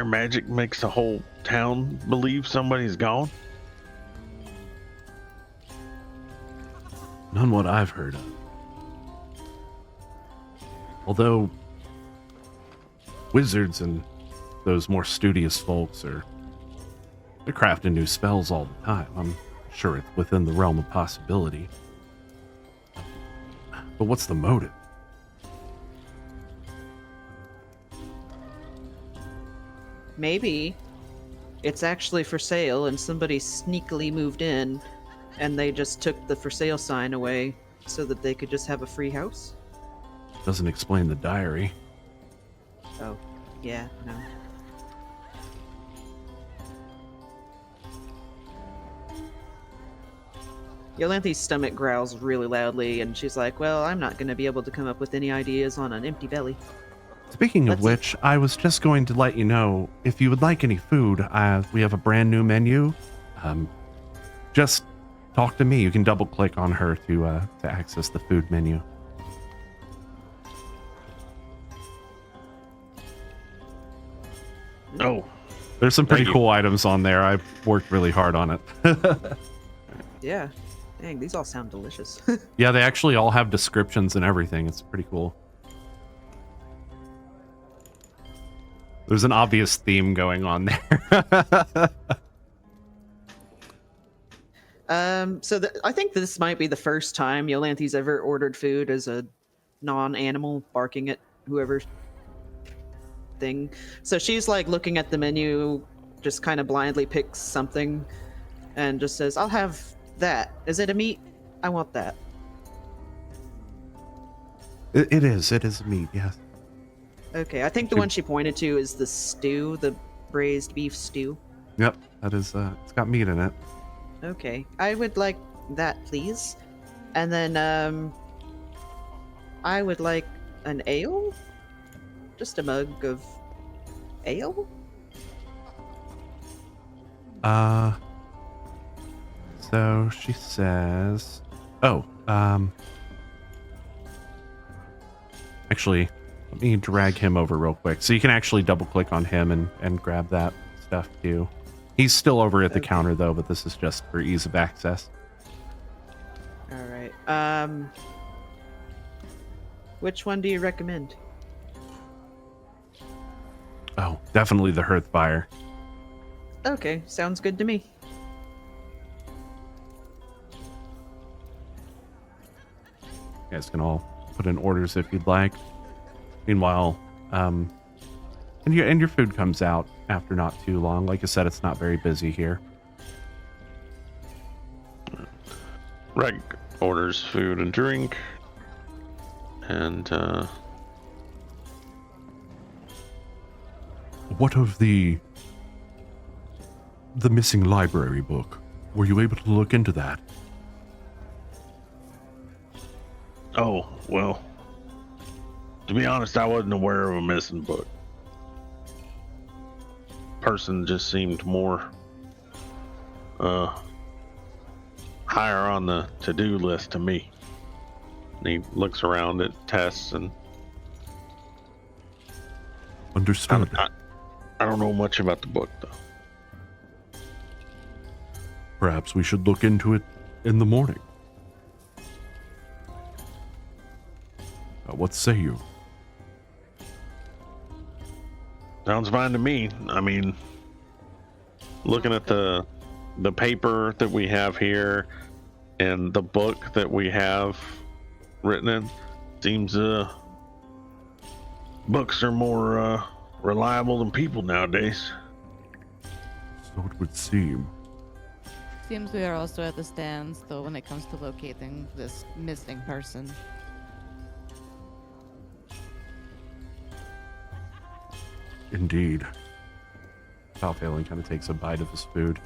magic makes the whole town believe somebody's gone?
None what I've heard of. Although wizards and those more studious folks they're crafting new spells all the time. I'm sure it's within the realm of possibility. But what's the motive?
Maybe it's actually for sale and somebody sneakily moved in and they just took the for sale sign away so that they could just have a free house.
Doesn't explain the diary.
Oh, yeah, no. Yolanthe's stomach growls really loudly, and she's like, well, I'm not going to be able to come up with any ideas on an empty belly.
Speaking of
Let's-
which, I was just going to let you know, if you would like any food, we have a brand new menu. Just talk to me. You can double click on her to access the food menu.
Oh,
There's some pretty
Thank you.
cool items on there. I've worked really hard on it.
Yeah. Dang, these all sound delicious.
Yeah, they actually all have descriptions and everything. It's pretty cool. There's an obvious theme going on there.
I think this might be the first time Yolanthi's ever ordered food as a non-animal barking at whoever thing. So she's like looking at the menu, just kind of blindly picks something and just says, I'll have that. Is it a meat? I want that.
It is meat, yes.
Okay, I think the one she pointed to is the stew, the braised beef stew.
Yep, that is, it's got meat in it.
Okay, I would like that, please. And then, I would like an ale? Just a mug of ale?
So she says, actually, let me drag him over real quick. So you can actually double click on him and grab that stuff too. He's still over at the counter though, but this is just for ease of access.
All right. Which one do you recommend?
Oh, definitely the Hearthfire.
Okay, sounds good to me.
You guys can all put in orders if you'd like. Meanwhile, and your food comes out after not too long. Like I said, it's not very busy here.
Reg orders food and drink, and
What of the missing library book? Were you able to look into that?
oh well. To be honest, I wasn't aware of a missing book. Person just seemed more higher on the to-do list to me. And he looks around at Tess and
Understood.
I don't know much about the book though.
Perhaps we should look into it in the morning. What say you?
Sounds fine to me. I mean, looking at the paper that we have here and the book that we have written in, seems books are more reliable than people nowadays.
So it would seem.
Seems we are also at the stands, though, when it comes to locating this missing person.
Indeed.
Palphalin kind of takes a bite of his food.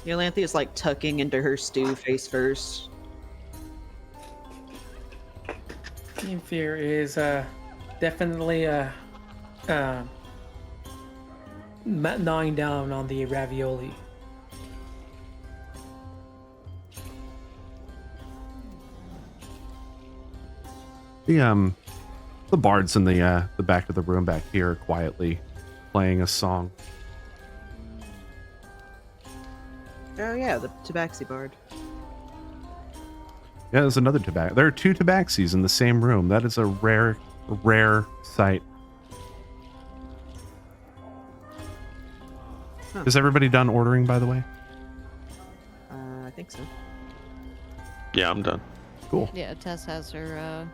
Yolanthe is like tucking into her stew face first.
Ianfyr is definitely gnawing down on the ravioli.
The bards in the back of the room back here are quietly playing a song.
Oh yeah, the Tabaxi Bard.
Yeah, there's another tabaxi. There are two tabaxis in the same room. That is a rare sight.
Huh.
Is everybody done ordering, by the way?
I think so.
Yeah, I'm done.
Cool.
Yeah, Tess has her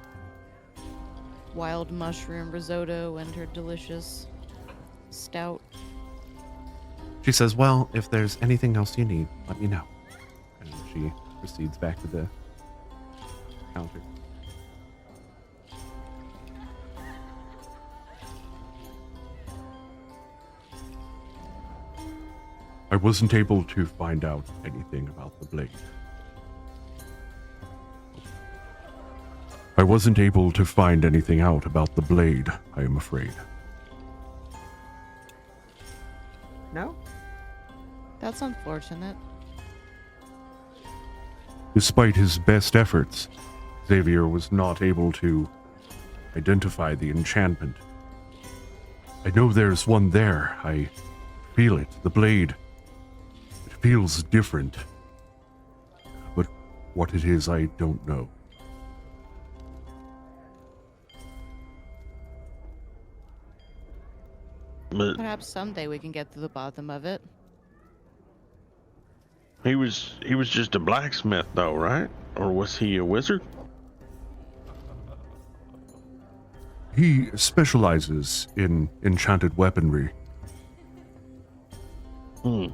wild mushroom risotto and her delicious stout.
She says, well, if there's anything else you need, let me know. And she proceeds back to the counter.
I wasn't able to find out anything about the blade. I wasn't able to find anything out about the blade, I am afraid.
No?
That's unfortunate.
Despite his best efforts, Xavier was not able to identify the enchantment. I know there's one there. I feel it. The blade. It feels different. But what it is, I don't know.
But
Perhaps someday we can get to the bottom of it.
he was just a blacksmith, though, right? Or was he a wizard?
He specializes in enchanted weaponry.
Hmm.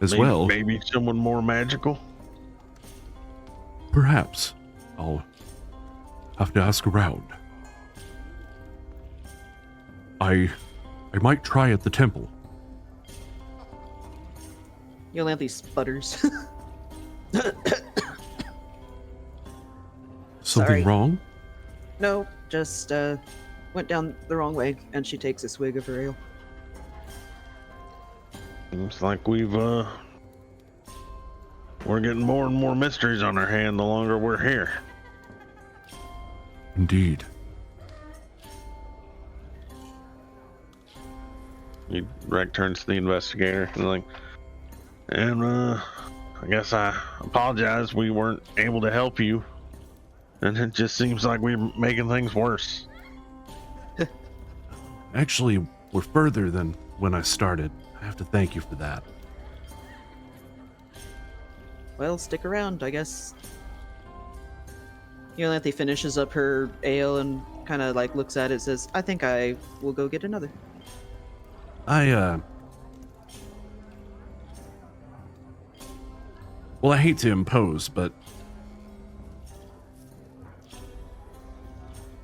As well,
Maybe someone more magical?
perhaps. I'll have to ask around. I might try at the temple.
Yolanthe sputters.
Something
Sorry.
wrong?
No, just went down the wrong way, and she takes a swig of her ale.
Seems like we're getting more and more mysteries on our hand the longer we're here.
Indeed.
Rec turns to the investigator and I guess I apologize we weren't able to help you. And it just seems like we're making things worse.
Actually, we're further than when I started. I have to thank you for that.
Well, stick around, I guess. Yolanthe finishes up her ale and kind of like looks at it, says, I think I will go get another.
Well, I hate to impose, but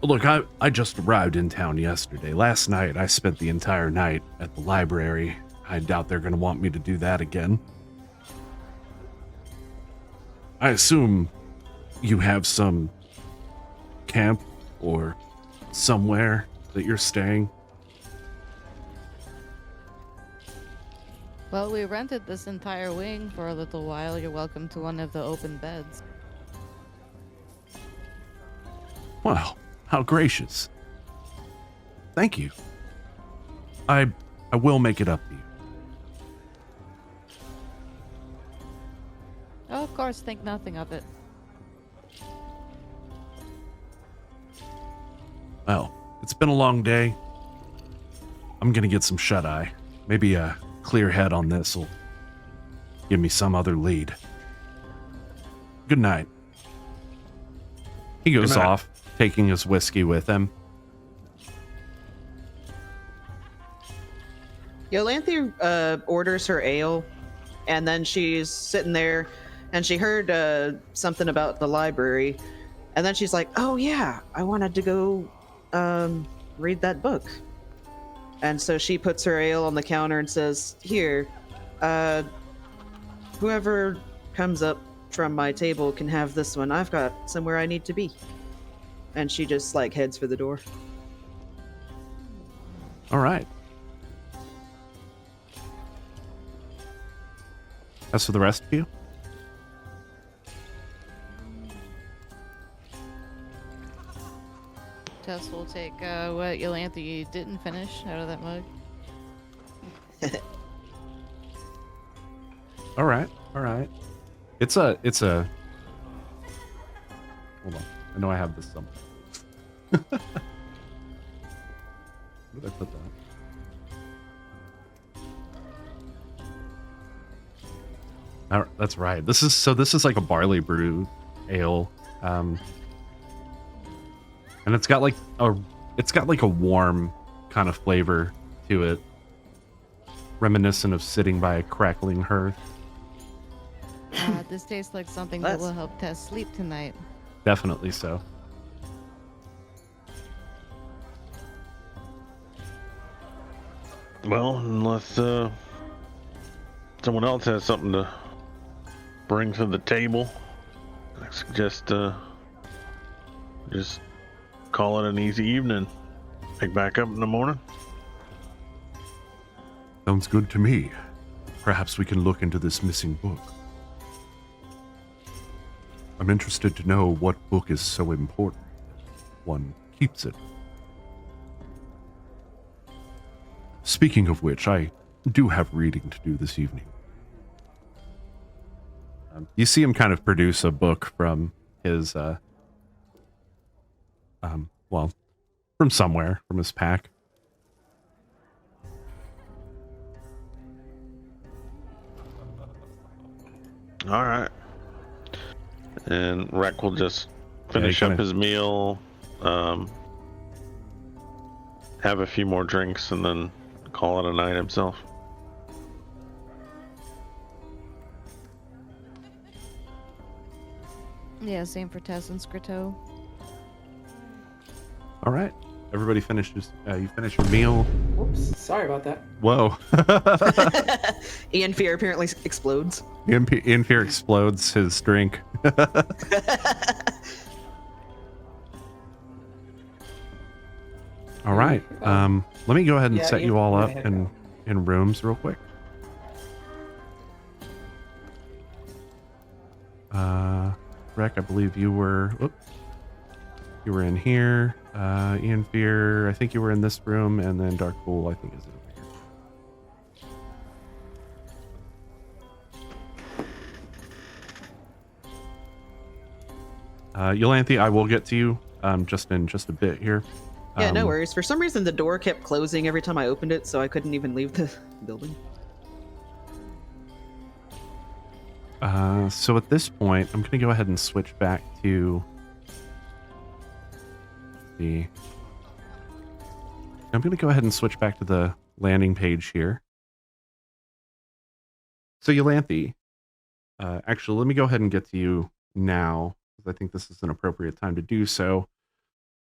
look, I just arrived in town yesterday. Last night, I spent the entire night at the library. I doubt they're going to want me to do that again. I assume you have some camp or somewhere that you're staying.
Well, we rented this entire wing for a little while. You're welcome to one of the open beds.
Wow, how gracious. Thank you. I will make it up to you.
Oh, of course, think nothing of it.
Well, it's been a long day. I'm gonna get some shut-eye. Maybe a clear head on this will give me some other lead. Good night. He goes
Good night.
off, taking his whiskey with him.
Yolanthe orders her ale, and then she's sitting there, and she heard something about the library, and then she's like, "Oh yeah, I wanted to go read that book." And so she puts her ale on the counter and says, "Here, whoever comes up from my table can have this one. I've got somewhere I need to be." And she just like heads for the door.
All right. As for the rest of you,
Tess will take what Yolanthe didn't finish out of that mug.
all right. It's a. Hold on. I know I have this somewhere. Where did I put that? That's right. This is like a barley brew ale, and it's got like a warm kind of flavor to it, reminiscent of sitting by a crackling hearth.
This tastes like something that
That's-
will help Tess sleep tonight.
Definitely so.
Well, unless someone else has something to bring to the table, I suggest just call it an easy evening. Pick back up in the morning.
Sounds good to me. Perhaps we can look into this missing book. I'm interested to know what book is so important that one keeps it. Speaking of which, I do have reading to do this evening.
You see him kind of produce a book from his, well, from somewhere, from his pack.
All right. And Rek will just finish
kinda-
up his meal, have a few more drinks, and then call it a night himself.
Yeah, same for Tess and Scrito.
All right. Everybody finishes. You finish your meal.
Whoops, sorry about that.
Whoa.
Ianfyr apparently explodes.
Ianfyr explodes his drink. All right. Let me go ahead and
Yeah,
set you
Ian,
all
go
up
ahead,
in rooms real quick. Rek, I believe you were. You were in here. Ianfyr, I think you were in this room, and then Dark Pool, I think, is over here. Yolanthe, I will get to you just in just a bit here.
Yeah, no worries. For some reason, the door kept closing every time I opened it, so I couldn't even leave the building.
So at this point, I'm going to go ahead and switch back to the... I'm going to go ahead and switch back to the landing page here. So Yolanthe, actually, let me go ahead and get to you now, because I think this is an appropriate time to do so.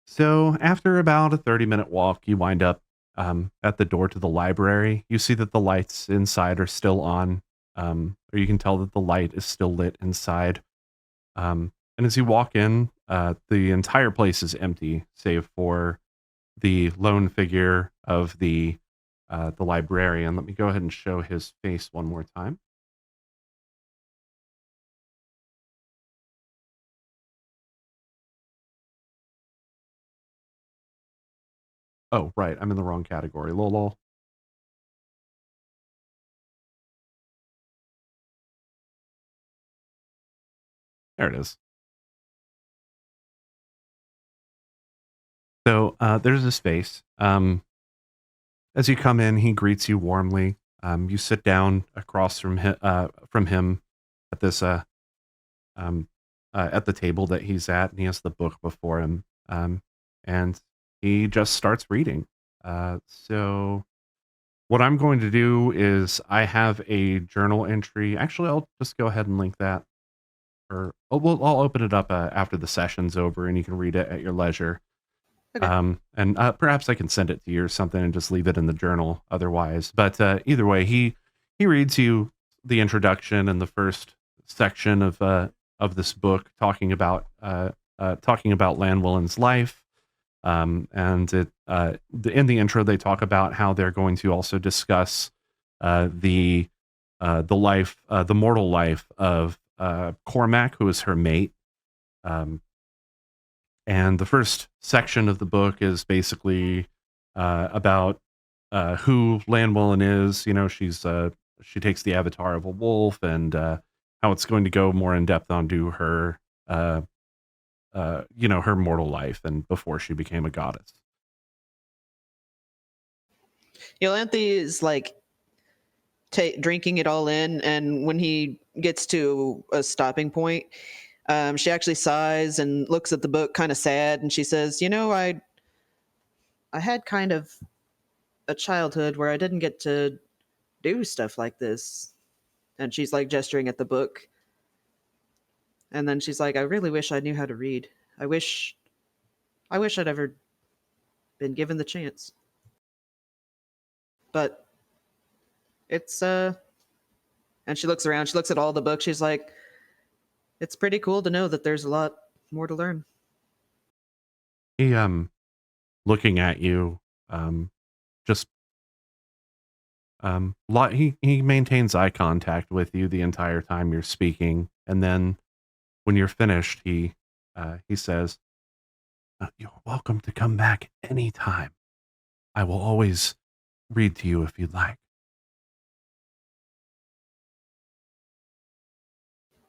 So after about a 30-minute walk, you wind up at the door to the library. You see that the lights inside are still on, or you can tell that the light is still lit inside. And as you walk in, the entire place is empty, save for the lone figure of the librarian. Let me go ahead and show his face one more time. Oh, right. I'm in the wrong category. Lol. There it is. So there's his face. As you come in, he greets you warmly. You sit down across from him at this at the table that he's at, and he has the book before him. And he just starts reading. So what I'm going to do is I have a journal entry. Actually, I'll just go ahead and link that. Or I'll open it up after the session's over, and you can read it at your leisure.
Okay.
And perhaps I can send it to you or something and just leave it in the journal otherwise. But either way, he reads you the introduction and the first section of this book, talking about Lanwillen's life. And in the intro, they talk about how they're going to also discuss the mortal life of Cormac, who is her mate. And the first section of the book is basically about who Lanwillen is. You know, she takes the avatar of a wolf, and how it's going to go more in depth onto her, her mortal life and before she became a goddess.
Yolanthe is like drinking it all in, and when he gets to a stopping point, she actually sighs and looks at the book kind of sad, and she says, I had kind of a childhood where I didn't get to do stuff like this. And she's like gesturing at the book. And then she's like, I really wish I knew how to read. I wish I'd ever been given the chance. But it's and she looks around, she looks at all the books, she's like, it's pretty cool to know that there's a lot more to learn.
He looking at you, just he maintains eye contact with you the entire time you're speaking, and then when you're finished, he says, "You're welcome to come back anytime. I will always read to you if you'd like."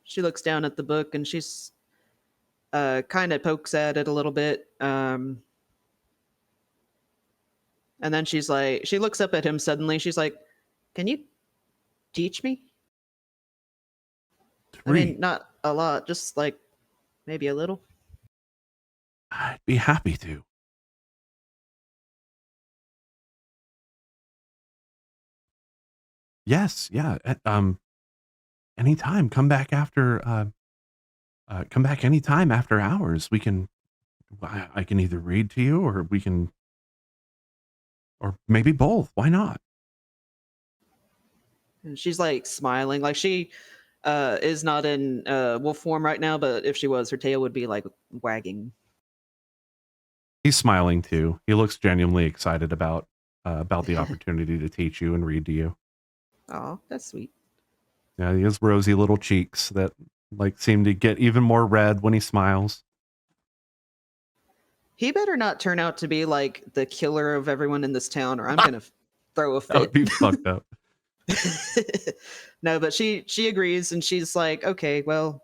She looks down at the book and she's kind of pokes at it a little bit. And then she's like, she looks up at him suddenly. She's like, "Can you teach me?" I mean, not a lot, just like maybe a little.
I'd be happy to. Yes, yeah. Anytime. Come back after. Come back anytime after hours. We can. I can either read to you, or we can, or maybe both. Why not?
And she's like smiling, like she is not in wolf form right now, but if she was, her tail would be like wagging.
He's smiling too. He looks genuinely excited about the opportunity to teach you and read to you.
Oh, that's sweet.
Yeah, he has rosy little cheeks that like seem to get even more red when he smiles.
He better not turn out to be like the killer of everyone in this town, or I'm gonna throw a fit.
That would be fucked up.
No, but she agrees, and she's like, "Okay, well,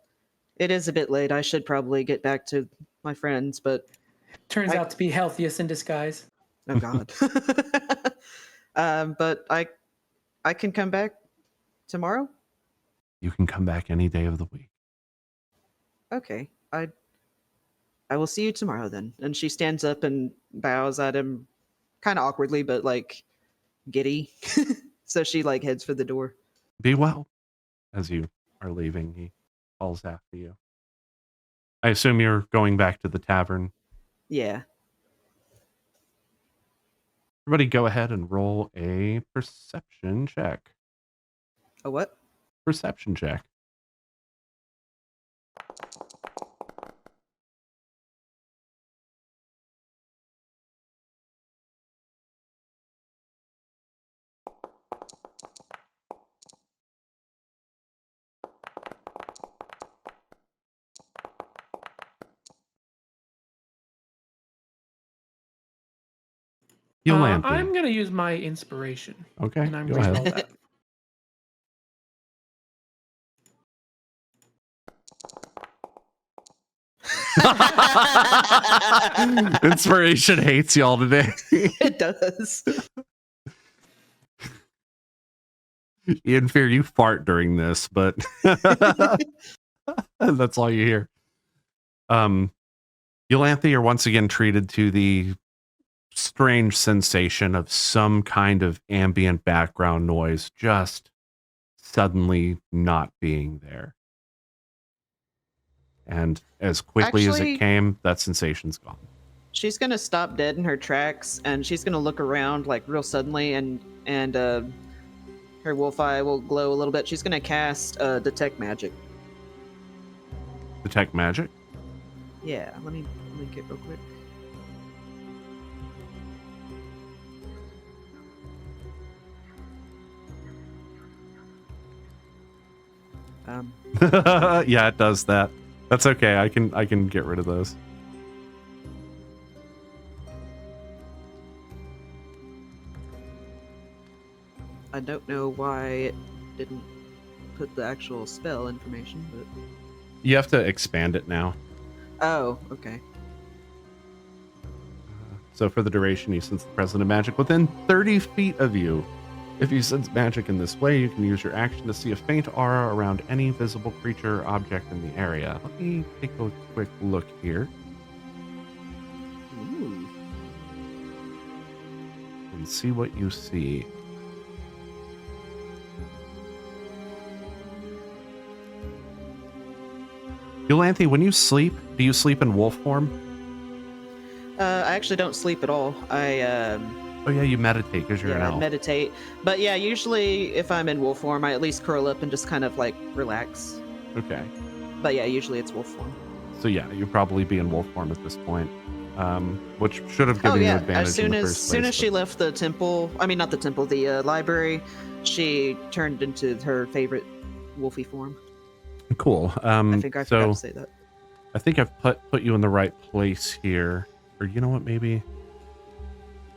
it is a bit late. I should probably get back to my friends." But
Turns out to be healthiest in disguise.
oh god. But I can come back tomorrow.
You can come back any day of the week.
Okay, I will see you tomorrow then. And she stands up and bows at him, kind of awkwardly, but like giddy. So she like heads for the door.
Be well. As you are leaving, he calls after you. I assume you're going back to the tavern.
Yeah.
Everybody go ahead and roll a perception check.
A what?
Perception check. Ianfyr.
I'm gonna use my inspiration.
Okay,
And I'm
go
gonna
ahead.
roll that.
Inspiration hates y'all today.
It does.
Ianfyr, you fart during this, but that's all you hear. Ianfyr, you're once again treated to the strange sensation of some kind of ambient background noise just suddenly not being there. And as quickly as
Actually,
it came, that sensation's gone.
She's gonna stop dead in her tracks, and she's gonna look around like real suddenly, and her wolf eye will glow a little bit. She's gonna cast detect magic.
Detect magic?
Yeah, let me get real quick.
Yeah, it does that. That's okay. I can get rid of those.
I don't know why it didn't put the actual spell information, but
You have to expand it now.
oh, okay.
So for the duration, you sense the presence of magic within 30 feet of you. If you sense magic in this way, you can use your action to see a faint aura around any visible creature or object in the area. Let me take a quick look here
Ooh.
and see what you see. Ianfyr, when you sleep, do you sleep in wolf form?
I actually don't sleep at all.
Oh yeah, you meditate because you're an
I
elf.
meditate. But yeah, usually if I'm in wolf form, I at least curl up and just kind of like relax.
Okay.
But yeah, usually it's wolf form.
So yeah, you'd probably be in wolf form at this point, which should have given you advantage
As soon
in the
as
first
soon
place,
as she
but-
left the temple, I mean not the temple, the library, she turned into her favorite wolfy form.
Cool.
I think I forgot
So
to say that.
I think I've put you in the right place here. Or you know what? Maybe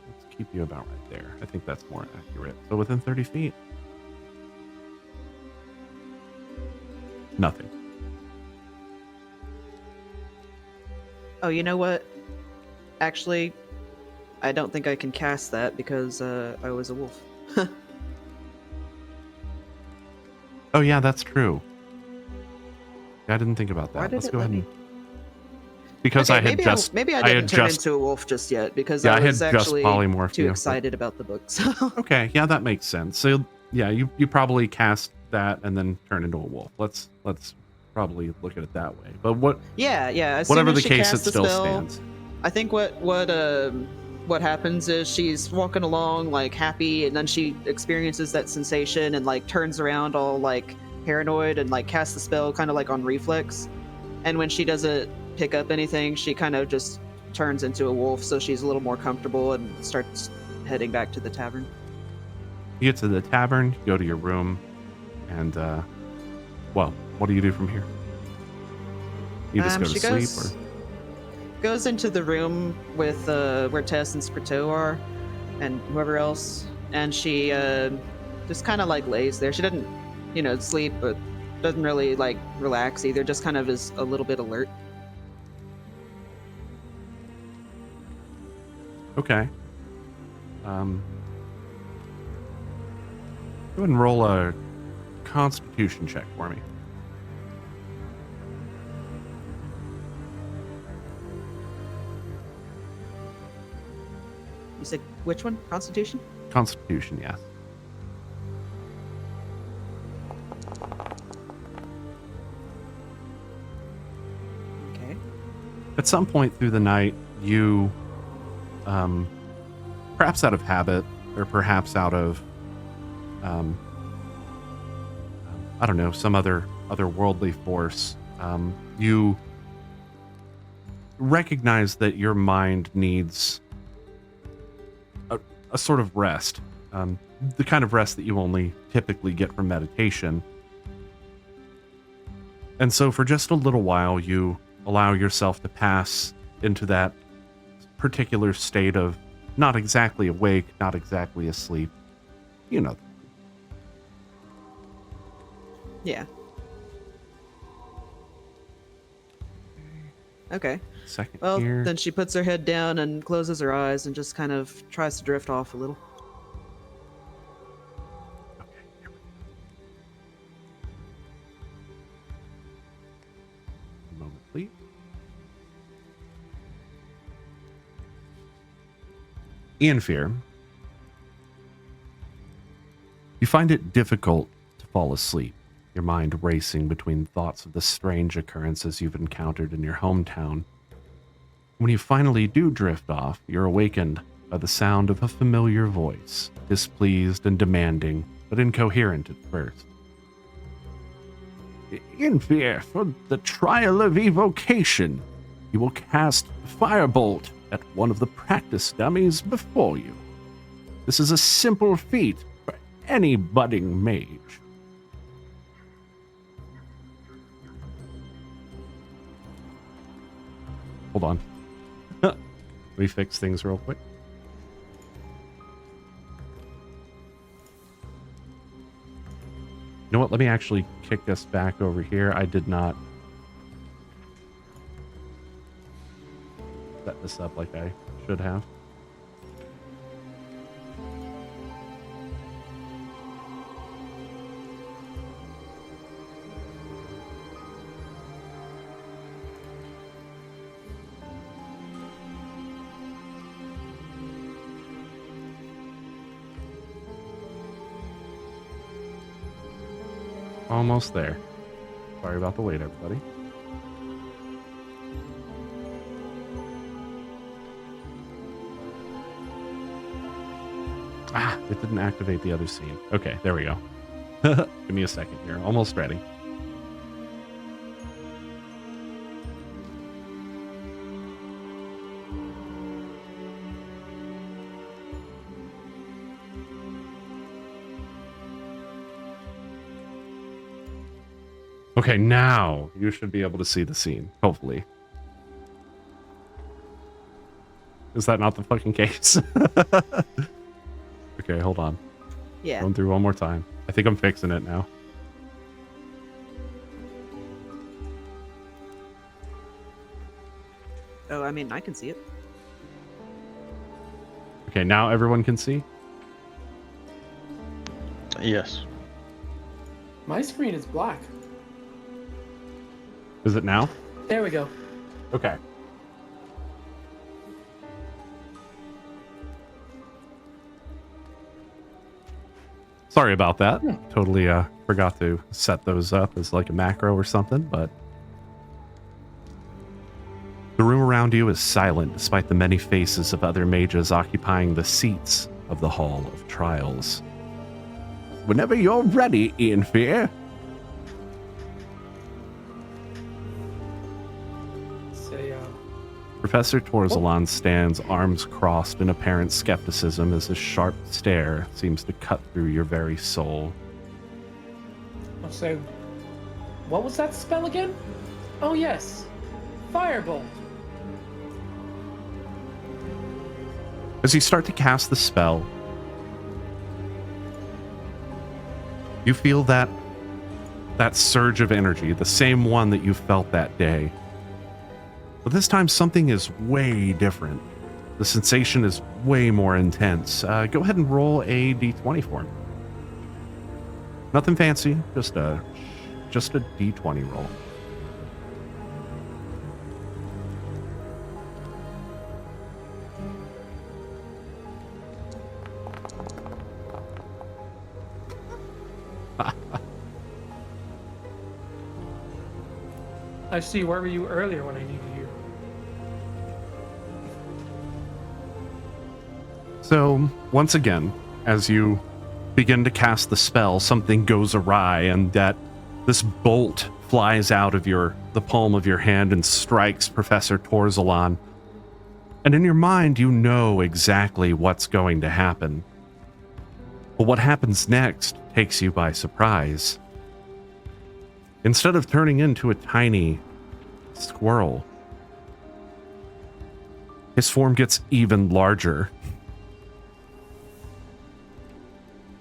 let's keep you about right there. I think that's more accurate. So within 30 feet. Nothing.
Oh, you know what? Actually, I don't think I can cast that because I was a wolf.
Oh yeah, that's true. I didn't think about
Why
that.
did
Let's
it
go
let
ahead
me?
and because
Okay,
I had just
maybe I
had
didn't turn
just
into a wolf just yet because
yeah,
I
I had
was
just
actually
polymorphed
too
you, but-
excited about the book. So
Okay, yeah, that makes sense. So yeah, you probably cast that and then turn into a wolf. Let's probably look at it that way. But
yeah. As
whatever
soon
the
as she
case,
casts
it
the
still
spell,
stands.
I think what happens is she's walking along like happy, and then she experiences that sensation and like turns around all like paranoid and like casts the spell kind of like on reflex. And when she doesn't pick up anything, she kind of just turns into a wolf, so she's a little more comfortable and starts heading back to the tavern.
You get to the tavern, you go to your room, and well, what do you do from here? You just go to
She
sleep,
goes into the room with where Tess and Scriteau are, and whoever else, and she just kind of like lays there. She doesn't, sleep, but doesn't really like relax either. Just kind of is a little bit alert.
or okay. Go ahead and roll a Constitution check for me.
You said which one? Constitution?
Constitution, yes.
Okay.
At some point through the night, you, perhaps out of habit, or perhaps out of, I don't know, some otherworldly force, you recognize that your mind needs a sort of rest, the kind of rest that you only typically get from meditation. And so for just a little while, you allow yourself to pass into that particular state of not exactly awake, not exactly asleep. You know.
Yeah. Okay.
Second
Well,
here.
then she puts her head down and closes her eyes and just kind of tries to drift off a little.
Okay, here we go. A moment, please. Ianfyr, you find it difficult to fall asleep, your mind racing between thoughts of the strange occurrences you've encountered in your hometown. When you finally do drift off, you're awakened by the sound of a familiar voice, displeased and demanding, but incoherent at first. Ianfyr, for the trial of evocation, you will cast Firebolt at one of the practice dummies before you. This is a simple feat for any budding mage. Hold on. Let me fix things real quick. You know what? Let me actually kick us back over here. I did not set this up like I should have. Almost there. Sorry about the wait, everybody. Ah, it didn't activate the other scene. Okay, there we go. Give me a second here. Almost ready. Okay, now you should be able to see the scene, hopefully. Is that not the fucking case? Okay, hold on.
Yeah.
Going through one more time. I think I'm fixing it now.
Oh, I mean, I can see it.
Okay, now everyone can see?
Yes.
My screen is black.
Is it now?
There we go.
Okay. Sorry about that. Totally forgot to set those up as like a macro or something, but the room around you is silent despite the many faces of other mages occupying the seats of the Hall of Trials. Whenever you're ready, Ianfyr.
Say,
Professor Torzalan stands arms crossed in apparent skepticism as his sharp stare seems to cut through your very soul.
I'll say, what was that spell again? Oh yes, Firebolt.
As you start to cast the spell, you feel that surge of energy, the same one that you felt that day. But this time something is way different. The sensation is way more intense. Go ahead and roll a d20 for me. Nothing fancy, just a d20 roll.
I see. Where were you earlier when I needed you?
So, once again, as you begin to cast the spell, something goes awry, and that this bolt flies out of the palm of your hand and strikes Professor Torzalan. And in your mind, you know exactly what's going to happen. But what happens next takes you by surprise. Instead of turning into a tiny squirrel, his form gets even larger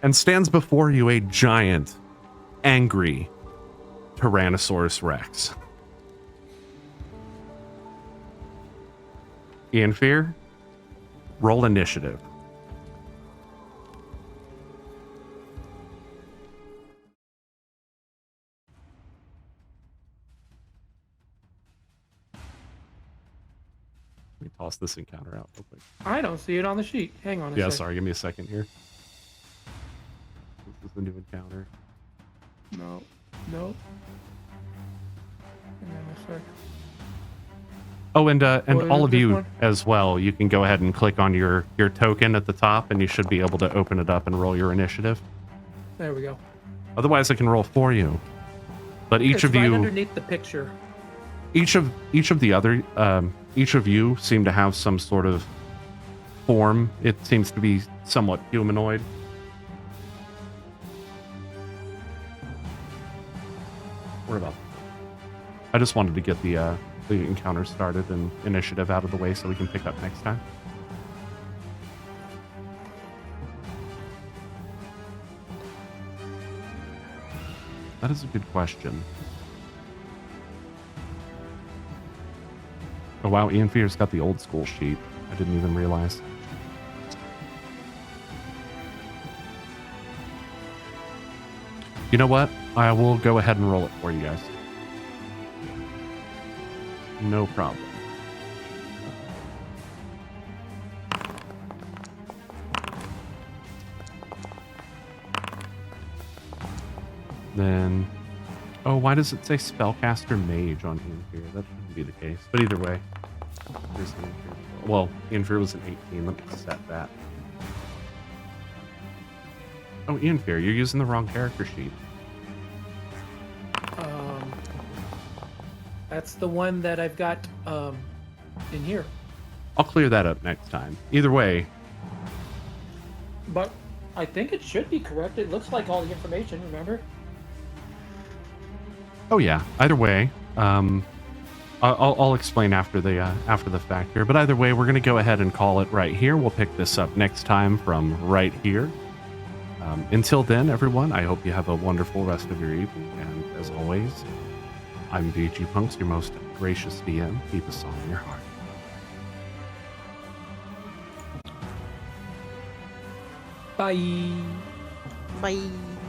and stands before you a giant, angry Tyrannosaurus Rex. Ianfyr, roll initiative. Let me toss this encounter out real quick.
I don't see it on the sheet. Hang on a
Yeah,
sec.
sorry, give me a second here. This is the new encounter.
No. Hang on a sec.
Oh, and
What is
all
it,
of
this
you
one?
as well, you can go ahead and click on your token at the top, and you should be able to open it up and roll your initiative.
There we go.
Otherwise, I can roll for you. But each
It's
of
right
you,
underneath the picture.
each of you seem to have some sort of form. It seems to be somewhat humanoid. What about? I just wanted to get the encounter started and initiative out of the way so we can pick up next time. That is a good question. Oh wow, Ianfyr's got the old school sheet. I didn't even realize. You know what? I will go ahead and roll it for you guys. No problem. Then, oh, why does it say Spellcaster Mage on Ianfyr? That shouldn't be the case. But either way, there's Ianfyr. Well, Ianfyr was an 18. Let me set that. Oh, Ianfyr, you're using the wrong character sheet.
That's the one that I've got in here.
I'll clear that up next time. Either way,
But I think it should be correct. It looks like all the information, remember?
Oh yeah. Either way, I'll explain after the fact here. But either way, we're gonna go ahead and call it right here. We'll pick this up next time from right here. Until then, everyone, I hope you have a wonderful rest of your evening. And as always, I'm VGpunx, your most gracious DM. Keep a song in your heart.
Bye.
Bye.